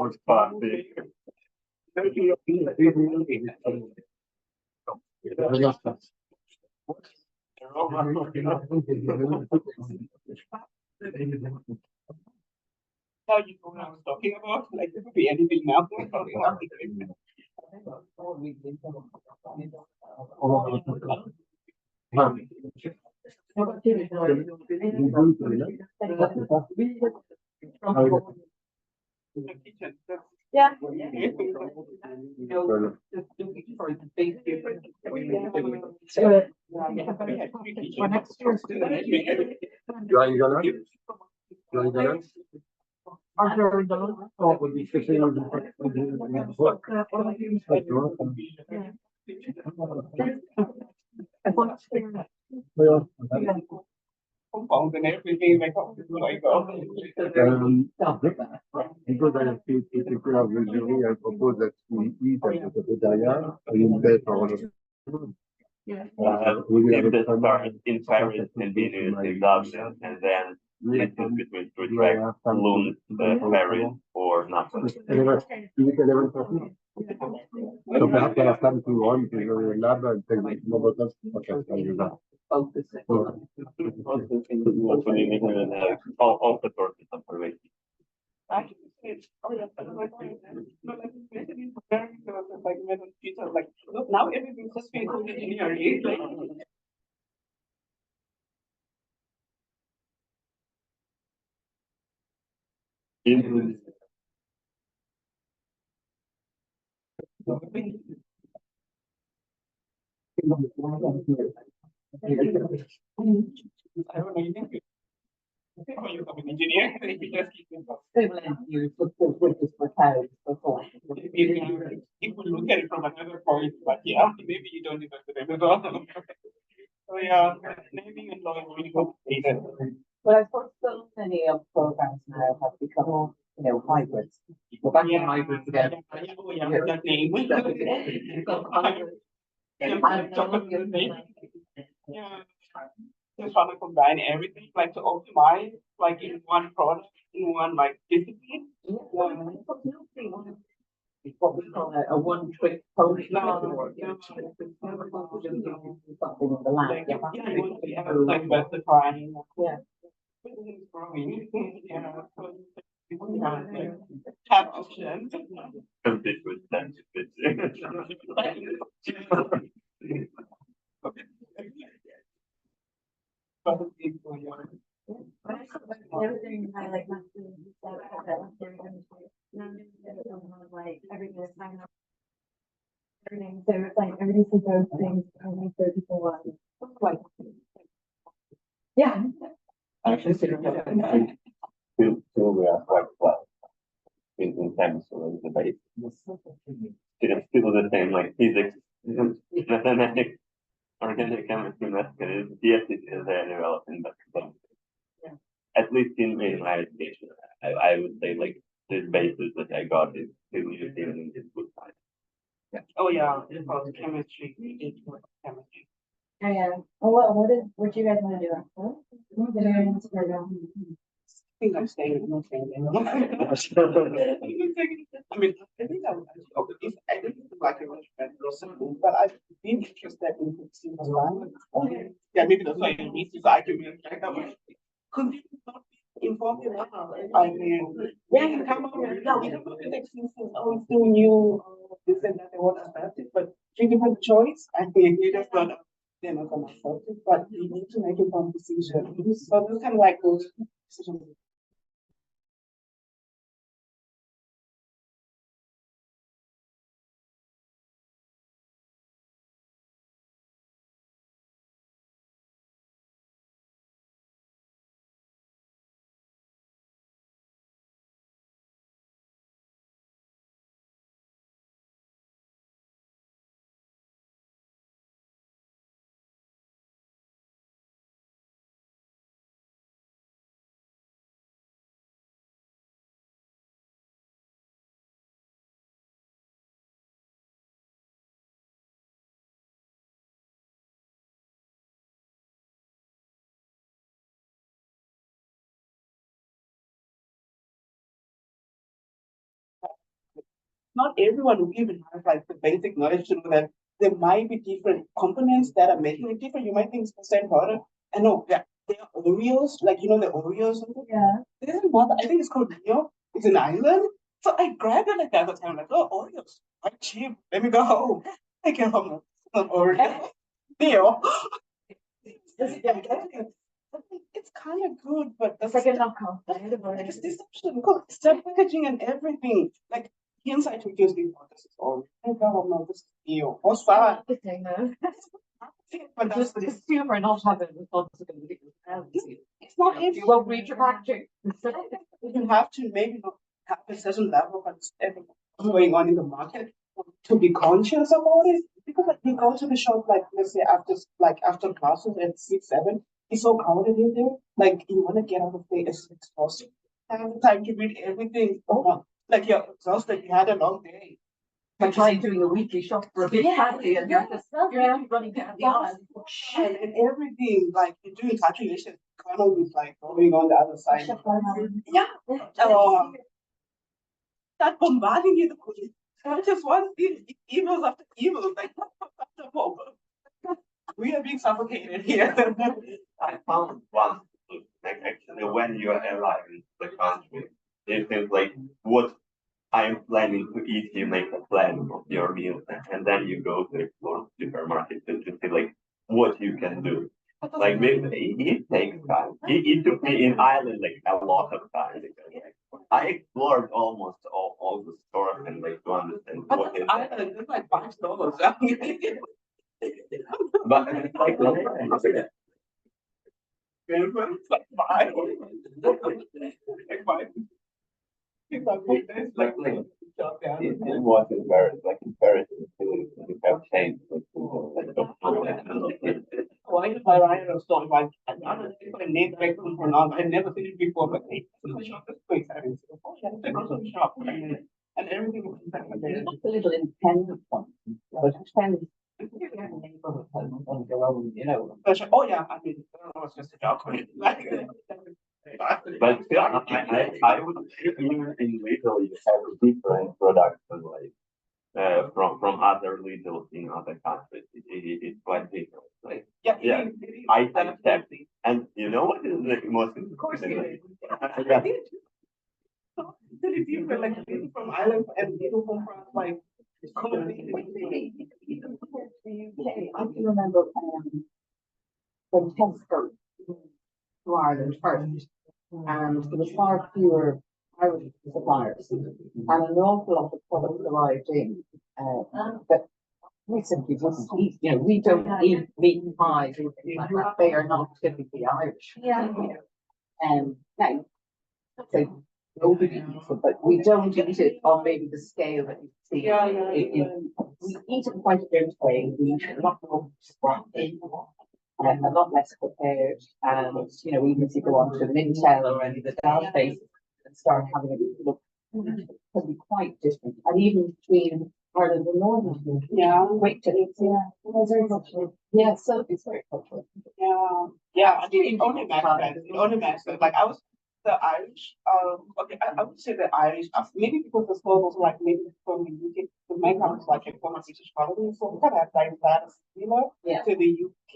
it's fun. Now you know what I was talking about? Like there could be anything now. Yeah. Compound and everything like Because I have people of the jury, I propose that we eat at the cafeteria, in bed for all of If the start in Paris and Venus in Dublin, and then it is between Utrecht, Lund, Paris, or nothing. Is it 11:30? So perhaps I have time to run to the lab and take the more bottles. Okay, I'll do that. All the sources of information. Like look, now everything's just being included in your rate. Like I don't know, you think when you become an engineer, you just keep it up. If we look at it from another point, but yeah, maybe you don't even remember. So yeah, naming and law is really complicated. But I suppose so many of programs now have become, hybrids. We're back in hybrids again. That name. Yeah. Just trying to combine everything, like to optimize, like in one product, in one like discipline. It's what we call a one-trick pony. No, Something in the lab. like, yeah, like specifying. Yeah. Everything's growing. Yeah. Have options. This was done Everything I like not to like everything is kind of everything. So it's like everything to those things only 34. Like yeah. Actually, still we are quite well in terms of the base. It's still the same, like physics, mathematics, organic chemistry, mathematics. Yes, it is very relevant, but at least in my education, I would say like this basis that I got is still using in this good time. Oh yeah, it's called chemistry. Chemistry. Oh yeah. What do you guys want to do after? I think I'm staying with my family. I mean, I think I didn't like it much better or something, but I've been interested in fixing as well. Yeah, maybe that's why you need this argument. Like that way. Could you not be informed enough? I mean, yeah, you come up with things always do new this and that and what about it, but you give them a choice. I think you just not they're not gonna accept it, but you need to make a decision. So this kind of like those decisions. not everyone will even have like the basic knowledge to know that there might be different components that are making it different. You might think it's the same product. And no, yeah, there are Oreos, like you know the Oreos. Yeah. There's another, I think it's called Rio. It's an island. So I grabbed it like the other time, like, oh, Oreos, quite cheap. Let me go home. I get home, some Oreo. Rio. It's kind of good, but it's like a knockoff. It's deception because it's the packaging and everything. Like the inside we just think, oh, this is all. Oh God, no, this is Rio. What's that? But that's the consumer not having responsibility. It's not if you won't read your packaging. You have to maybe not have a certain level of understanding what's going on in the market to be conscious about it. Because like you go to the shop, like let's say after classes at 6, 7, it's so crowded in there. Like you want to get out of there, it's exhausting. Have the time to read everything. Like you're exhausted. You had a long day. I tried doing a weekly shop for a big family, and you're running down the aisle. And everything, like you're doing calculations, economy is like going on the other side. Yeah. That bombarding you. I just want emails after emails, like we are being suffocated here. I found one, like actually when you arrive in the country, it seems like what I'm planning to eat, you make a plan of your meal, and then you go to explore the supermarket to see like what you can do. Like it takes time. It took me in Ireland like a lot of time because I explored almost all the stores and like to understand what is. Ireland is like $5. But it's like it was in Paris, like in Paris, you have changed. Why did I write a song like I name breakthrough for now? I've never seen it before, but hey, the shop is quick. I mean, they go to the shop and everything was a little independent one, but independent. Neighborhood home on your own, you know. Oh yeah, I mean, it's just a job. But still, I would even in Lidl you have different products and like from other Lidls in other countries. It's quite different. Like yeah, I accept it. And you know what is the most important? Really different, like from Ireland and people from France, like completely. The UK, I can remember when Tesco to Ireland first, and there was far fewer Irish suppliers, and an awful lot of products arrived in that we simply wouldn't eat. You know, we don't eat meat and pies or things like that. They are not typically Irish. Yeah. Now, so nobody eats it, but we don't eat it on maybe the scale that you see. We eat it quite a different way. We eat a lot more scrappy, a lot less prepared. And you know, even if you go on to Mintel or any of the Dal places and start having a look, it can be quite different. And even between Ireland and Northern, wait till it's very cultural. Yeah, so it's very cultural. I think it only makes sense. It only makes sense. Like I was the Irish, okay, I would say the Irish, maybe because the school was like maybe from the UK, the main was like a former British colony, so we kind of had that similar to the UK.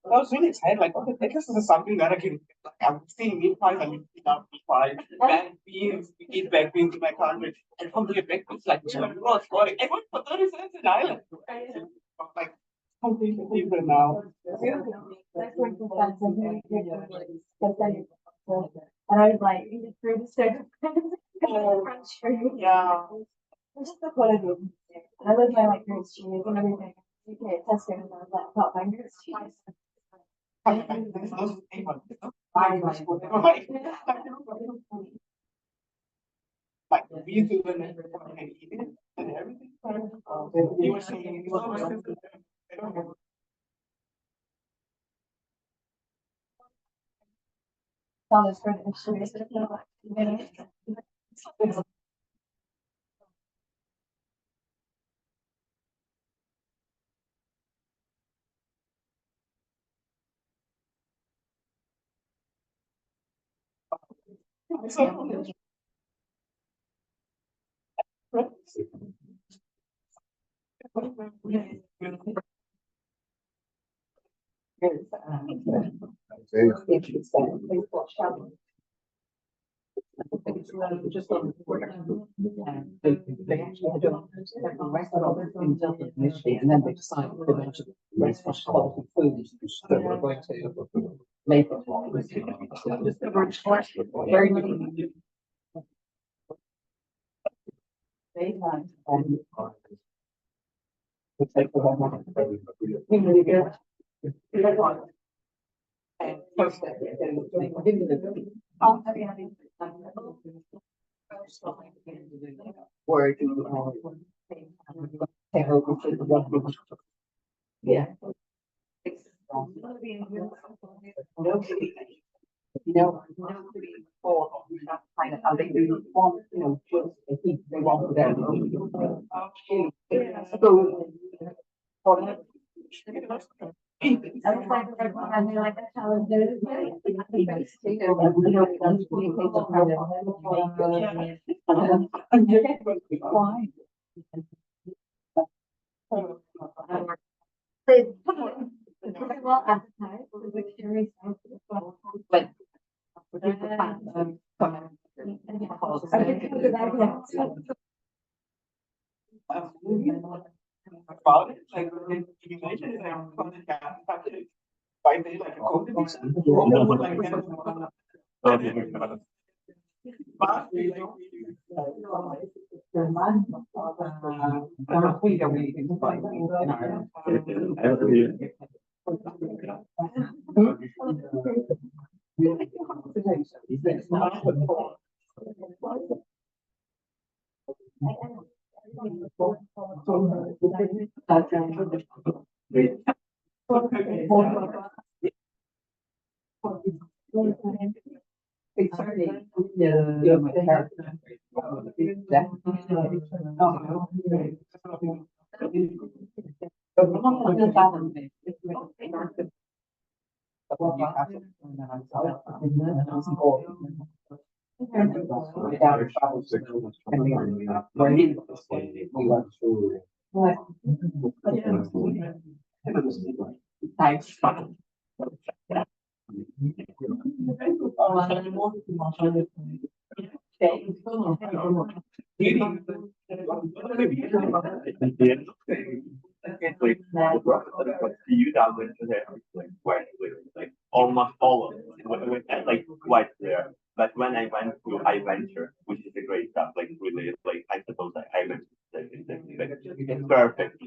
So I was really excited, like, okay, this is something that I can, like, I'm seeing meat pies, I mean, without meat pies, baked beans, we eat baked beans in my country, and come to get baked beans, like, €2 for it. I went for 30 cents in Ireland. Like, completely different now. And I was like, through the state yeah. Just the quality. And I love my like goat's cheese and everything. UK at Tesco and I was like, got my goat's cheese. Like we do and eat it and everything. You were saying Dollars for the cheese. Just on the board. They actually had a restaurant in Dublin initially, and then they decided they wanted restaurant quality food, so we're going to make it. Very good. They had, we take the one. Really good. And post it. Where do take over to the one? Yeah. Nobody thought that kind of how they really want, just I think they want their well advertised, which there is but about it, like you mentioned, like from the gas package, 5 days, like a code. Thanks. You down with there, like quite like almost all of it, like quite there. But when I went to iVenture, which is a great stuff, like really, like I suppose I went like perfect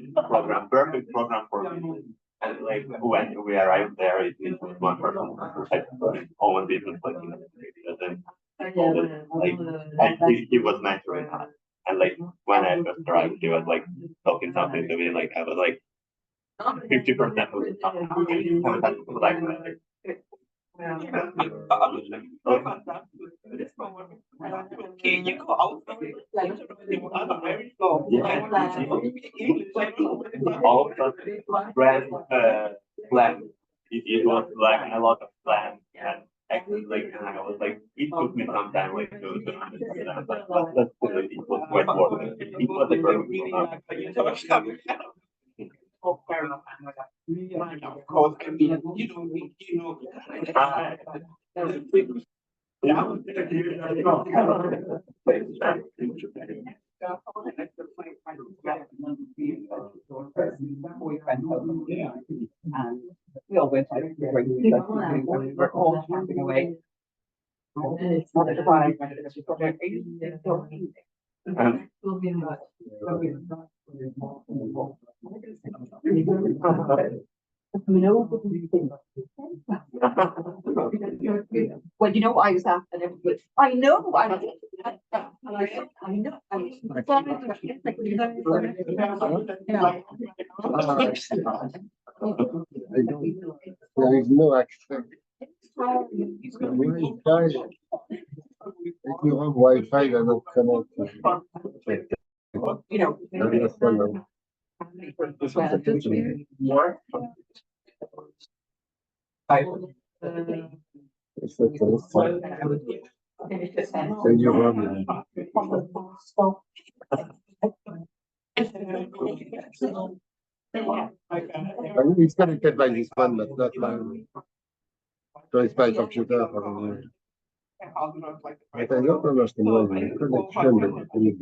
program for me. And like when we arrived there, it was one person who had own business, like and he was mentoring us. And like when I first arrived, he was like talking something to me, like I was like 50% of the time. Okay, you go out of it. Also, brand plan. It was like a lot of plans and actually like I was like it took me some time like to understand, but it was quite worth it. It was a perfect program. Oh, fair enough. Of course, I mean, and we all went out we were all camping away. It's not a surprise, well, you know, I was at and everybody, I know, I know. There is no accent. Wi-Fi doesn't connect. You know, It's connected by this one, but not by. So it's by computer. But I don't understand why the connection is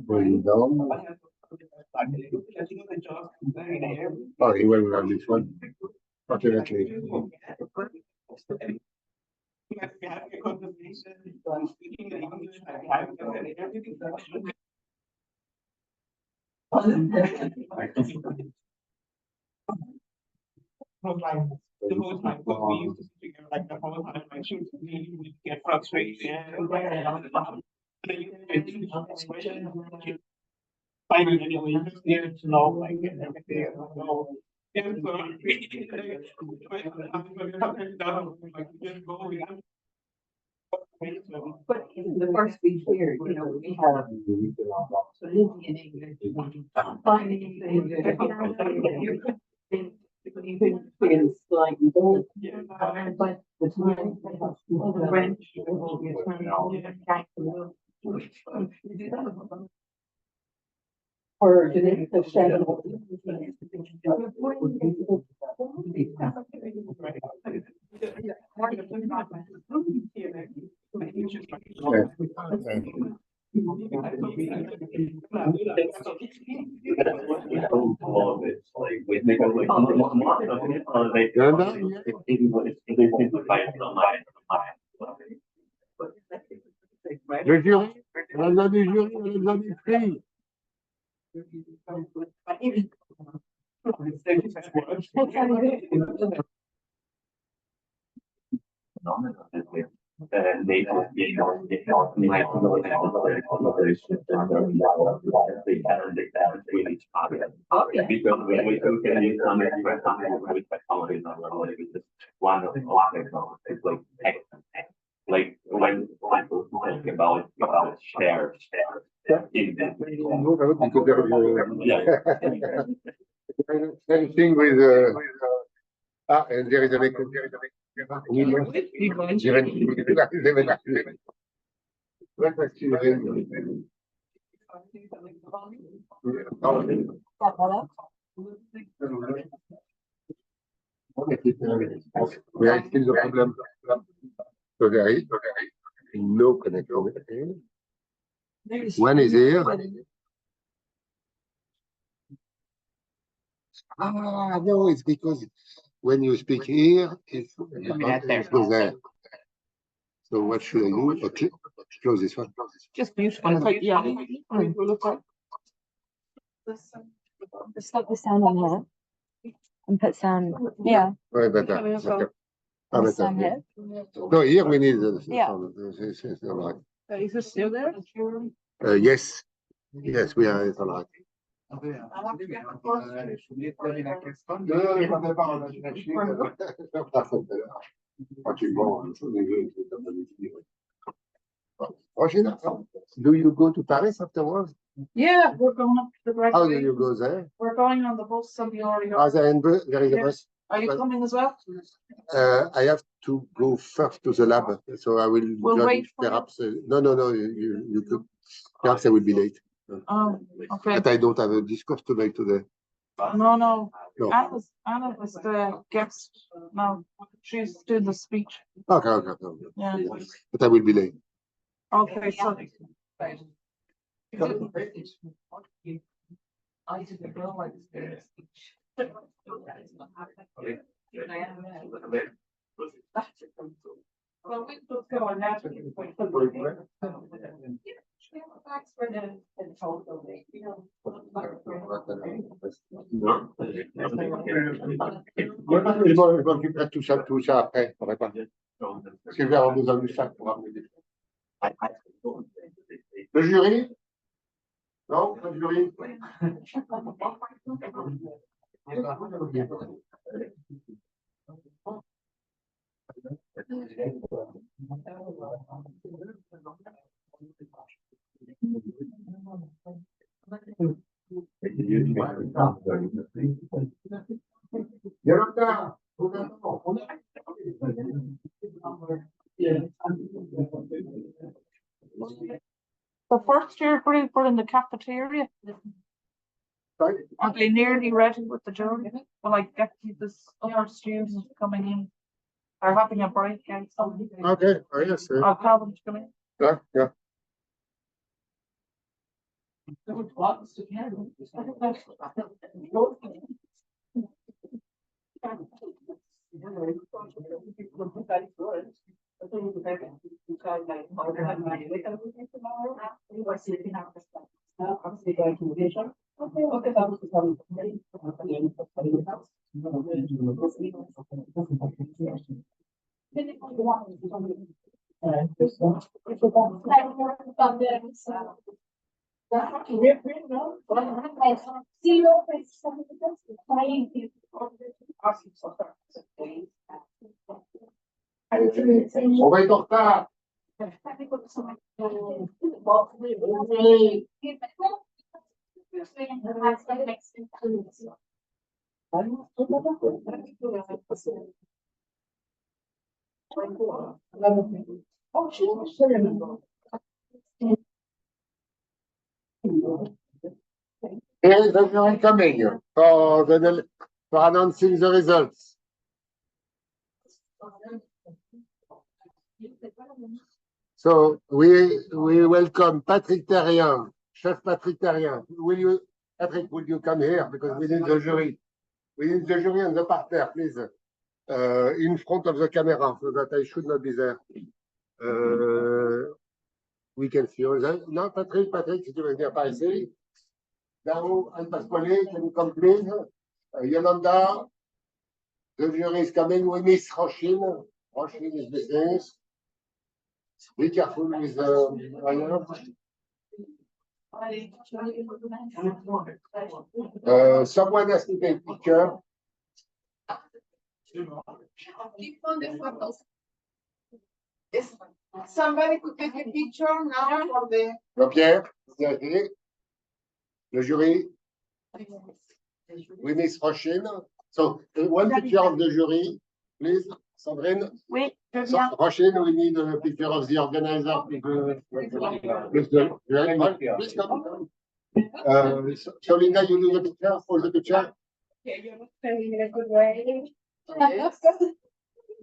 going down. Oh, anyway, we have this one. Fortunately. The whole time, but we used to sit together like the whole time, like she would get frustrated. And then you finally, anyway, you just needed to know, like, everything. So, yeah, But in the first week here, you know, we have Lindsay and English. It's like, but the time, the French, or do they the shadow? Le jury, on a du jury, on a du prix. Like when people talk about shares Anything with and there is a Mais I still the problem. So there is no connection. One is here. Ah, no, it's because when you speak here, it goes there. So what should I do? Okay, close this one. Just mute one, like, yeah. Stop the sound on here and put sound. Yeah. Ouais, better. Put sound here. No, here we need the Yeah. sound. All right. Is it still there? Yes. Yes, we are. It's all right. Do you go to Paris afterwards? Yeah, we're going up to the How do you go there? We're going on the bus, so we already. There is a bus. Are you coming as well? I have to go first to the lab, so I will We'll wait for perhaps. No, you could. Perhaps I will be late. Oh, okay. But I don't have a discourse to make today. No. No. Anna was the guest. No, she's doing the speech. Okay. Yeah. But I will be late. Okay, so. I didn't realize there's Well, we could go on that. That's for the total, you know. Je m'occuperai de tout ça après. Parce que je vais avoir besoin du sac pour amener. Le jury? Non, pas le jury. The first year group were in the cafeteria. Sorry? Are they nearly ready with the jury? Will I get this other students coming in? Are having a break and something? Okay, yes. I'll tell them to come in. Yeah. On va être en retard. Here is the jury coming for announcing the results. So we welcome Patrick Terrien, Chef Patrick Terrien. Patrick, will you come here because we need the jury? We need the jury on the parterre, please. In front of the camera, so that I should not be there. We can see you. No, Patrick, si tu veux venir par ici. Dao and Pasquale, can you come please? Yolanda, the jury is coming. We miss Roshin. Roshin is missing. Be careful with someone has to take a picture. Somebody could take a picture now for the. Jean-Pierre, le jury. We miss Roshin. So one picture of the jury, please, Sandrine. Oui, je So, viens. Roshin, we need a picture of the organizer. Please come. So Linda, you do the picture, hold the picture. Okay, you're not saying in a good way.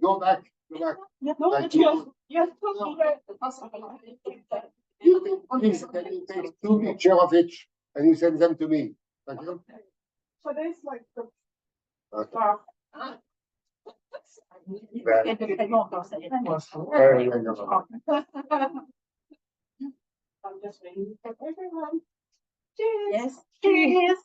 Go back. No, Thank but you. you're Please, can you take 2 pictures of each and you send them to me? Thank you. So there's like the. I'm just waiting for everyone. Cheers. Yes. Cheers.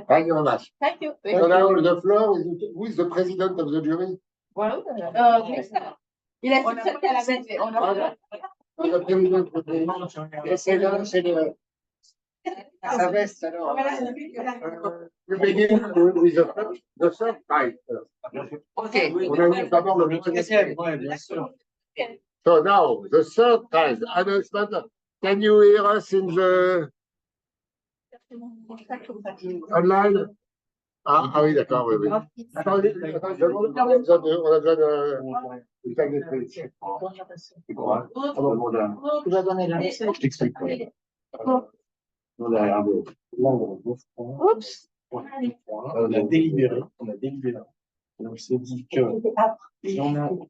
Thank you very much. Thank you. So now the floor is, who is the president of the jury? Well, il a dit ça qu'à la bête. Le président, c'est le. Ça reste alors. We begin with the third type. Okay. On annonce d'abord le So now, the third time, announcement. Can you hear us in the online? Ah oui, d'accord, oui. Attendez, on a besoin de c'est quoi? Tu vas donner la liste. Je t'explique. On a délibéré. Donc, c'est dit que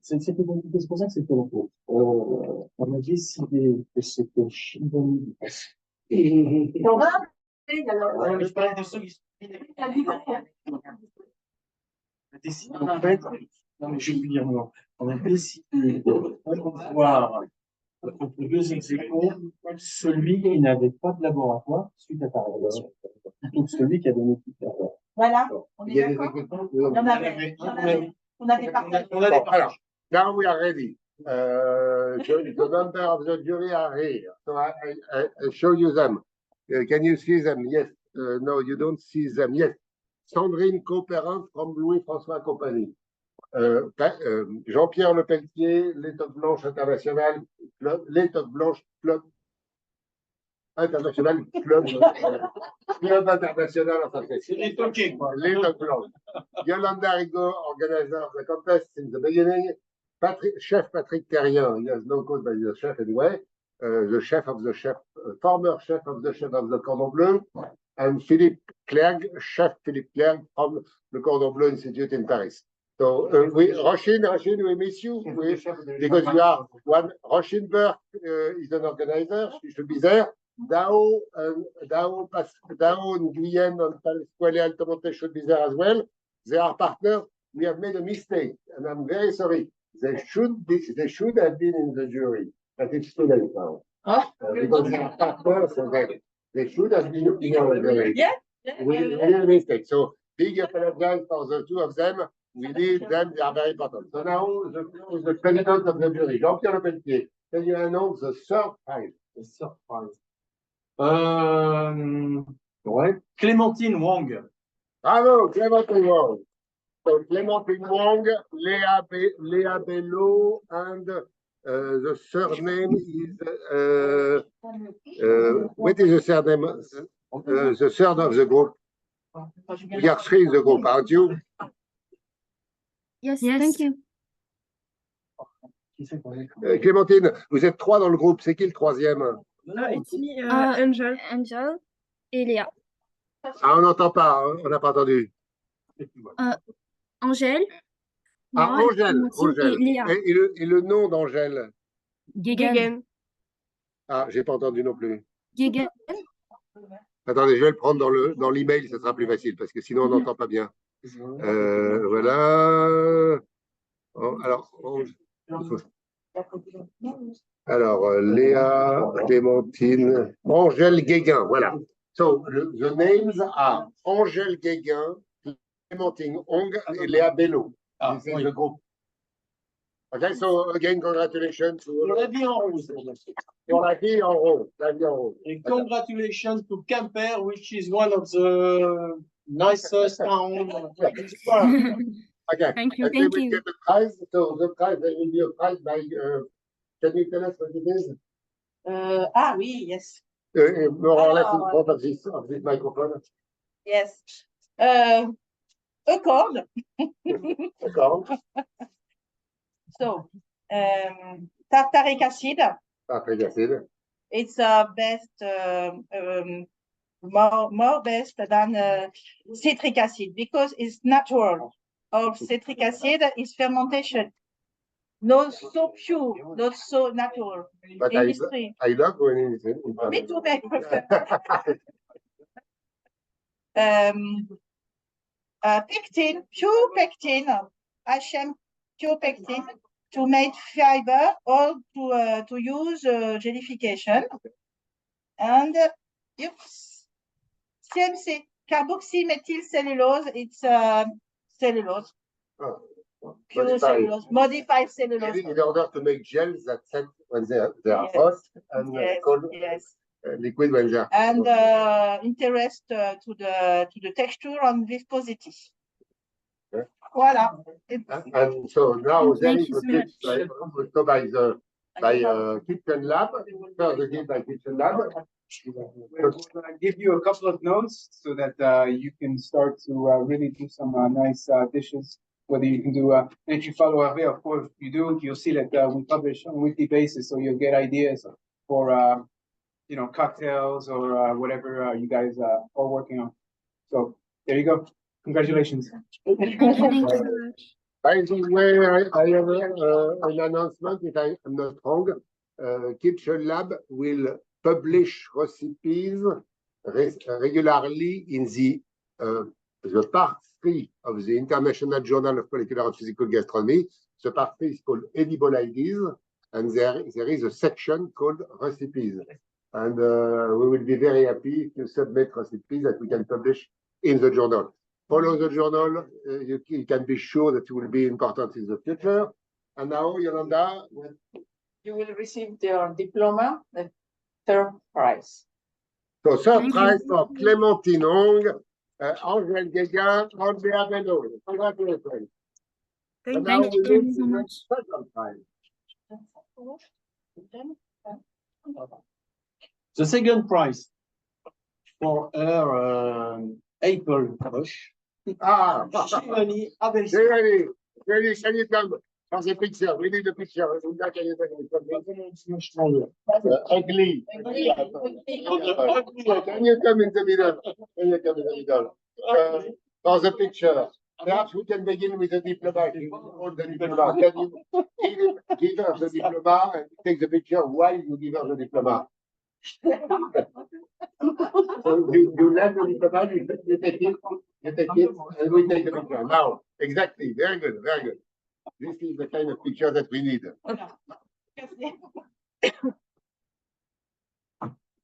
c'était compliqué, c'est pour ça que c'était la faute. On a décidé que c'était Chivoni du passé. Je parlais de ceux qui sont. En fait, non mais je vais vous dire non. On a décidé de pouvoir entre 2 ex-aequo, celui qui n'avait pas de laboratoire suite à ta révélation. Plutôt que celui qui a donné tout à l'heure. Voilà, on est d'accord. On avait partagé. Alors, now we are ready. The member of the jury are here. So I show you them. Can you see them? Yes. No, you don't see them. Yes. Sandrine Copperin from Louis François Compagnie. Jean-Pierre Lepelletier, Les Toques Blanches International, Les Toques Blanches Club. International Club, Club International of Success. Little king. Little Club. Yolanda Rigaud, organizer of the contest in the beginning. Chef Patrick Terrien, he has no code by the chef anyway. The chef of the chef, former chef of the Cordon Bleu, and Philippe Clerc, Chef Philippe Clerc from the Cordon Bleu Institute in Paris. So, Roshin, we miss you because you are one. Roshin Burke is an organizer, she should be there. Dao Nguyen and Pasquale Altomonte should be there as well. They are partners. We have made a mistake, and I'm very sorry. They should have been in the jury, but it's too late now. Because they are partners, so they should have been in our jury. Yeah. We made a mistake. So big apologize for the two of them. We need them, they are very important. So now the president of the jury, Jean-Pierre Lepelletier, can you announce the third prize? The third prize. Ouais. Clémentine Wong. Bravo, Clémentine Wong. So Clémentine Wong, Léa Bello, and the surname is what is the surname? The third of the group. You are three in the group, aren't you? Yes, thank you. Clémentine, vous êtes trois dans le groupe. C'est qui le troisième? It's me, Angel. Angel et Léa. Ah, on n'entend pas, hein, on n'a pas entendu. Angèle. Ah, Angèle. Et Léa. Et le nom d'Angèle? Guéguen. Ah, j'ai pas entendu non plus. Guéguen. Attendez, je vais le prendre dans l'email, ça sera plus facile, parce que sinon on n'entend pas bien. Voilà. Alors, Léa, Clémentine, Angèle Guéguin, voilà. So, the names are Angèle Guéguin, Clémentine Ong et Léa Bello. This is the group. Okay, so again, congratulations. On l'a dit en rose. On l'a dit en rose. And congratulations to Quimper, which is one of the nicest towns. Okay. Thank you. And Thank we you. get the prize. So the prize, there will be a prize by. Can you tell us what it is? Oui, yes. More or less in front of this microphone. Yes. A cord. A cord. So, tartaric acid. Tartaric acid. It's best, more best than citric acid because it's natural. Or citric acid is fermentation. Not so pure, not so natural. But Industry. I love when it's in Me too, I prefer. Pectin, pure pectin, HM pure pectin to make fiber or to use gelification. And CMC, carboxymethyl cellulose, it's cellulose. Oh, Pure cellulose, modified cellulose. In order to make gels that set when they are hot and cold, liquid when they are. And interest to the texture and viscosity. Okay. Voilà. And so now there Thank is you a so gift also by Kitchen Lab. First the gift by Kitchen Lab. I'll give you a couple of notes so that you can start to really do some nice dishes. Whether you can do, if you follow Hervé, of course, you do, you'll see that we publish on a weekly basis, so you'll get ideas for, cocktails or whatever you guys are working on. So there you go. Congratulations. Thank you so much. By the way, I have an announcement, if I am not wrong. Kitchen Lab will publish recipes regularly in the part 3 of the International Journal of Molecular and Physical Gastronomy. The part 3 is called Edible Ideas, and there is a section called Recipes. And we will be very happy to submit recipes that we can publish in the journal. Follow the journal, you can be sure that it will be important in the future. And now, Yolanda. You will receive your diploma, the third prize. So, third prize for Clémentine Ong, Angèle Guéguin, and Léa Bello. Congratulations. Thank you so much. Second prize. The second prize for her Apple Watch. Shivani, can you come for the picture? We need a picture. Can you ugly. Can you come in the middle? Can you come in the middle? For the picture. Perhaps we can begin with the diploma. All the diploma. Can you give her the diploma and take the picture while you give her the diploma? So you land the diploma, you take it, and we take the picture. Now, exactly. Very good, very good. This is the kind of picture that we need.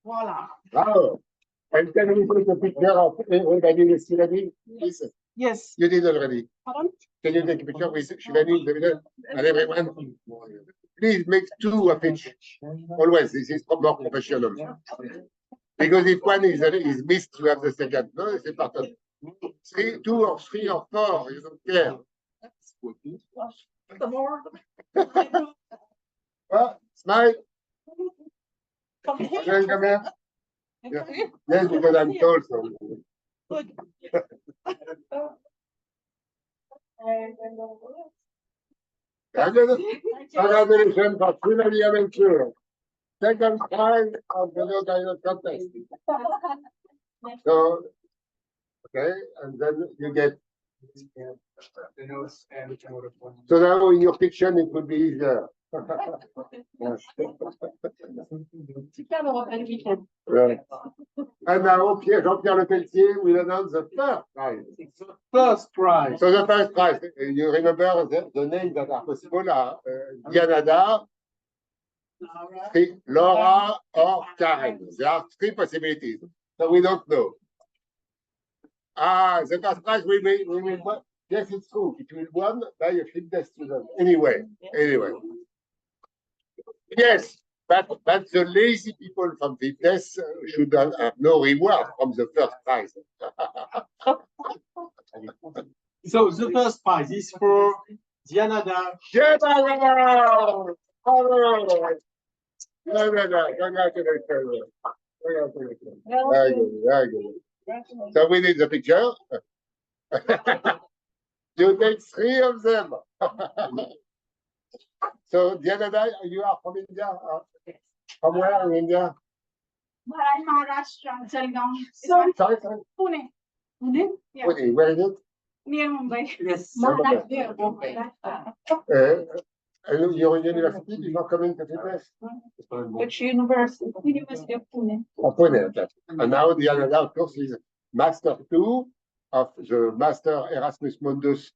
Voila. Bravo. And can we take a picture of Daniel Shivani? Please. Yes. You did already. Pardon? Can you take a picture with Shivani in the middle? And everyone, please make two of each. Always, this is more professional. Because if one is missed, you have the second. No, it's important. Two or three or four, you don't care. Well, smile. Come here. Yeah. Yes, because I'm told so. Good. Congratulations for Trinity Adventure. Second prize of the No Dino contest. So, okay, and then you get. The notes and the camera. So now in your fiction, it would be easier. Yes. Right. And now Jean-Pierre Lepelletier will announce the first prize. First prize. So the first prize, you remember the names that are possible are Dianada, Laura, or Karen. There are three possibilities. So we don't know. The first prize will be, yes, it's true. It will be won by a fitness student. Anyway. Yes, but the lazy people from fitness should have no reward from the first prize. So the first prize is for Dianada. Congratulations. Very good. So we need the picture. You take three of them. So Dianada, you are from India? From where in India? Maharashtra, Jalgaon. Sorry? Pune. Pune? Yeah. Pune, where is it? Near Mumbai. Yes. Maharashtra. And your university is not coming to fitness? Which university? University of Pune. Pune, okay. And now Dianada, of course, is Master 2 of the Master Erasmus Mundus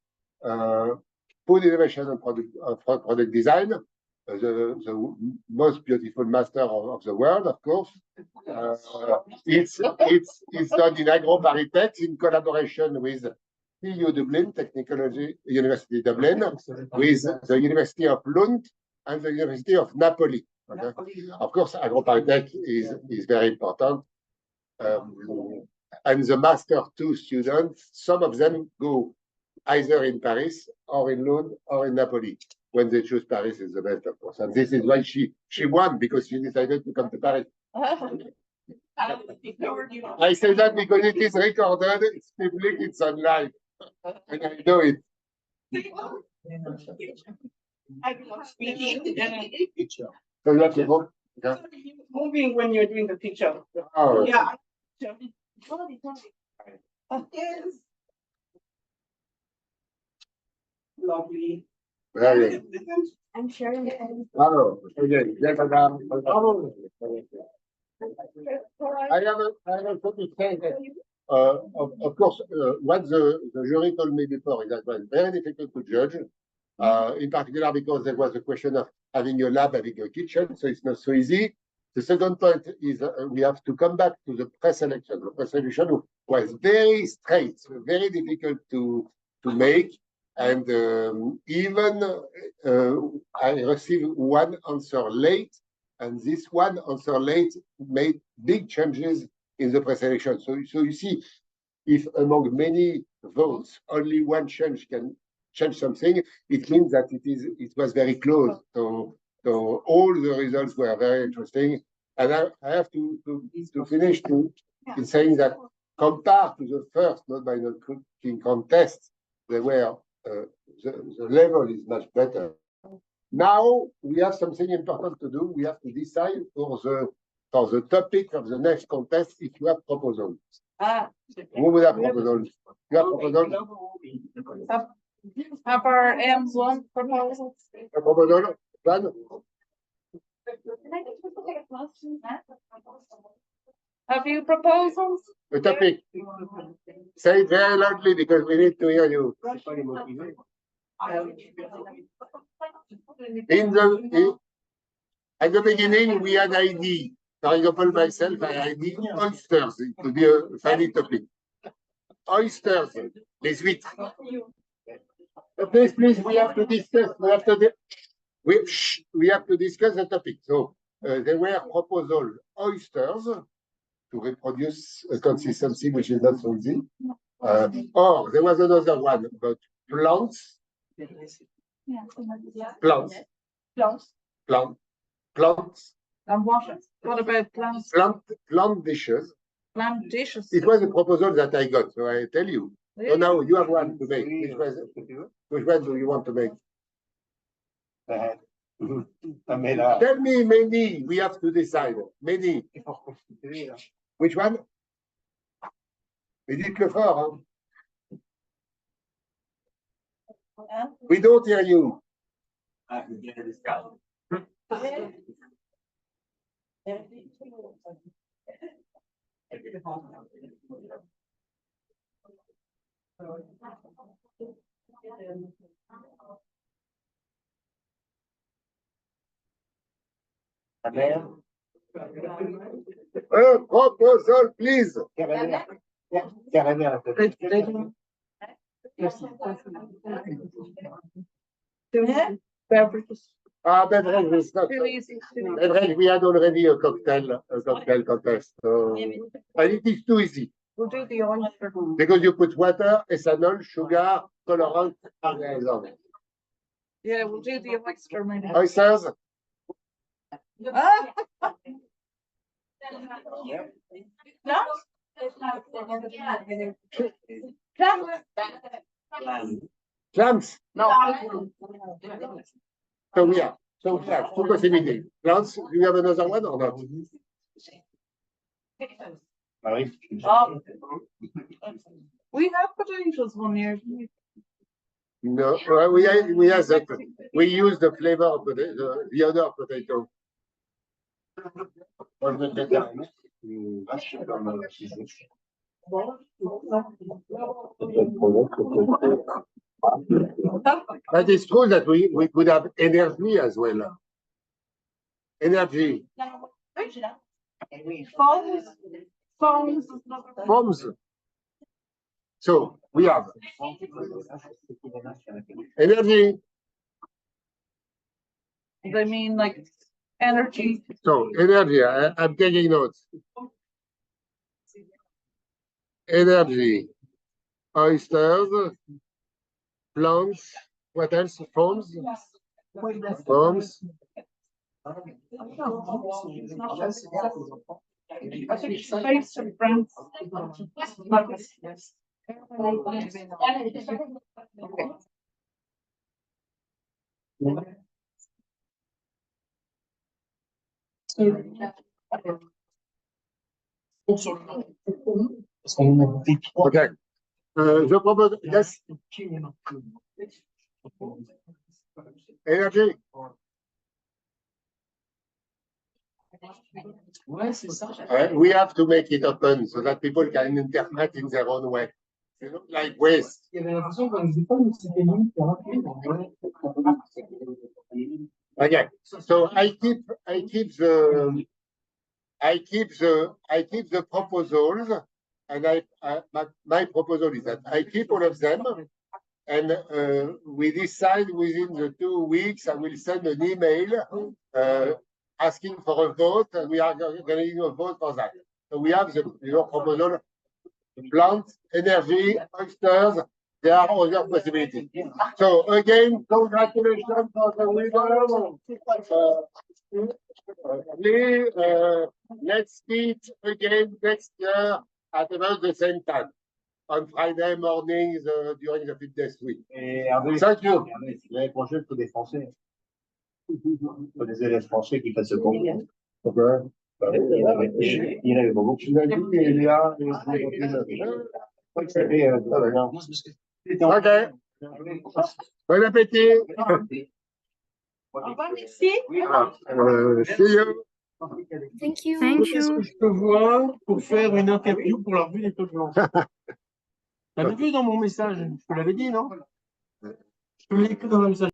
Food Innovation and Product Design, the most beautiful master of the world, of course. It's done in AgroParisTech in collaboration with TU Dublin, University Dublin, with the University of Lund and the University of Napoli. Okay? Of course, AgroParisTech is very important. And the Master 2 students, some of them go either in Paris or in Lund or in Napoli. When they choose Paris, is the best, of course. And this is why she won, because she decided to come to Paris. I say that because it is recorded, it's public, it's online. And I know it. So you have to go. Yeah. Moving when you're doing the picture. Oh. Yeah. Lovely. Very good. I'm sharing it. Bravo. Okay. Yes, madam. Bravo. I have also to say that, of course, what the jury told me before is that it was very difficult to judge, in particular because there was a question of having a lab, having a kitchen, so it's not so easy. The second point is we have to come back to the pre-selection. The pre-selection was very straight, very difficult to make. And even I received one answer late, and this one answer late made big changes in the pre-selection. So you see, if among many votes, only one change can change something, it means that it was very close. So all the results were very interesting. And I have to finish in saying that compared to the first not by not cooking contest, they were the level is much better. Now we have something important to do. We have to decide for the topic of the next contest if you have proposals. Who will have proposals? You have proposals? Have our M1 proposals? A proposal? Plan? Have you proposals? A topic. Say it very loudly because we need to hear you. At the beginning, we had ID. For example, myself, I had oysters. It could be a funny topic. Oysters, les huîtres. Please, we have to discuss. We have to discuss the topic. So there were proposals oysters to reproduce a consistency which is not so easy. Or there was another one about plants. Plants. And what about plants? Plant dishes. Plant dishes. It was a proposal that I got, so I tell you. So now you have one to make. Which one do you want to make? Tell me many. We have to decide. Many. Which one? Mais dites-le fort. Hein? We don't hear you. A proposal, please. Beverages. Beverage, we had already a cocktail contest. So, and it is too easy. We'll do the oyster. Because you put water, ethanol, sugar, colorant, and yeah, we'll do the oyster. Maybe. Oysters. Clams. No. So we have two possibilities. Plants, do you have another one or not? We have potatoes one year. No, we use the flavor of the other potato. But it's true that we could have energy as well. Energy. Foams. So we have energy. They mean like energy. So energy, I'm taking notes. Energy, oysters, plants, what else? Foams? Foams. I think space and France. Okay. Je propose, yes. Energy. We have to make it open so that people can interpret in their own way. You know, like waste. Okay. So I keep the proposals, and my proposal is that I keep all of them, and we decide within the 2 weeks. I will send an email asking for a vote, and we are organizing a vote for that. So we have your proposal: plants, energy, oysters. There are other possibilities. So again, congratulations for the winner. Let's meet again next year at about the same time. On Friday mornings during the fitness week. Et Hervé, Thank you. l'année prochaine, il faut des Français. Il faut des élèves français qui fassent ce concours. Pourquoi? Il y en avait pas beaucoup. Tu as dit que Léa, Ok. Bon appétit. Au revoir, merci. See you. Thank you. Est-ce que je te vois pour faire une interview pour la revue des Toques Blanches? T'avais vu dans mon message? Je te l'avais dit, non? Je te l'ai écrit dans le message.